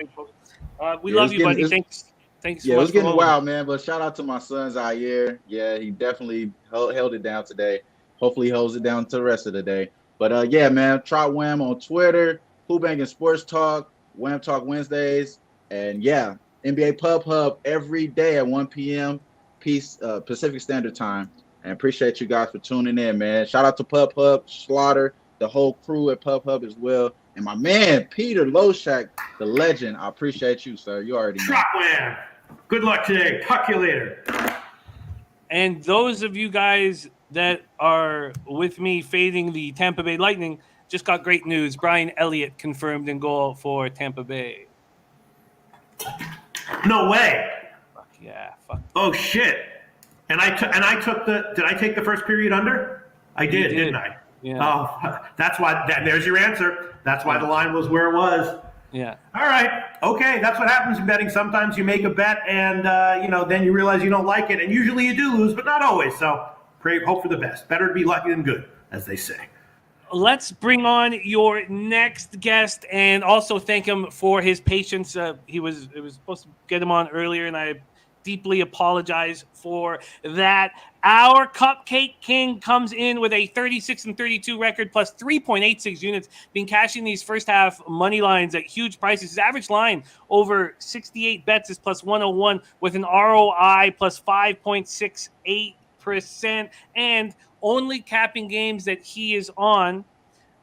We Yeah, love it's you, getting- buddy. it's- Thanks Yeah, so it much was for getting rolling. wild, man. But shout out to my son Zaire. Yeah, he definitely held it down today. Hopefully, he holds it down to the rest of the day. But yeah, man, Trot Wam on Twitter, Who Banging Sports Talk, Wham Talk Wednesdays, and yeah, NBA Pub Hub every day at 1 p.m. Pacific Standard Time. And appreciate you guys for tuning in, man. Shout out to Pub Hub, Slaughter, the whole crew at Pub Hub as well. And my man, Peter Loshak, the legend. I appreciate you, sir. You already know. Trot Wam. Good luck today. Talk to you later. And those of you guys that are with me fading the Tampa Bay Lightning just got great news. Brian Elliott confirmed in goal for Tampa Bay. No way. Fuck yeah. Fuck. Oh shit. And I took the. Did I take the first period under? I did, didn't I? Yeah. Oh, that's why. There's your answer. That's why the line was where it was. Yeah. All right. Okay. That's what happens in betting. Sometimes you make a bet and, then you realize you don't like it. And usually you do lose, but not always. So hope for the best. Better to be lucky than good, as they say. Let's bring on your next guest and also thank him for his patience. It was supposed to get him on earlier, and I deeply apologize for that. Our CupCake King comes in with a 36-32 record plus 3.86 units, been cashing these first half money lines at huge prices. His average line over 68 bets is plus 101 with an ROI plus 5.68%, and only capping games that he is on.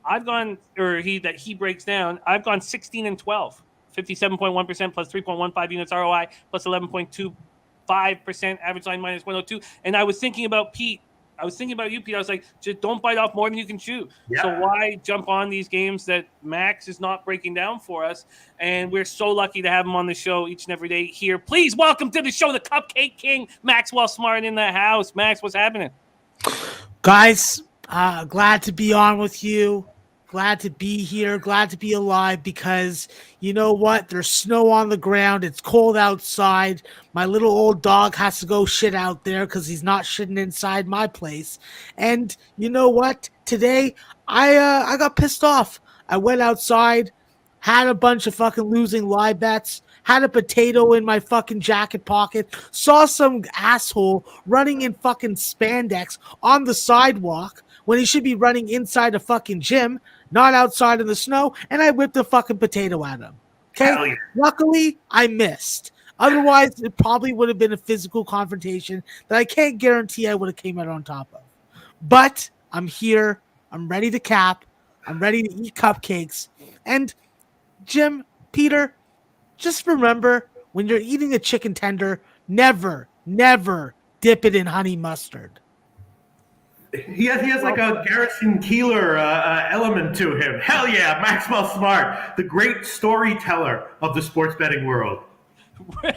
He breaks down. I've gone 16-12, 57.1% plus 3.15 units ROI plus 11.25% average line minus 102. And I was thinking about Pete. I was thinking about you, Pete. I was like, just don't bite off more than you can chew. Yeah. So why jump on these games that Max is not breaking down for us? And we're so lucky to have him on the show each and every day here. Please welcome to the show the CupCake King, Maxwell Smart in the house. Max, what's happening? Guys, glad to be on with you. Glad to be here. Glad to be alive because you know what? There's snow on the ground. It's cold outside. My little old dog has to go shit out there because he's not shitting inside my place. And you know what? Today, I got pissed off. I went outside, had a bunch of fucking losing live bets, had a potato in my fucking jacket pocket, saw some asshole running in fucking spandex on the sidewalk when he should be running inside a fucking gym, not outside in the snow, and I whipped a fucking potato at him. Hell Okay? yeah. Luckily, I missed. Otherwise, it probably would have been a physical confrontation that I can't guarantee I would have came out on top of. But I'm here. I'm ready to cap. I'm ready to eat cupcakes. And Jim, Peter, just remember, when you're eating a chicken tender, never dip it in honey mustard. He has like a Garrison Keillor element to him. Hell yeah, Maxwell Smart, the great storyteller of the sports betting world.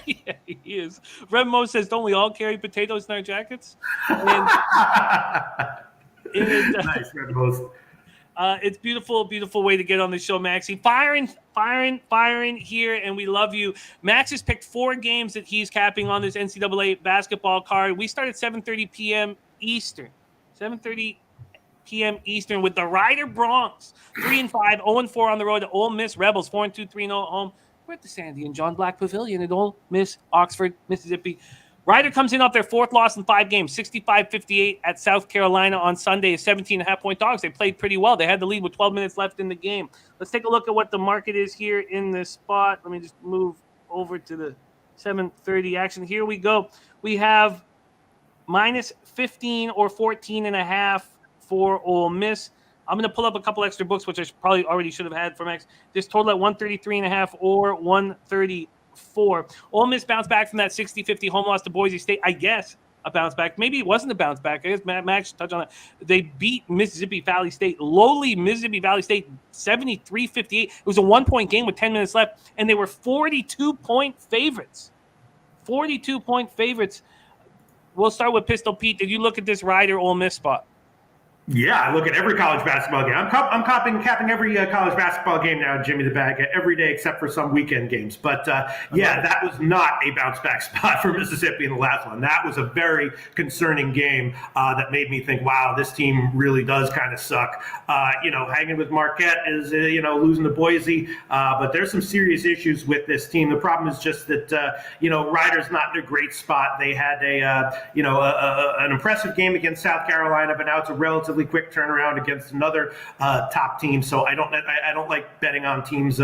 Yeah, he is. Remo says, don't we all carry potatoes in our jackets? And, Nice, Red. it's beautiful way to get on the show, Maxie. Firing here, and we love you. Max has picked 4 games that he's capping on this NCAA basketball card. We start at 7:30 p.m. Eastern. 7:30 p.m. Eastern with the Rider Bronx, 3-5, 0-4 on the road to Ole Miss Rebels, 4-2, 3-0 at home. We're at the Sandy and John Black Pavilion at Ole Miss, Oxford, Mississippi. Rider comes in off their 4th loss in 5 games, 65-58 at South Carolina on Sunday, 17.5-point dogs. They played pretty well. They had the lead with 12 minutes left in the game. Let's take a look at what the market is here in this spot. Let me just move over to the 7:30 action. Here we go. We have minus 15 or 14.5 for Ole Miss. I'm going to pull up a couple extra books, which I probably already should have had for Max. This total at 133.5 or 134. Ole Miss bounced back from that 60-50 home loss to Boise State. I guess a bounce back. Maybe it wasn't a bounce back. I guess Max should touch on that. They beat Mississippi Valley State, lowly Mississippi Valley State, 73-58. It was a 1-point game with 10 minutes left, and they were 42-point favorites. 42-point favorites. We'll start with Pistol Pete. Did you look at this Rider Ole Miss spot? Yeah, I look at every college basketball game. I'm capping every college basketball game now, Jimmy the Bag, every day except for some weekend games. But yeah, that was not a bounce back spot for Mississippi in the last one. That was a very concerning game that made me think, wow, this team really does kind of suck. Hanging with Marquette is, losing to Boise. But there's some serious issues with this team. The problem is just that, Ryder's not in a great spot. They had an impressive game against South Carolina, but now it's a relatively quick turnaround against another top team. So I don't like betting on teams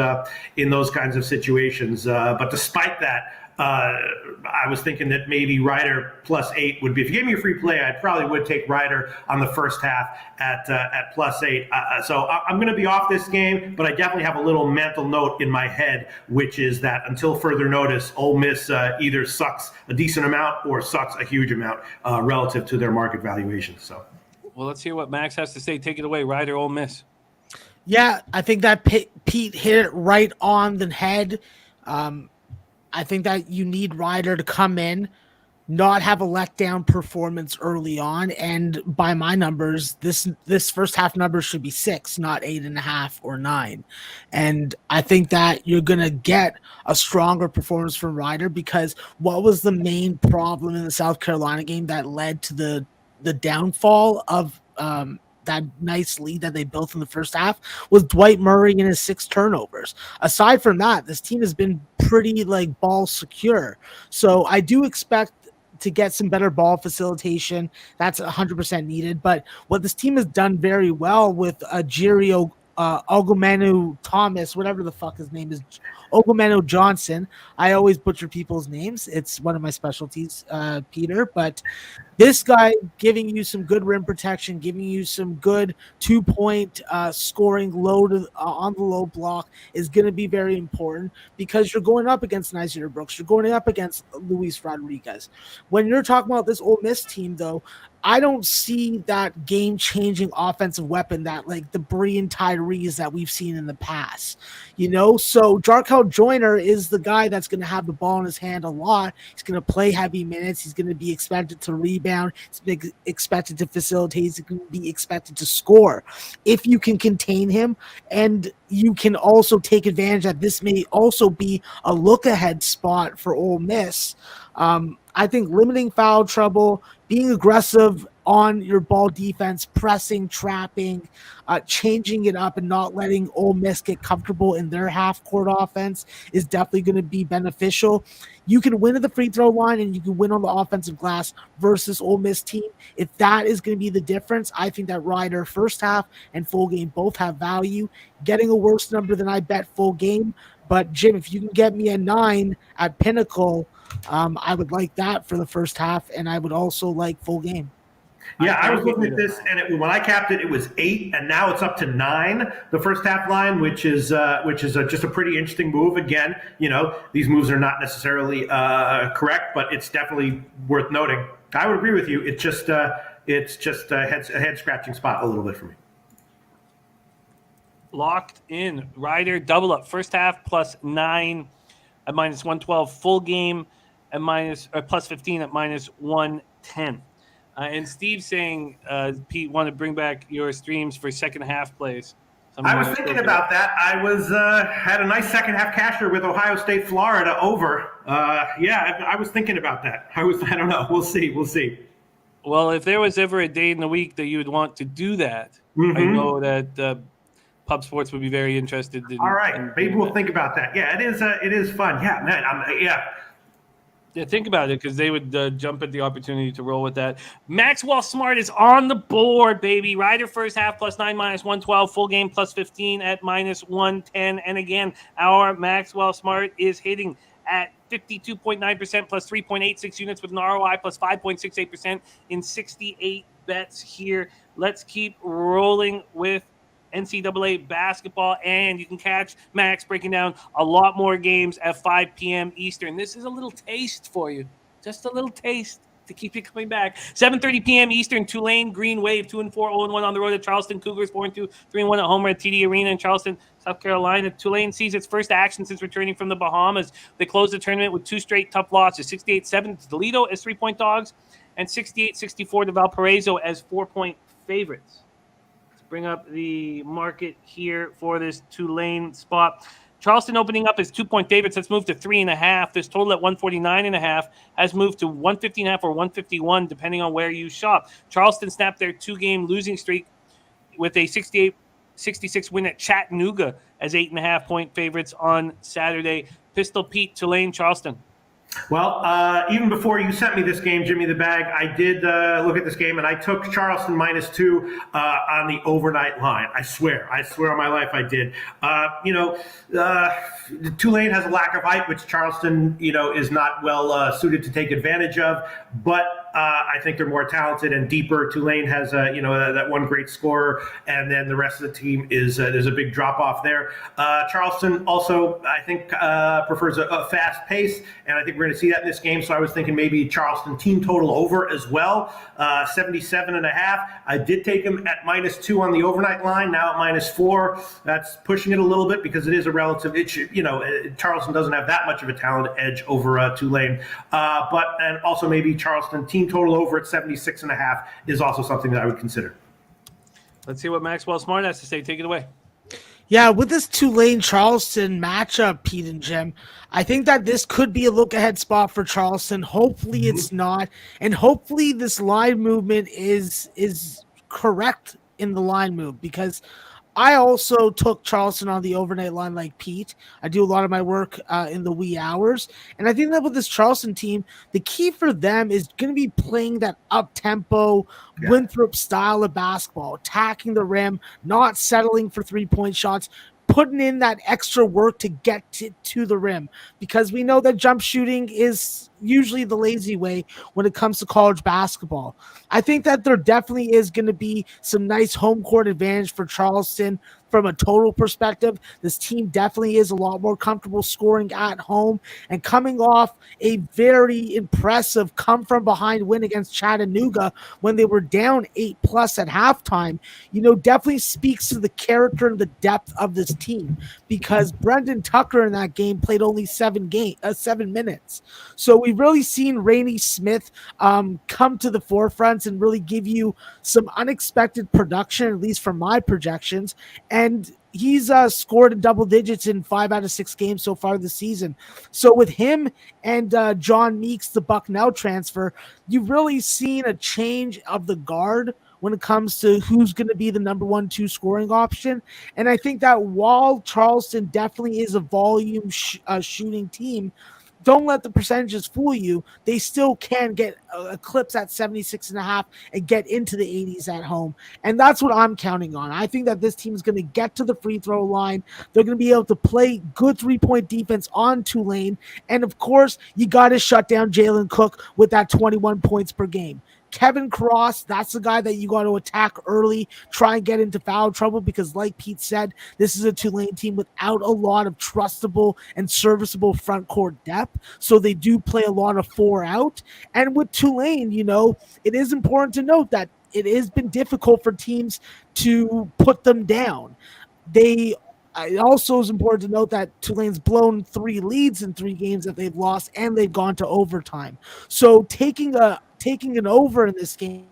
in those kinds of situations. But despite that, I was thinking that maybe Ryder +8 would be. If you gave me a free play, I probably would take Ryder on the first half at +8. So I'm going to be off this game, but I definitely have a little mental note in my head, which is that until further notice, Ole Miss either sucks a decent amount or sucks a huge amount relative to their market valuation. So. Well, let's hear what Max has to say. Take it away, Ryder, Ole Miss. Yeah, I think that Pete hit it right on the head. I think that you need Ryder to come in, not have a letdown performance early on, and by my numbers, this first half number should be 6, not 8.5 or 9. And I think that you're gonna get a stronger performance from Ryder, because what was the main problem in the South Carolina game that led to the downfall of that nice lead that they built in the first half was Dwight Murray and his 6 turnovers. Aside from that, this team has been pretty ball secure. So I do expect to get some better ball facilitation. That's 100% needed. But what this team has done very well with Jiri Ogumenu Thomas, whatever the fuck his name is, Ogumenu Johnson. I always butcher people's names. It's one of my specialties, Peter. But this guy giving you some good rim protection, giving you some good 2-point scoring load on the low block is going to be very important, because you're going up against Nasir Brooks. You're going up against Luis Rodriguez. When you're talking about this Ole Miss team, though, I don't see that game-changing offensive weapon that the Brian Tyrese that we've seen in the past. So Jarkel Joyner is the guy that's going to have the ball in his hand a lot. He's going to play heavy minutes. He's going to be expected to rebound. He's expected to facilitate. He's going to be expected to score. If you can contain him, and you can also take advantage that this may also be a look-ahead spot for Ole Miss, I think limiting foul trouble, being aggressive on your ball defense, pressing, trapping, changing it up, and not letting Ole Miss get comfortable in their half-court offense is definitely going to be beneficial. You can win at the free throw line, and you can win on the offensive glass versus Ole Miss team. If that is going to be the difference, I think that Ryder first half and full game both have value. Getting a worse number than I bet full game. But, Jim, if you can get me a 9 at Pinnacle, I would like that for the first half, and I would also like full game. Yeah, I was looking at this, and when I capped it, it was 8, and now it's up to 9, the first half line, which is just a pretty interesting move. Again, these moves are not necessarily correct, but it's definitely worth noting. I would agree with you. It's just a head scratching spot a little bit for me. Locked in. Ryder double up first half +9 at -112, full game at +15 at -110. And Steve saying, Pete, want to bring back your streams for second half plays. I was thinking about that. I was had a nice second half casher with Ohio State, Florida over. I was thinking about that. I don't know. We'll see. Well, if there was ever a day in the week that you would want to do that, I know that Pub Sports would be very interested in. All right, maybe we'll think about that. Yeah, it is fun. Yeah, man. Yeah, think about it, because they would jump at the opportunity to roll with that. Maxwell Smart is on the board, baby. Ryder first half +9 -112, full game +15 at -110. And again, our Maxwell Smart is hitting at 52.9% +3.86 units with an ROI +5.68% in 68 bets here. Let's keep rolling with NCAA basketball, and you can catch Max breaking down a lot more games at 5 p.m. Eastern. This is a little taste for you, just a little taste to keep you coming back. 7:30 p.m. Eastern, Tulane Green Wave 2-4, 0-1 on the road at Charleston. Cougars 4-2, 3-1 at home at TD Arena in Charleston, South Carolina. Tulane sees its first action since returning from the Bahamas. They closed the tournament with 2 straight tough losses, 68-7 to Toledo as 3-point dogs, and 68-64 to Valparaiso as 4-point favorites. bring up the market here for this Tulane spot. Charleston opening up as 2-point favorites. That's moved to 3.5. This total at 149.5 has moved to 150.5 or 151, depending on where you shop. Charleston snapped their 2-game losing streak with a 68-66 win at Chattanooga as 8.5-point favorites on Saturday. Pistol Pete, Tulane, Charleston. Well, even before you sent me this game, Jimmy the Bag, I did look at this game, and I took Charleston -2 on the overnight line. I swear on my life I did. Tulane has a lack of height, which Charleston, is not well suited to take advantage of. But I think they're more talented and deeper. Tulane has, that one great scorer, and then the rest of the team is there's a big drop off there. Charleston also, I think, prefers a fast pace, and I think we're going to see that in this game. So I was thinking maybe Charleston team total over as well, 77.5. I did take them at -2 on the overnight line. Now at -4, that's pushing it a little bit because it is a relative. Charleston doesn't have that much of a talent edge over Tulane, and also maybe Charleston team total over at 76.5 is also something that I would consider. Let's see what Maxwell Smart has to say. Take it away. Yeah, with this Tulane-Charleston matchup, Pete and Jim, I think that this could be a look-ahead spot for Charleston. Hopefully it's not, and hopefully this line movement is correct in the line move, because I also took Charleston on the overnight line like Pete. I do a lot of my work in the wee hours. And I think that with this Charleston team, the key for them is going to be playing that up-tempo, Winthrop style of basketball, attacking the rim, not settling for three-point shots, putting in that extra work to get to the rim, because we know that jump shooting is usually the lazy way when it comes to college basketball. I think that there definitely is going to be some nice home court advantage for Charleston from a total perspective. This team definitely is a lot more comfortable scoring at home, and coming off a very impressive come from behind win against Chattanooga when they were down 8+ at halftime, definitely speaks to the character and the depth of this team, because Brendan Tucker in that game played only 7 minutes. So we've really seen Rainey Smith come to the forefront and really give you some unexpected production, at least from my projections. And he's scored in double digits in 5 out of 6 games so far this season. So with him and John Meeks, the Bucknell transfer, you've really seen a change of the guard when it comes to who's going to be the number 1-2 scoring option. And I think that while Charleston definitely is a volume shooting team, don't let the percentages fool you. They still can get clips at 76.5 and get into the 80s at home. And that's what I'm counting on. I think that this team is going to get to the free throw line. They're going to be able to play good 3-point defense on Tulane. And of course, you got to shut down Jalen Cook with that 21 points per game. Kevin Cross, that's the guy that you got to attack early, try and get into foul trouble, because like Pete said, this is a Tulane team without a lot of trustable and serviceable front court depth. So they do play a lot of 4 out. And with Tulane, it is important to note that it has been difficult for teams to put them down. It also is important to note that Tulane's blown 3 leads in 3 games that they've lost, and they've gone to overtime. So taking an over in this game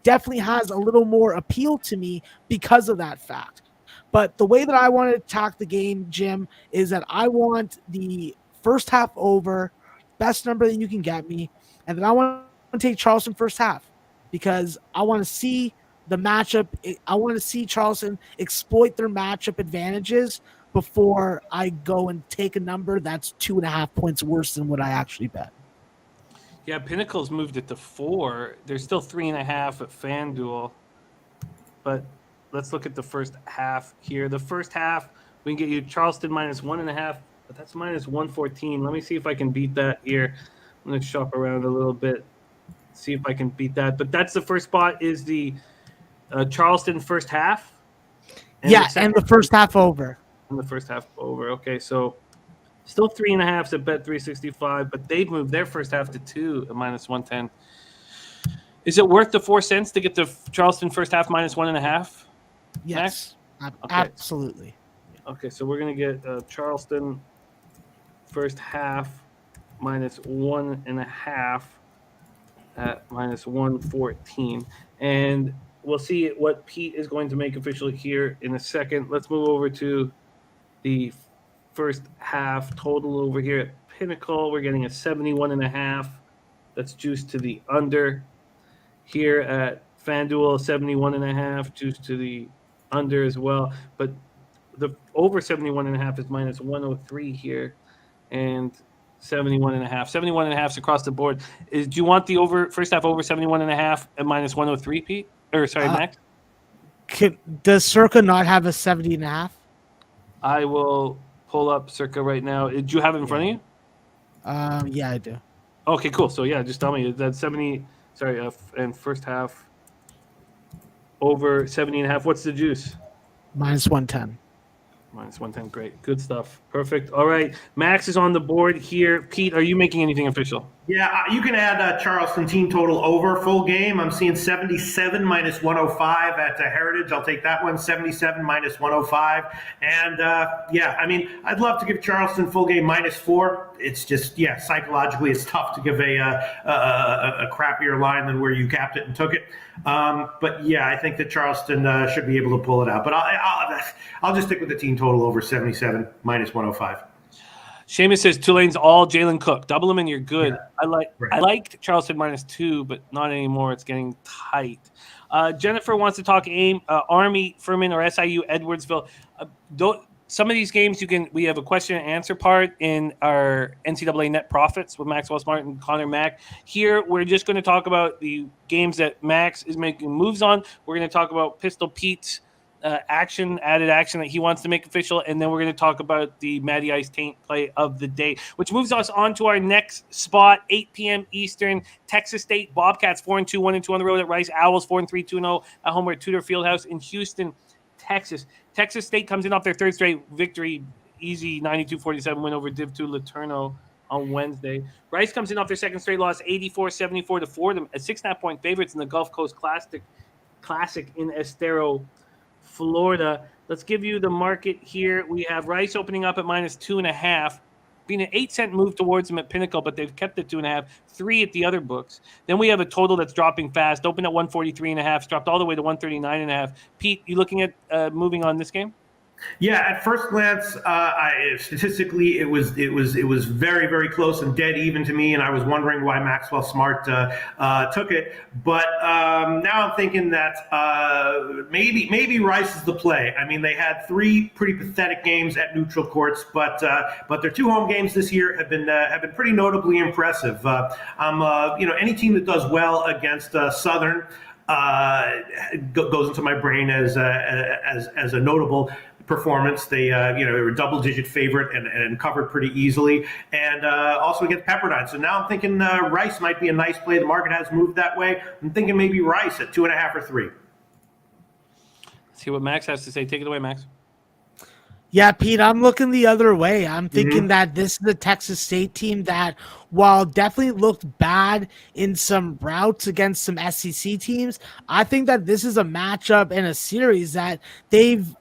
definitely has a little more appeal to me because of that fact. But the way that I want to attack the game, Jim, is that I want the first half over, best number that you can get me, and then I want to take Charleston first half, because I want to see the matchup. I want to see Charleston exploit their matchup advantages before I go and take a number that's 2.5 points worse than what I actually bet. Yeah, Pinnacle's moved it to 4. There's still 3.5 at FanDuel. But let's look at the first half here. The first half, we can get you Charleston -1.5, but that's -114. Let me see if I can beat that here. I'm going to shop around a little bit, see if I can beat that. But that's the first spot, is the Charleston first half. And the first half over. And the first half over. Okay, so still 3.5 at Bet365, but they've moved their first half to 2 at -110. Is it worth the 4 cents to get the Charleston first half -1.5? Yes, okay. Absolutely. Okay, so we're going to get Charleston first half -1.5 at -114. And we'll see what Pete is going to make official here in a second. Let's move over to the first half total over here at Pinnacle. We're getting a 71.5. That's juiced to the under. Here at FanDuel, 71.5, juiced to the under as well. But the over 71.5 is minus 103 here, and 71.5. 71.5 is across the board. Do you want the over first half over 71.5 and minus 103, Pete? Or sorry, Max? Does Circa not have a 70.5? I will pull up Circa right now. Do you have it in front of you? Yeah, I do. Okay, cool. So yeah, just tell me that's 70. Sorry, and first half over 70.5. What's the juice? Minus 110. Minus 110. Great. Good stuff. Perfect. All right. Max is on the board here. Pete, are you making anything official? Yeah, you can add Charleston team total over full game. I'm seeing 77 minus 105 at Heritage. I'll take that one. 77 minus 105. And I'd love to give Charleston full game minus 4. It's just, psychologically it's tough to give a crappier line than where you capped it and took it. I think that Charleston should be able to pull it out. But I'll just stick with the team total over 77 minus 105. Seamus says Tulane's all Jalen Cook. Double him and you're good. Yeah, I liked Charleston minus 2, but not anymore. It's getting tight. Jennifer wants to talk Army, Furman, or SIU, Edwardsville. Some of these games we have a question and answer part in our NCAA net profits with Maxwell Smart and Connor Mack. Here, we're just going to talk about the games that Max is making moves on. We're going to talk about Pistol Pete's added action that he wants to make official, and then we're going to talk about the Matty Ice Taint play of the day, which moves us on to our next spot, 8 p.m. Eastern. Texas State Bobcats 4-2, 1-2 on the road at Rice. Owls 4-3, 2-0 at home at Tudor Fieldhouse in Houston, Texas. Texas State comes in off their third straight victory, easy 92-47 win over Div 2 Laterno on Wednesday. Rice comes in off their second straight loss, 84-74 to Fordham, a 6.5-point favorites in the Gulf Coast Classic in Estero, Florida. Let's give you the market here. We have Rice opening up at minus 2.5, being an 8-cent move towards them at Pinnacle, but they've kept it 2.5, 3 at the other books. Then we have a total that's dropping fast, open at 143.5, it's dropped all the way to 139.5. Pete, you looking at moving on this game? Yeah, at first glance, statistically, it was very, very close and dead even to me, and I was wondering why Maxwell Smart took it. But now I'm thinking that maybe Rice is the play. I mean, they had 3 pretty pathetic games at neutral courts, but their 2 home games this year have been pretty notably impressive. Any team that does well against Southern goes into my brain as a notable performance. They were a double-digit favorite and covered pretty easily, and also against Pepperdine. So now I'm thinking Rice might be a nice play. The market has moved that way. I'm thinking maybe Rice at 2.5 or 3. Let's see what Max has to say. Take it away, Max. Yeah, Pete, I'm looking the other way. I'm thinking that this is the Texas State team that, while definitely looked bad in some routes against some SEC teams, I think that this is a matchup and a series that they've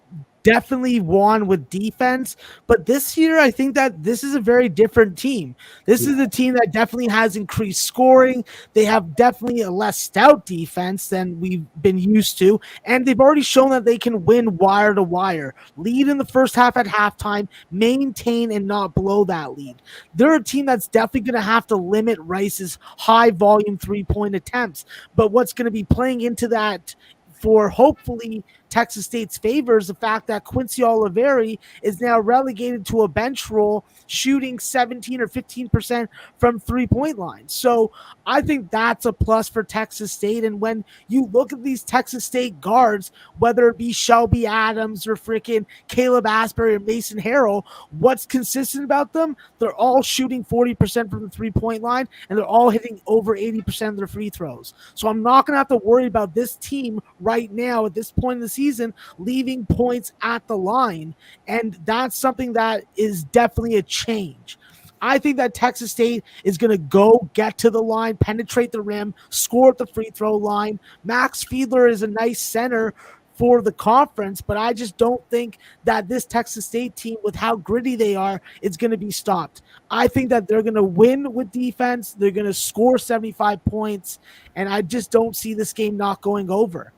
definitely won with defense, but this year I think that this is a very different team. This is a team that definitely has increased scoring. They have definitely a less stout defense than we've been used to, and they've already shown that they can win wire to wire, lead in the first half at halftime, maintain and not blow that lead. They're a team that's definitely going to have to limit Rice's high volume 3-point attempts, but what's going to be playing into that for hopefully Texas State's favor is the fact that Quincy Oliveri is now relegated to a bench role, shooting 17 or 15% from 3-point lines. So I think that's a plus for Texas State. And when you look at these Texas State guards, whether it be Shelby Adams or freaking Caleb Asbury or Mason Harrell, what's consistent about them? They're all shooting 40% from the 3-point line, and they're all hitting over 80% of their free throws. So I'm not going to have to worry about this team right now at this point in the season leaving points at the line, and that's something that is definitely a change. I think that Texas State is going to go get to the line, penetrate the rim, score at the free throw line. Max Fiedler is a nice center for the conference, but I just don't think that this Texas State team, with how gritty they are, is going to be stopped. I think that they're going to win with defense. They're going to score 75 points, and I just don't see this game not going over.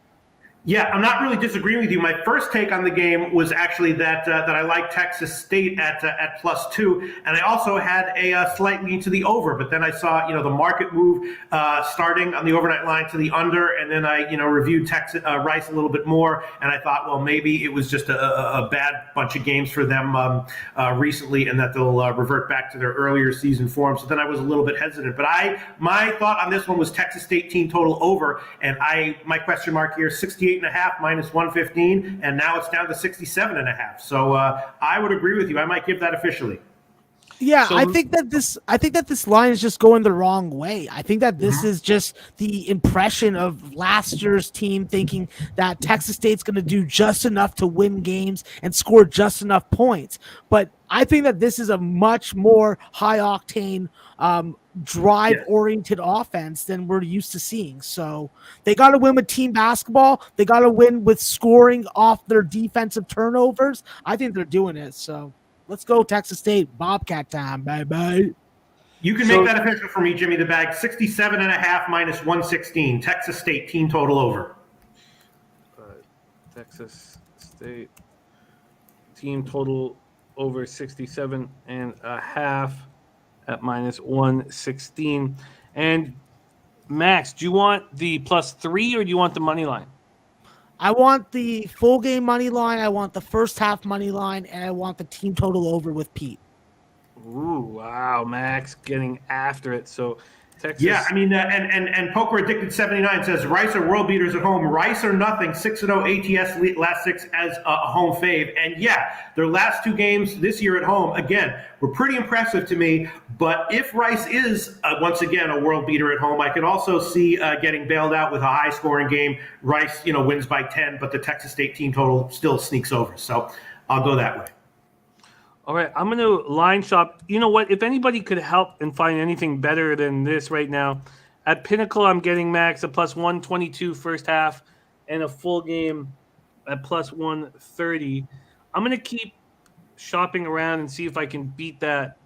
Yeah, I'm not really disagreeing with you. My first take on the game was actually that I like Texas State at +2, and I also had a slight lean to the over. But then I saw the market move starting on the overnight line to the under, and then I reviewed Texas Rice a little bit more, and I thought, well, maybe it was just a bad bunch of games for them recently, and that they'll revert back to their earlier season form. So then I was a little bit hesitant. But my thought on this one was Texas State team total over, and my question mark here 68.5 minus 115, and now it's down to 67.5. So I would agree with you. I might give that officially. Yeah, I think that this line is just going the wrong way. I think that this is just the impression of last year's team thinking that Texas State's going to do just enough to win games and score just enough points. But I think that this is a much more high octane drive-oriented offense than we're used to seeing. So they got to win with team basketball. They got to win with scoring off their defensive turnovers. I think they're doing it. So let's go Texas State. Bobcat time. Bye-bye. You can make that official for me, Jimmy the Bag. 67.5 minus 116. Texas State team total over. Texas State team total over 67.5 at minus 116. And Max, do you want the +3 or do you want the money line? I want the full game money line. I want the first half money line, and I want the team total over with Pete. Ooh, wow, Max getting after it. So Texas. Yeah, I mean, and Poker Addicted 79 says Rice are world beaters at home. Rice or nothing. 6-0 ATS last 6 as a home fave. And yeah, their last 2 games this year at home again were pretty impressive to me. But if Rice is once again a world beater at home, I could also see getting bailed out with a high scoring game. Rice, wins by 10, but the Texas State team total still sneaks over. So I'll go that way. All right, I'm going to line shop. You know what? If anybody could help and find anything better than this right now, at Pinnacle, I'm getting Max a +122 first half and a full game at +130. I'm going to keep shopping around and see if I can beat that.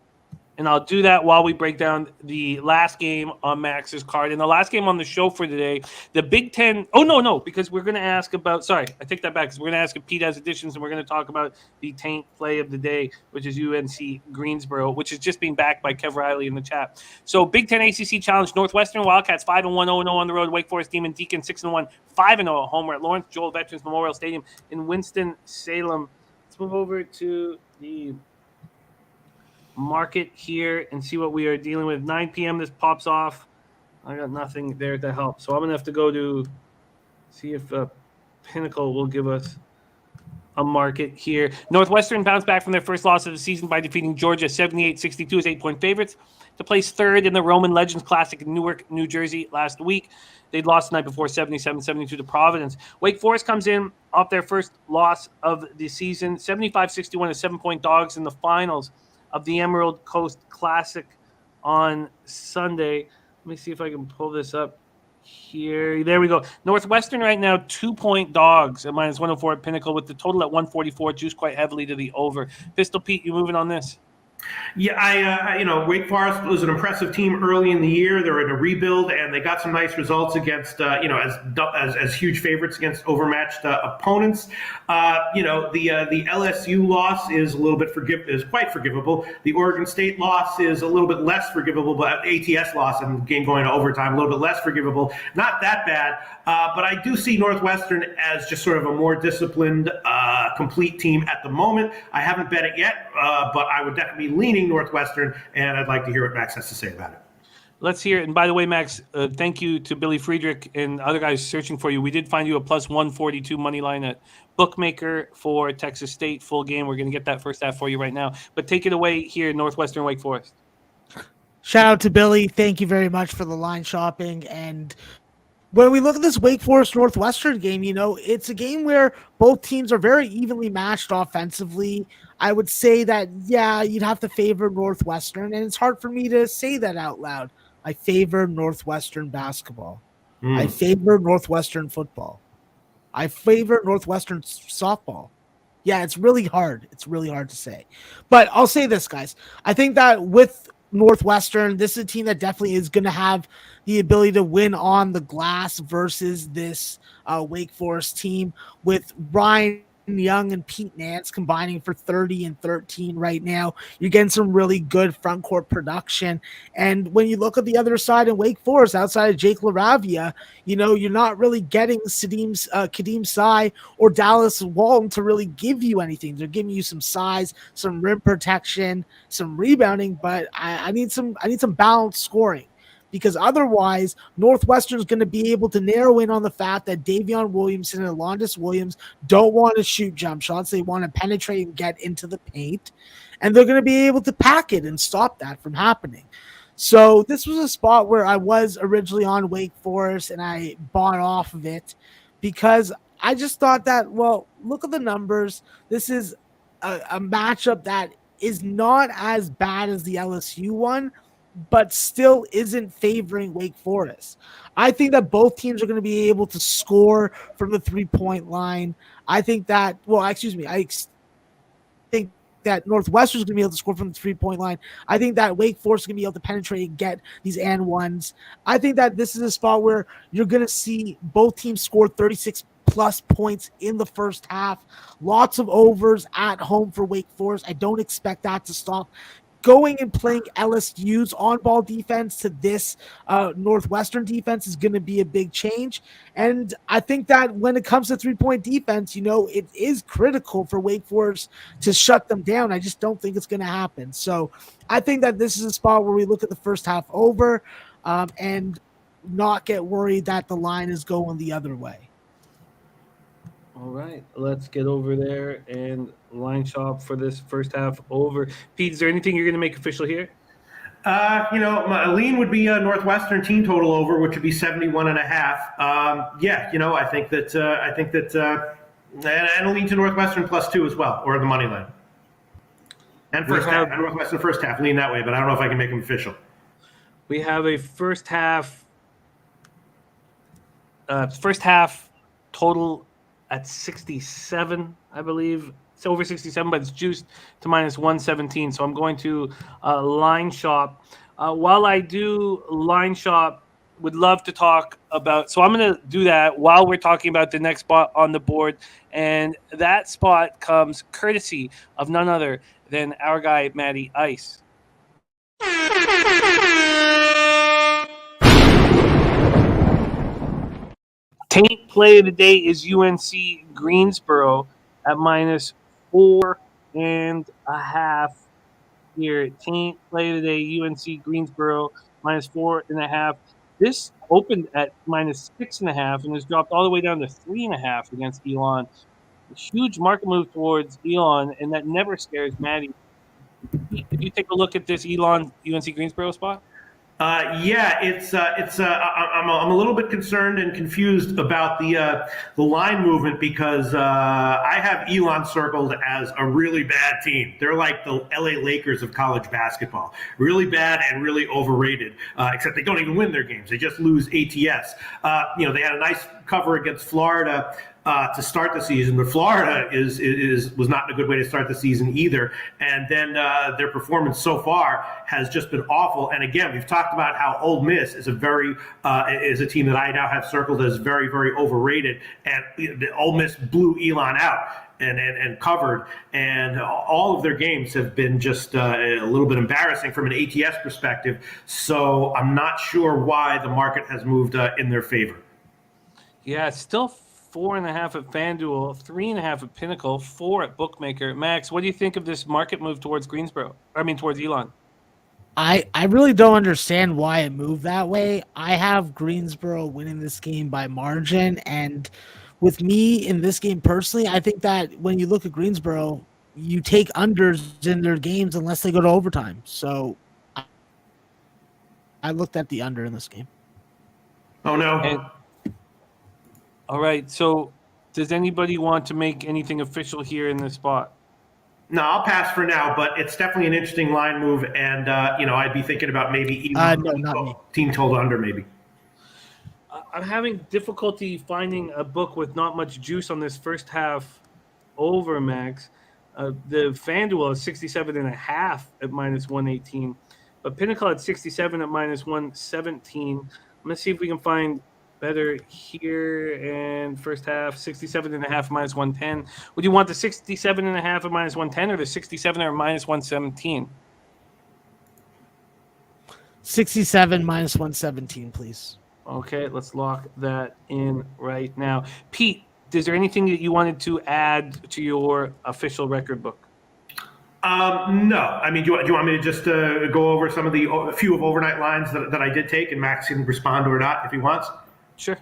And I'll do that while we break down the last game on Max's card. And the last game on the show for today, the Big Ten. Oh, no, because we're going to ask about – sorry, I take that back. Because we're going to ask if Pete has additions, and we're going to talk about the taint play of the day, which is UNC Greensboro, which is just being backed by Kev Riley in the chat. So Big Ten ACC Challenge, Northwestern Wildcats 5-1, 0-0 on the road. Wake Forest Demon Deacon 6-1, 5-0 at home. We're at Lawrence Joel Veterans Memorial Stadium in Winston-Salem. Let's move over to the – market here and see what we are dealing with. 9 p.m. this pops off. I got nothing there to help. So I'm going to have to go to see if Pinnacle will give us a market here. Northwestern bounced back from their first loss of the season by defeating Georgia 78-62 as 8-point favorites to place third in the Roman Legends Classic in Newark, New Jersey last week. They'd lost the night before 77-72 to Providence. Wake Forest comes in off their first loss of the season, 75-61 as 7-point dogs in the finals of the Emerald Coast Classic on Sunday. Let me see if I can pull this up here. There we go. Northwestern right now, 2-point dogs at minus 104 at Pinnacle with the total at 144, juiced quite heavily to the over. Pistol Pete, you moving on this? Yeah, Wake Forest was an impressive team early in the year. They're in a rebuild, and they got some nice results against, as huge favorites against overmatched opponents. The LSU loss is a little bit is quite forgivable. The Oregon State loss is a little bit less forgivable, but ATS loss and the game going to overtime a little bit less forgivable. Not that bad, but I do see Northwestern as just sort of a more disciplined, complete team at the moment. I haven't bet it yet, but I would definitely be leaning Northwestern, and I'd like to hear what Max has to say about it. Let's hear it. And by the way, Max, thank you to Billy Friedrich and other guys searching for you. We did find you a +142 money line at Bookmaker for Texas State full game. We're going to get that first half for you right now. But take it away here, Northwestern Wake Forest. Shout out to Billy. Thank you very much for the line shopping. And when we look at this Wake Forest Northwestern game, it's a game where both teams are very evenly matched offensively. I would say that, you'd have to favor Northwestern, and it's hard for me to say that out loud. I favor Northwestern basketball. I favor Northwestern football. I favor Northwestern softball. Yeah, it's really hard. It's really hard to say. But I'll say this, guys. I think that with Northwestern. This is a team that definitely is going to have the ability to win on the glass versus this Wake Forest team with Ryan Young and Pete Nance combining for 30 and 13 right now. You're getting some really good front court production. And when you look at the other side in Wake Forest, outside of Jake LaRavia, you're not really getting Kadeem Sy or Dallas Walton to really give you anything. They're giving you some size, some rim protection, some rebounding, but I need some balanced scoring. Because otherwise, Northwestern is going to be able to narrow in on the fact that Davion Williamson and Alondis Williams don't want to shoot jump shots. They want to penetrate and get into the paint. And they're going to be able to pack it and stop that from happening. So this was a spot where I was originally on Wake Forest and I bought off of it because I just thought that, well, look at the numbers. This is a matchup that is not as bad as the LSU one, but still isn't favoring Wake Forest. I think that both teams are going to be able to score from the 3-point line. I think that, I think that Northwestern is going to be able to score from the 3-point line. I think that Wake Forest is going to be able to penetrate and get these and ones. I think that this is a spot where you're going to see both teams score 36 plus points in the first half. Lots of overs at home for Wake Forest. I don't expect that to stop. Going and playing LSU's on-ball defense to this Northwestern defense is going to be a big change. And I think that when it comes to three-point defense, it is critical for Wake Forest to shut them down. I just don't think it's going to happen. So I think that this is a spot where we look at the first half over and not get worried that the line is going the other way. All right, let's get over there and line shop for this first half over. Pete, is there anything you're going to make official here? My lean would be a Northwestern team total over, which would be 71.5. I think that, and a lean to Northwestern +2 as well, or the money line. And first half, Northwestern first half, lean that way, but I don't know if I can make them official. We have a first half total at 67, I believe. It's over 67, but it's juiced to -117. So I'm going to line shop. While I do line shop, would love to talk about. So I'm going to do that while we're talking about the next spot on the board. And that spot comes courtesy of none other than our guy, Matty Ice. Taint play of the day is UNC Greensboro at -4.5 here. Taint play of the day, UNC Greensboro -4.5. This opened at -6.5 and has dropped all the way down to 3.5 against Elon. A huge market move towards Elon, and that never scares Maddie. Did you take a look at this Elon UNC Greensboro spot? I'm a little bit concerned and confused about the line movement because I have Elon circled as a really bad team. They're like the LA Lakers of college basketball, really bad and really overrated. Except they don't even win their games; they just lose ATS. They had a nice cover against Florida to start the season, but Florida was not in a good way to start the season either. And then their performance so far has just been awful. And again, we've talked about how Ole Miss is a team that I now have circled as very, very overrated. And Ole Miss blew Elon out and covered, and all of their games have been just a little bit embarrassing from an ATS perspective. So I'm not sure why the market has moved in their favor. Yeah, it's still 4.5 at FanDuel, 3.5 at Pinnacle, 4 at Bookmaker. Max, what do you think of this market move towards towards Elon? I really don't understand why it moved that way. I have Greensboro winning this game by margin, and with me in this game personally, I think that when you look at Greensboro, you take unders in their games unless they go to overtime. So I looked at the under in this game. Oh, no. All right, so does anybody want to make anything official here in this spot? No, I'll pass for now, but it's definitely an interesting line move, and I'd be thinking about maybe even team total under maybe. I'm having difficulty finding a book with not much juice on this first half over, Max. The FanDuel is 67.5 at -118. but Pinnacle at 67 at minus 117. I'm going to see if we can find better here. And first half, 67.5 minus 110. Would you want the 67.5 at minus 110 or the 67 or minus 117? 67 minus 117, please. Okay, let's lock that in right now. Pete, is there anything that you wanted to add to your official record book? No. I mean, do you want me to just go over some of a few of overnight lines that I did take, and Max can respond or not if he wants? Sure.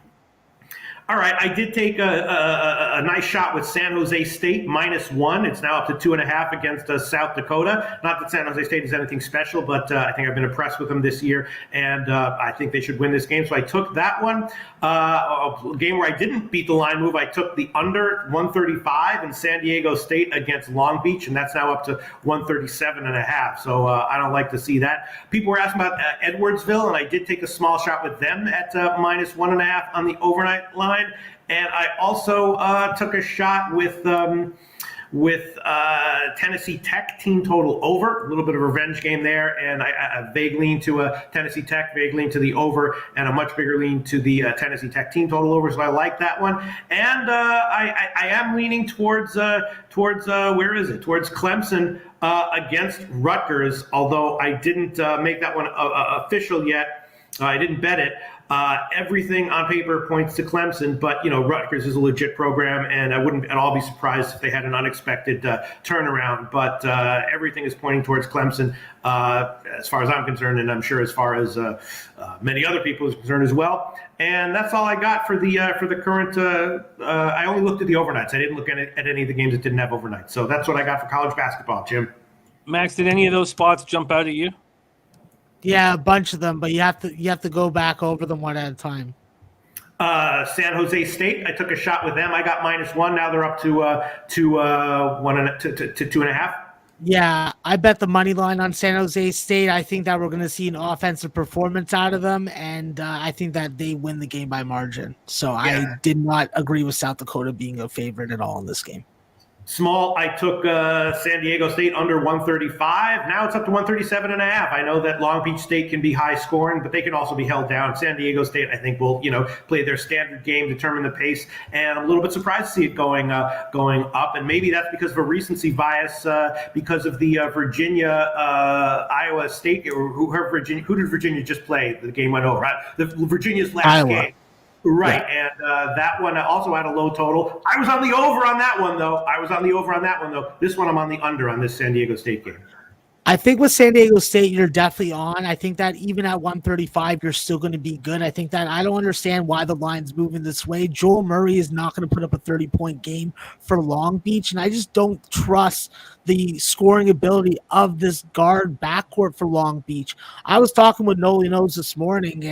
All right, I did take a nice shot with San Jose State -1. It's now up to 2.5 against South Dakota. Not that San Jose State is anything special, but I think I've been impressed with them this year, and I think they should win this game. So I took that one. A game where I didn't beat the line move, I took the under 135 in San Diego State against Long Beach, and that's now up to 137.5. So I don't like to see that. People were asking about Edwardsville, and I did take a small shot with them at -1.5 on the overnight line. And I also took a shot with Tennessee Tech team total over, a little bit of a revenge game there, and I vague lean to Tennessee Tech, vague lean to the over, and a much bigger lean to the Tennessee Tech team total over. So I like that one, and I am leaning towards where is it? Towards Clemson against Rutgers. Although I didn't make that one official yet, I didn't bet it. Everything on paper points to Clemson, but Rutgers is a legit program, and I wouldn't at all be surprised if they had an unexpected turnaround. But everything is pointing towards Clemson, as far as I'm concerned, and I'm sure as far as many other people is concerned as well. And that's all I got for the current. I only looked at the overnights. I didn't look at any of the games that didn't have overnights. So that's what I got for college basketball, Jim. Max, did any of those spots jump out at you? Yeah, a bunch of them, but you have to go back over them one at a time. San Jose State, I took a shot with them. I got -1. Now they're up to 2.5. Yeah, I bet the money line on San Jose State. I think that we're going to see an offensive performance out of them, and I think that they win the game by margin. So yeah. I did not agree with South Dakota being a favorite at all in this game. Small, I took San Diego State under 135. Now it's up to 137.5. I know that Long Beach State can be high scoring, but they can also be held down. San Diego State, I think, will play their standard game, determine the pace, and I'm a little bit surprised to see it going up. And maybe that's because of a recency bias, because of the Virginia Iowa State. Who did Virginia just play? The game went over. Right? Virginia's last game. Right, yeah. And that one also had a low total. I was on the over on that one, though. This one I'm on the under on this San Diego State game. I think with San Diego State, you're definitely on. I think that even at 135, you're still going to be good. I think that I don't understand why the line's moving this way. Joel Murray is not going to put up a 30-point game for Long Beach, and I just don't trust the scoring ability of this guard backcourt for Long Beach. I was talking with Noli Knows this morning,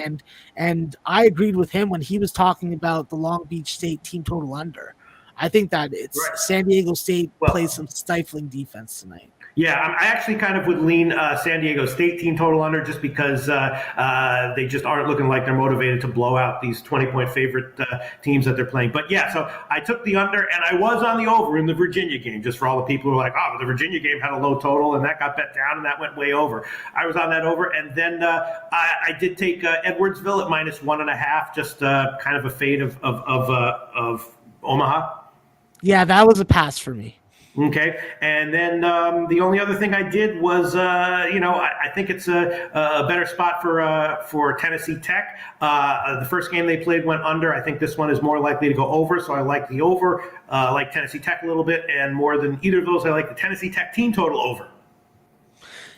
and I agreed with him when he was talking about the Long Beach State team total under. I think that it's right. San Diego State plays some stifling defense tonight. Yeah, I actually kind of would lean San Diego State team total under just because they just aren't looking like they're motivated to blow out these 20-point favorite teams that they're playing. But yeah, so I took the under, and I was on the over in the Virginia game, just for all the people who are like, oh, the Virginia game had a low total, and that got bet down, and that went way over. I was on that over, and then I did take Edwardsville at -1.5, just kind of a fade of Omaha. Yeah, that was a pass for me. Okay, and then the only other thing I did was, I think it's a better spot for Tennessee Tech. The first game they played went under. I think this one is more likely to go over, so I like the over. I like Tennessee Tech a little bit, and more than either of those, I like the Tennessee Tech team total over.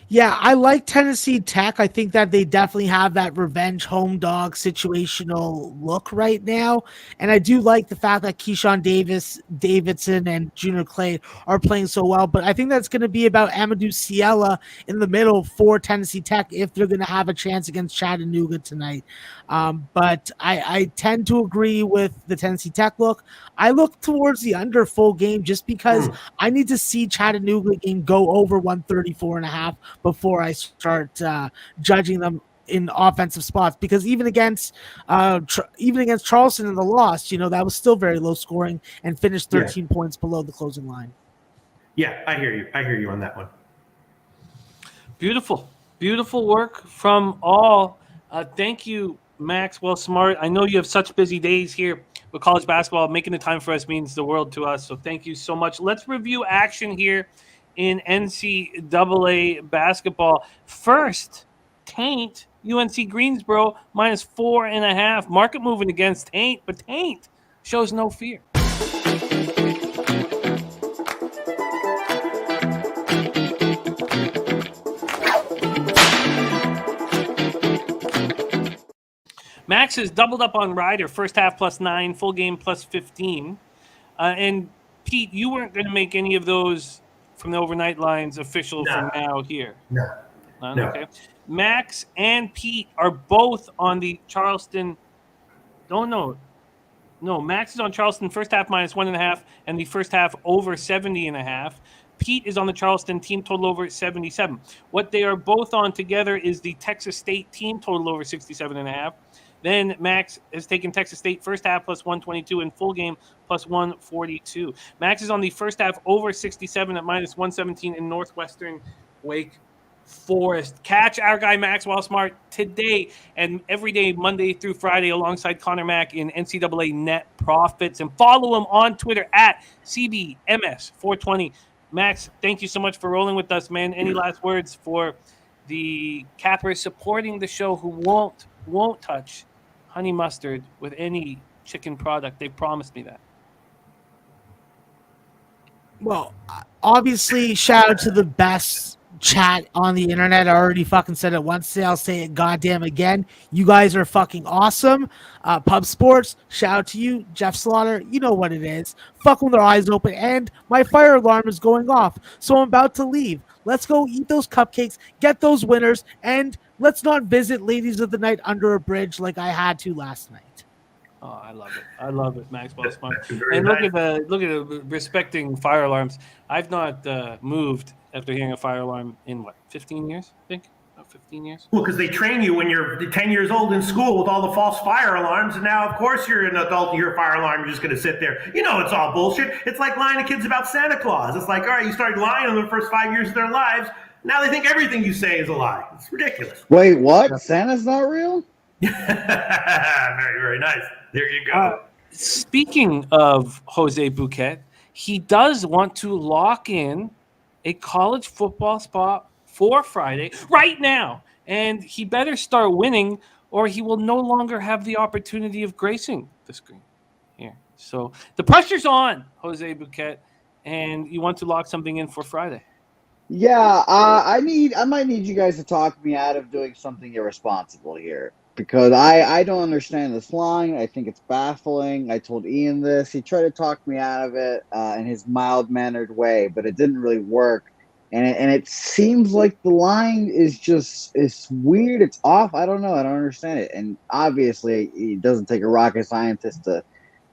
Yeah, I like Tennessee Tech. I think that they definitely have that revenge home dog situational look right now. And I do like the fact that Keyshawn Davidson, and Junior Clay are playing so well. But I think that's going to be about Amadou Ciela in the middle for Tennessee Tech if they're going to have a chance against Chattanooga tonight. But I tend to agree with the Tennessee Tech look. I look towards the under full game just because I need to see Chattanooga game go over 134.5 before I start judging them in offensive spots. Because even against Charleston in the loss, that was still very low scoring and finished 13 points below the closing line. Yeah, I hear you on that one. Beautiful. Beautiful work from all. Thank you, Maxwell Smart. I know you have such busy days here with college basketball. Making the time for us means the world to us. So thank you so much. Let's review action here in NCAA basketball. First, Taint, UNC Greensboro, -4.5. Market moving against Taint, but Taint shows no fear. Max has doubled up on Ryder, first half +9, full game +15. And Pete, you weren't going to make any of those from the overnight lines official from now here. No. Okay. Max and Pete are both on the Charleston. No, Max is on Charleston first half -1.5 and the first half over 70.5. Pete is on the Charleston team total over 77. What they are both on together is the Texas State team total over 67.5. Then Max has taken Texas State first half +122 and full game +142. Max is on the first half over 67 at -117 in Northwestern Wake Forest. Catch our guy Maxwell Smart today and every day, Monday through Friday, alongside Connor Mack in NCAA Net Profits. And follow him on Twitter at CBMS420. Max, thank you so much for rolling with us, man. Any last words for the cappers supporting the show who won't touch honey mustard with any chicken product? They promised me that. Well, obviously, shout out to the best chat on the internet. I already fucking said it once today. I'll say it goddamn again. You guys are fucking awesome. Pub Sports, shout out to you. Jeff Slaughter, you know what it is. Fuck with their eyes open. And my fire alarm is going off, so I'm about to leave. Let's go eat those cupcakes, get those winners, and let's not visit ladies of the night under a bridge like I had to last night. Oh, I love it, Maxwell Smart. And look at respecting fire alarms. I've not moved after hearing a fire alarm in 15 years, I think? About 15 years? Well, because they train you when you're 10 years old in school with all the false fire alarms, and now, of course, you're an adult and your fire alarm, you're just going to sit there. You know it's all bullshit. It's like lying to kids about Santa Claus. It's like, all right, you started lying in the first 5 years of their lives. Now they think everything you say is a lie. It's ridiculous. Wait, what? Santa's not real? Very, very nice. There you go. Speaking of Jose Bouquet, he does want to lock in a college football spot for Friday right now. And he better start winning or he will no longer have the opportunity of gracing the screen here. So the pressure's on, Jose Bouquet, and you want to lock something in for Friday. Yeah, I might need you guys to talk me out of doing something irresponsible here. Because I don't understand this line. I think it's baffling. I told Ian this. He tried to talk me out of it in his mild-mannered way, but it didn't really work. And it seems like the line is it's weird. It's off. I don't know. I don't understand it. And obviously, it doesn't take a rocket scientist to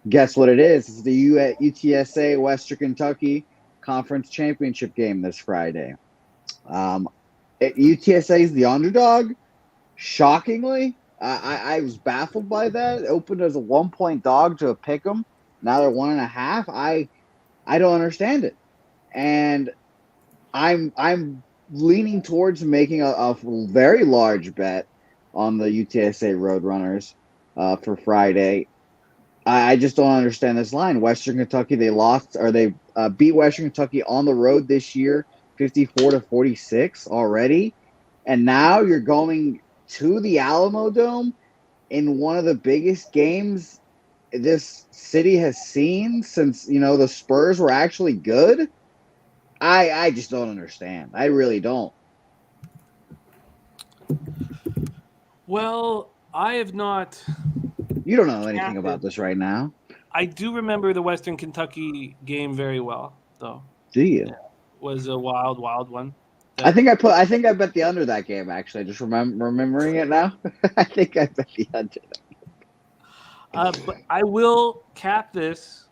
guess what it is. It's the UTSA Western Kentucky Conference Championship game this Friday. UTSA is the underdog. Shockingly. I was baffled by that. It opened as a 1-point dog to a pick'em. Now they're 1.5. I don't understand it, and I'm leaning towards making a very large bet on the UTSA Roadrunners for Friday. I just don't understand this line. Western Kentucky, they beat Western Kentucky on the road this year, 54-46 already, and now you're going to the Alamo Dome in one of the biggest games this city has seen since, the Spurs were actually good. I just don't understand. I really don't. Well, I have not. You don't know anything about this right now. I do remember the Western Kentucky game very well, though. Do you? It was a wild one. I think I bet the under that game, actually. Just remembering it now. I think I bet the under. But I will cap this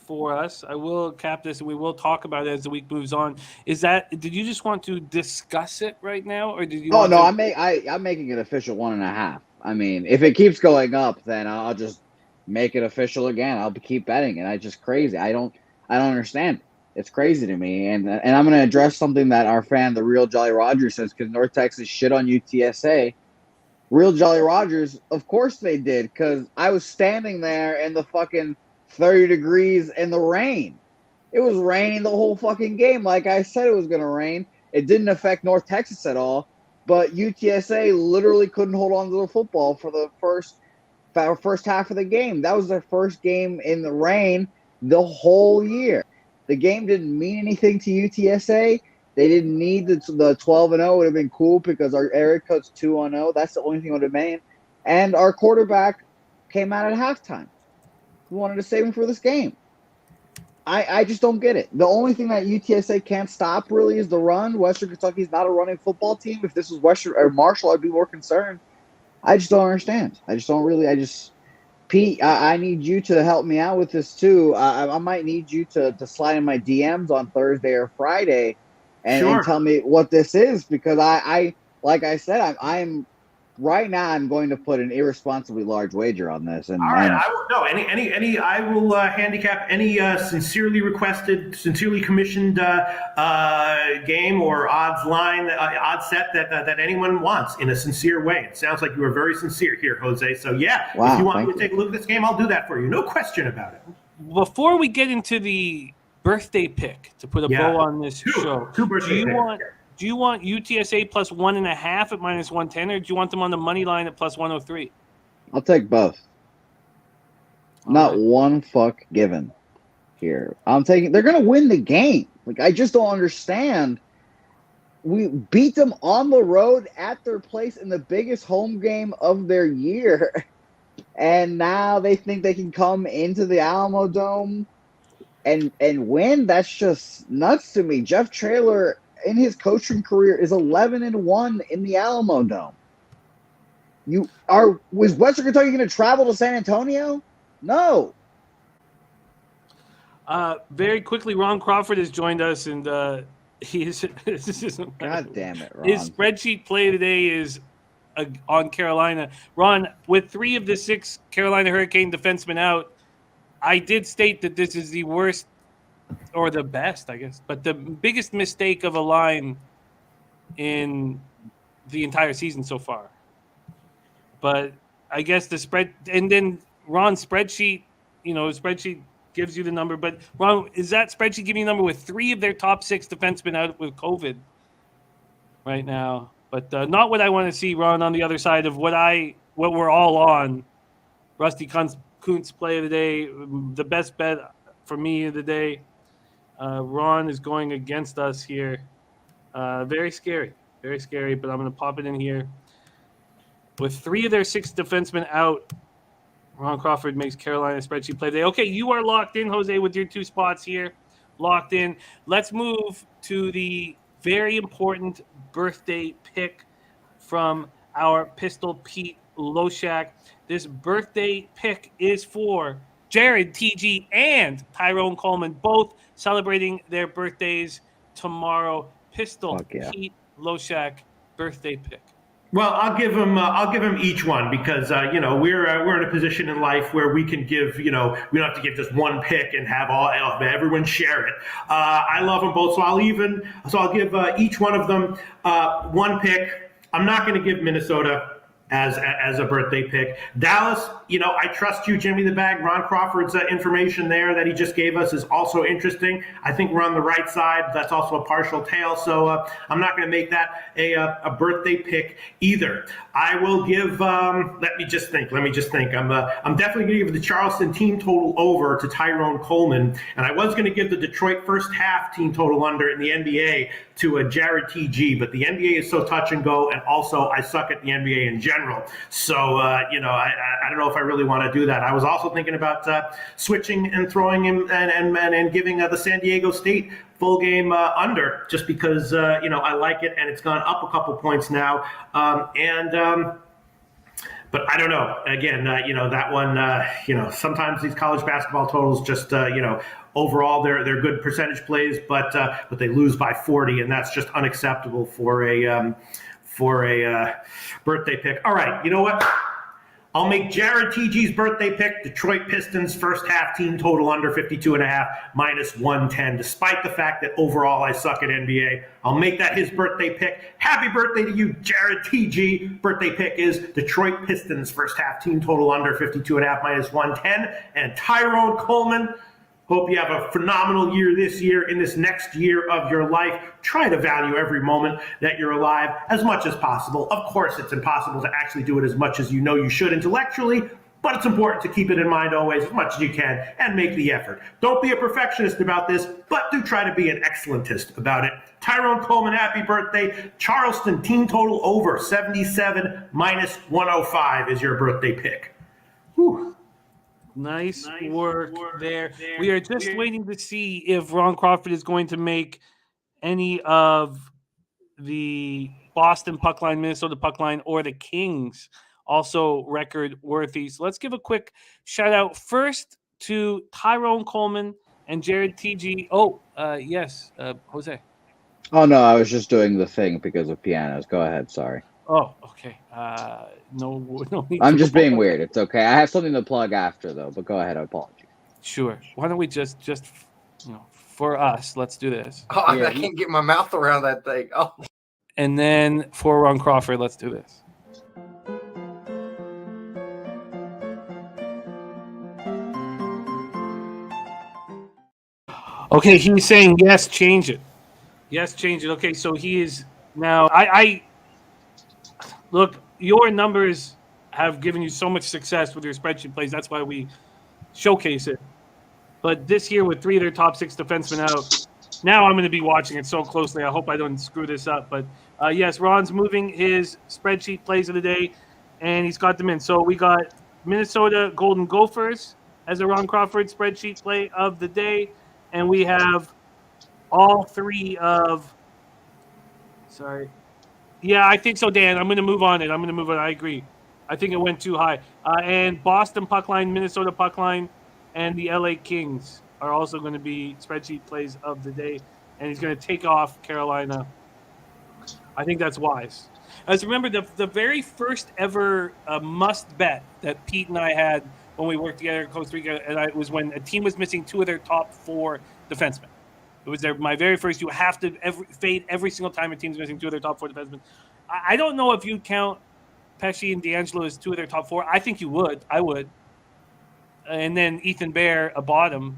for us. I will cap this, and we will talk about it as the week moves on. Did you just want to discuss it right now, or did you? Oh no, I'm making it official 1.5. I mean, if it keeps going up, then I'll just make it official again. I'll keep betting it. It's just crazy. I don't understand. It's crazy to me. And I'm going to address something that our fan, the Real Jolly Roger, says, because North Texas shit on UTSA. Real Jolly Rogers, of course they did, because I was standing there in the fucking 30 degrees in the rain. It was raining the whole fucking game. Like I said, it was going to rain. It didn't affect North Texas at all, but UTSA literally couldn't hold on to the football for the first half of the game. That was their first game in the rain the whole year. The game didn't mean anything to UTSA. They didn't need the 12-0. It would have been cool because our area code's 2-0. That's the only thing it would have made. And our quarterback came out at halftime. We wanted to save him for this game. I just don't get it. The only thing that UTSA can't stop really is the run. Western Kentucky's not a running football team. If this was Western or Marshall, I'd be more concerned. I just don't understand. Pete, I need you to help me out with this too. I might need you to slide in my DMs on Thursday or Friday and tell me what this is, because I like I said, I'm right now I'm going to put an irresponsibly large wager on this. And all right, I will handicap any sincerely requested, sincerely commissioned game or odds line, odds set that anyone wants in a sincere way. It sounds like you were very sincere here, Jose. So yeah, wow, if you want me to take a look at this game, I'll do that for you. No question about it. Before we get into the birthday pick, to put a bow on this show, two birthday picks. Do you want UTSA plus 1.5 at minus 110, or do you want them on the money line at plus 103? I'll take both. Not one fuck given here. They're going to win the game. Like, I just don't understand. We beat them on the road at their place in the biggest home game of their year. And now they think they can come into the Alamo Dome and win. That's just nuts to me. Jeff Traylor, in his coaching career, is 11-1 in the Alamo Dome. Was Western Kentucky going to travel to San Antonio? No. Very quickly, Ron Crawford has joined us, and he's God damn it, Ron. His spreadsheet play today is on Carolina. Ron, with 3 of the 6 Carolina Hurricane defensemen out, I did state that this is the worst, or the best, I guess, but the biggest mistake of a line in the entire season so far. But I guess the spread, and then Ron's spreadsheet, spreadsheet gives you the number. But Ron, is that spreadsheet giving you a number with 3 of their top 6 defensemen out with COVID right now? But not what I want to see, Ron, on the other side of what we're all on. Rusty Kuntz play of the day, the best bet for me of the day. Ron is going against us here. Very scary, but I'm going to pop it in here. With 3 of their 6 defensemen out, Ron Crawford makes Carolina spreadsheet play today. Okay, you are locked in, Jose, with your 2 spots here. Locked in. Let's move to the very important birthday pick from our Pistol Pete Loshak. This birthday pick is for Jared TG and Tyrone Coleman, both celebrating their birthdays tomorrow. Pistol Pete Loshak birthday pick. Well, I'll give them each one because we're in a position in life where we can give, we don't have to give just one pick and have everyone share it. I love them both, so I'll give each one of them one pick. I'm not going to give Minnesota as a birthday pick. Dallas, I trust you, Jimmy the Bag. Ron Crawford's information there that he just gave us is also interesting. I think we're on the right side. That's also a partial tail, so I'm not going to make that a birthday pick either. I will give. Let me just think. I'm definitely going to give the Charleston team total over to Tyrone Coleman, and I was going to give the Detroit first half team total under in the NBA to a Jared TG, but the NBA is so touch and go, and also I suck at the NBA in general. So I don't know if I really want to do that. I was also thinking about switching and throwing him and giving the San Diego State full game under, just because I like it, and it's gone up a couple points now. But I don't know. Again, that one. Sometimes these college basketball totals just overall they're good percentage plays, but they lose by 40, and that's just unacceptable for a birthday pick. All right, you know what? I'll make Jared TG's birthday pick, Detroit Pistons first half team total under 52.5 minus 110. Despite the fact that overall I suck at NBA, I'll make that his birthday pick. Happy birthday to you, Jared TG. Birthday pick is Detroit Pistons first half team total under 52.5 minus 110. And Tyrone Coleman, hope you have a phenomenal year this year. In this next year of your life, try to value every moment that you're alive as much as possible. Of course, it's impossible to actually do it as much as you know you should intellectually, but it's important to keep it in mind always as much as you can and make the effort. Don't be a perfectionist about this, but do try to be an excellentist about it. Tyrone Coleman, happy birthday. Charleston, team total over 77 minus 105 is your birthday pick. Whew. Nice work there. We are just waiting to see if Ron Crawford is going to make any of the Boston puck line, Minnesota puck line, or the Kings also record worthy. So let's give a quick shout out first to Tyrone Coleman and Jared TG. Yes, Jose. Oh no, I was just doing the thing because of pianos. Go ahead. Sorry. Oh, okay. No need I'm to just go being back. weird. It's okay. I have something to plug after though, but go ahead. I apologize. Sure. Why don't we just for us, let's do this. Oh, I can't get my mouth around that thing. Oh, And then for Ron Crawford, let's do this. Okay, he's saying yes, change it. Yes, change it. Okay, so he is now. I look. Your numbers have given you so much success with your spreadsheet plays. That's why we showcase it. But this year, with 3 of their top 6 defensemen out, now I'm going to be watching it so closely. I hope I don't screw this up. But yes, Ron's moving his spreadsheet plays of the day, and he's got them in. So we got Minnesota Golden Gophers as a Ron Crawford spreadsheet play of the day. And we have all 3 of – sorry. Yeah, I think so, Dan. I'm going to move on it. I agree. I think it went too high. And Boston puck line, Minnesota puck line, and the LA Kings are also going to be spreadsheet plays of the day. And he's going to take off Carolina. I think that's wise. As remember, the very first ever must bet that Pete and I had when we worked together in Costa Rica, and it was when a team was missing 2 of their top 4 defensemen. It was my very first. You have to fade every single time a team's missing 2 of their top 4 defensemen. I don't know if you count Pesci and D'Angelo as 2 of their top 4. I think you would. I would. And then Ethan Bear, a bottom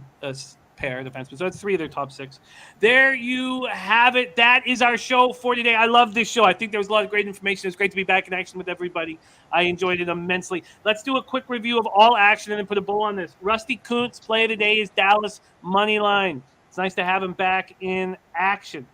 pair defensemen. So that's 3 of their top 6. There you have it. That is our show for today. I love this show. I think there was a lot of great information. It's great to be back in action with everybody. I enjoyed it immensely. Let's do a quick review of all action and then put a bow on this. Rusty Kuntz play of the day is Dallas money line. It's nice to have him back in action.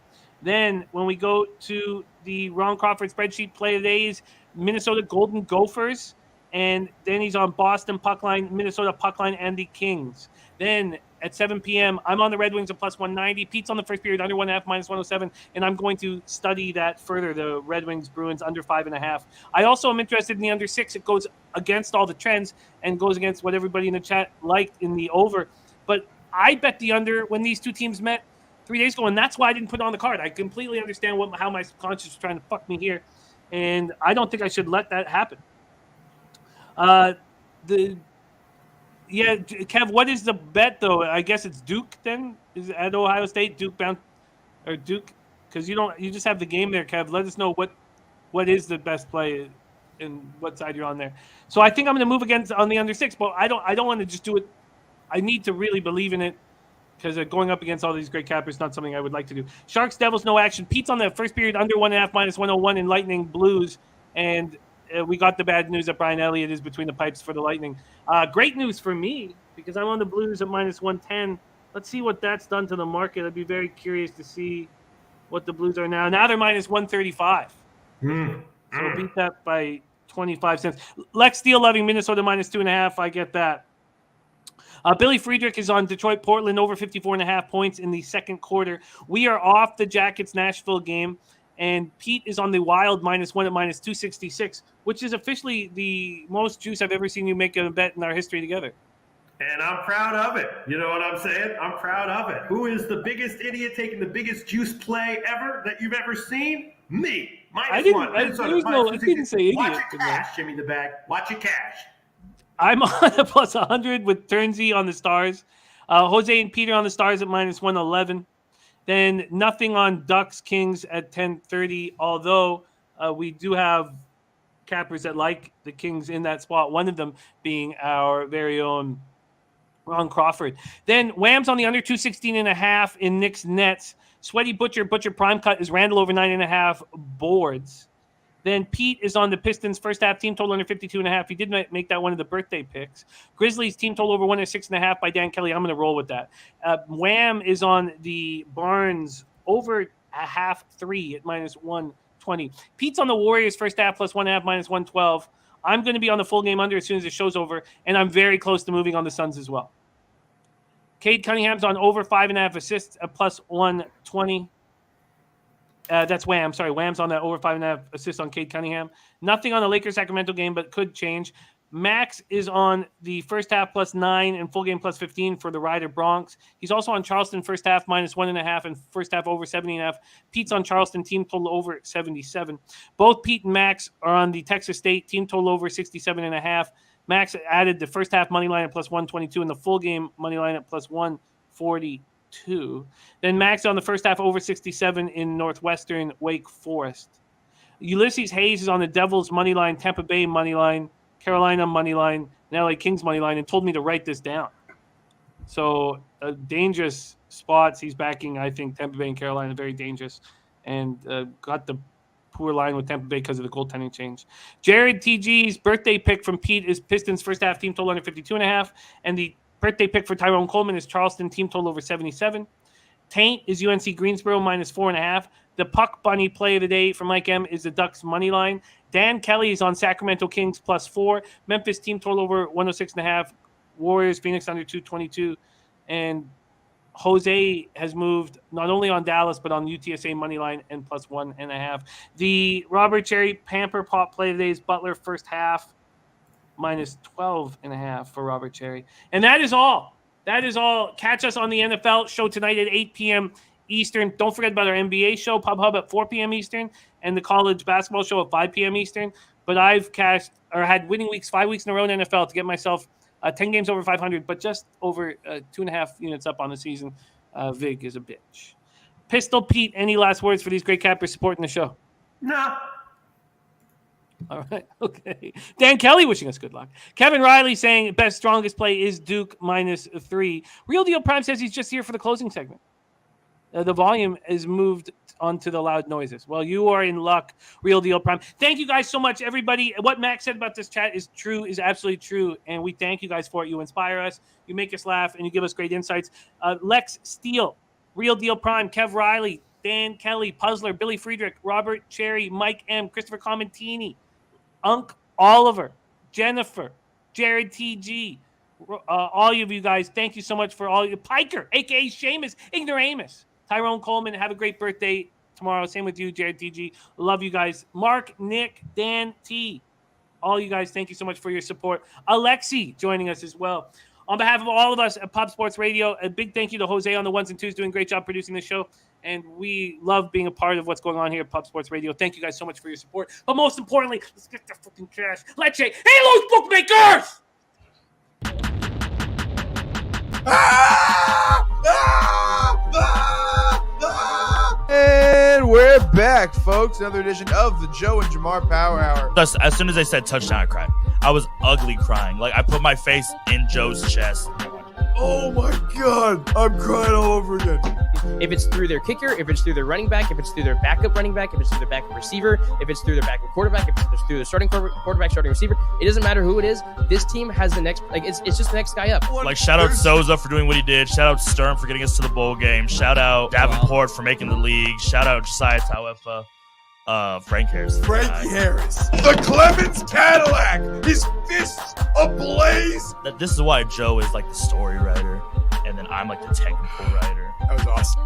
Then when we go to the Ron Crawford spreadsheet play of the day is Minnesota Golden Gophers. And then he's on Boston puck line, Minnesota puck line, and the Kings. Then at 7 p.m., I'm on the Red Wings at plus 190. Pete's on the first period, under 1.5, minus 107. And I'm going to study that further, the Red Wings Bruins under 5.5. I also am interested in the under 6. It goes against all the trends and goes against what everybody in the chat liked in the over. But I bet the under when these 2 teams met 3 days ago, and that's why I didn't put it on the card. I completely understand how my conscience is trying to fuck me here, and I don't think I should let that happen. Kev, what is the bet though? I guess it's Duke then. Is it at Ohio State? Duke bound or Duke? Because you just have the game there, Kev. Let us know what is the best play and what side you're on there. So I think I'm going to move against on the under 6, but I don't want to just do it. I need to really believe in it because going up against all these great cappers is not something I would like to do. Sharks Devils no action. Pete's on the first period under 1.5 minus 101 in Lightning Blues, and we got the bad news that Brian Elliott is between the pipes for the Lightning. Great news for me because I'm on the Blues at minus 110. Let's see what that's done to the market. I'd be very curious to see what the Blues are now. Now they're minus 135. So beat that by 25 cents. Lex Steele loving Minnesota minus 2.5. I get that. Billy Friedrich is on Detroit Portland over 54.5 points in the second quarter. We are off the Jackets Nashville game. And Pete is on the Wild minus 1 at minus 266, which is officially the most juice I've ever seen you make a bet in our history together. And I'm proud of it. You know what I'm saying? I'm proud of it. Who is the biggest idiot taking the biggest juice play ever that you've ever seen? Me. Minus 1. I didn't say idiot. Watch it cash, Jimmy the Bag. Watch it cash. I'm on a plus 100 with Turnsey on the Stars. Jose and Peter on the Stars at minus 111. Then nothing on Ducks Kings at 10:30, although we do have cappers that like the Kings in that spot, one of them being our very own Ron Crawford. Then Wham's on the under 216.5 in Knicks Nets. Sweaty Butcher prime cut is Randall over 9.5 boards. Then Pete is on the Pistons first half team total under 52.5. He did make that one of the birthday picks. Grizzlies team total over 106.5 by Dan Kelly. I'm going to roll with that. Wham is on the Barnes over a half 3 at minus 120. Pete's on the Warriors first half plus 1.5 minus 112. I'm going to be on the full game under as soon as the show's over, and I'm very close to moving on the Suns as well. Cade Cunningham's on over 5.5 assists at plus 120. That's Wham. Sorry, Wham's on that over 5.5 assists on Cade Cunningham. Nothing on the Lakers-Sacramento game, but could change. Max is on the first half plus 9 and full game plus 15 for the Rider Bronx. He's also on Charleston first half minus 1.5 and first half over 70.5. Pete's on Charleston team total over 77. Both Pete and Max are on the Texas State team total over 67.5. Max added the first half money line at plus 122 and the full game money line at plus 142. Then Max on the first half over 67 in Northwestern Wake Forest. Ulysses Hayes is on the Devils money line, Tampa Bay money line, Carolina money line, and LA Kings money line, and told me to write this down. So dangerous spots. He's backing, I think, Tampa Bay and Carolina, very dangerous, and got the poor line with Tampa Bay because of the goaltending change. Jared TG's birthday pick from Pete is Pistons first half team total under 52.5, and the birthday pick for Tyrone Coleman is Charleston team total over 77. Taint is UNC Greensboro minus 4.5. The puck bunny play of the day for Mike M is the Ducks money line. Dan Kelly is on Sacramento Kings plus 4. Memphis team total over 106.5. Warriors Phoenix under 222. And Jose has moved not only on Dallas but on UTSA money line and plus 1.5. The Robert Cherry Pamper Pop play of the day is Butler first half minus 12.5 for Robert Cherry. And that is all. That is all. Catch us on the NFL show tonight at 8 p.m. Eastern. Don't forget about our NBA show, Pub Hub at 4 p.m. Eastern, and the college basketball show at 5 p.m. Eastern. But I've had winning weeks 5 weeks in a row in NFL to get myself 10 games over 500, but just over 2.5 units up on the season. Vig is a bitch. Pistol Pete, any last words for these great cappers supporting the show? No. All right. Okay. Dan Kelly wishing us good luck. Kevin Riley saying best strongest play is Duke minus 3. Real Deal Prime says he's just here for the closing segment. The volume is moved onto the loud noises. Well, you are in luck, Real Deal Prime. Thank you guys so much, everybody. What Max said about this chat is true, is absolutely true, and we thank you guys for it. You inspire us, you make us laugh, and you give us great insights. Lex Steele, Real Deal Prime, Kev Riley, Dan Kelly, Puzzler, Billy Friedrich, Robert Cherry, Mike M, Christopher Comentini, Unc Oliver, Jennifer, Jared TG, all of you guys, thank you so much for all you. Piker, a.k.a. Seamus, Ignoramus, Tyrone Coleman, have a great birthday tomorrow. Same with you, Jared TG. Love you guys. Mark, Nick, Dan T, all you guys, thank you so much for your support. Alexi joining us as well. On behalf of all of us at Pop Sports Radio, a big thank you to Jose on the ones and twos, doing a great job producing the show. And we love being a part of what's going on here at Pop Sports Radio. Thank you guys so much for your support. But most importantly, let's get the fucking cash. Let's say, hey, those bookmakers! And we're back, folks. Another edition of the Joe and Jamar Power Hour. As soon as they said touchdown, I cried. I was ugly crying. Like, I put my face in Joe's chest. Oh my God, I'm crying all over again. If it's through their kicker, if it's through their running back, if it's through their backup running back, if it's through their backup receiver, if it's through their backup quarterback, if it's through the starting quarterback, starting receiver, it doesn't matter who it is. This team has the next, it's just the next guy up. Like, shout out Souza for doing what he did. Shout out Stern for getting us to the bowl game. Shout out Davenport for making the league. Shout out Josiah Tauefa. Frankie Harris. The Clemens Cadillac. His fists ablaze. This is why Joe is like the story writer, and then I'm like the technical writer. That was awesome.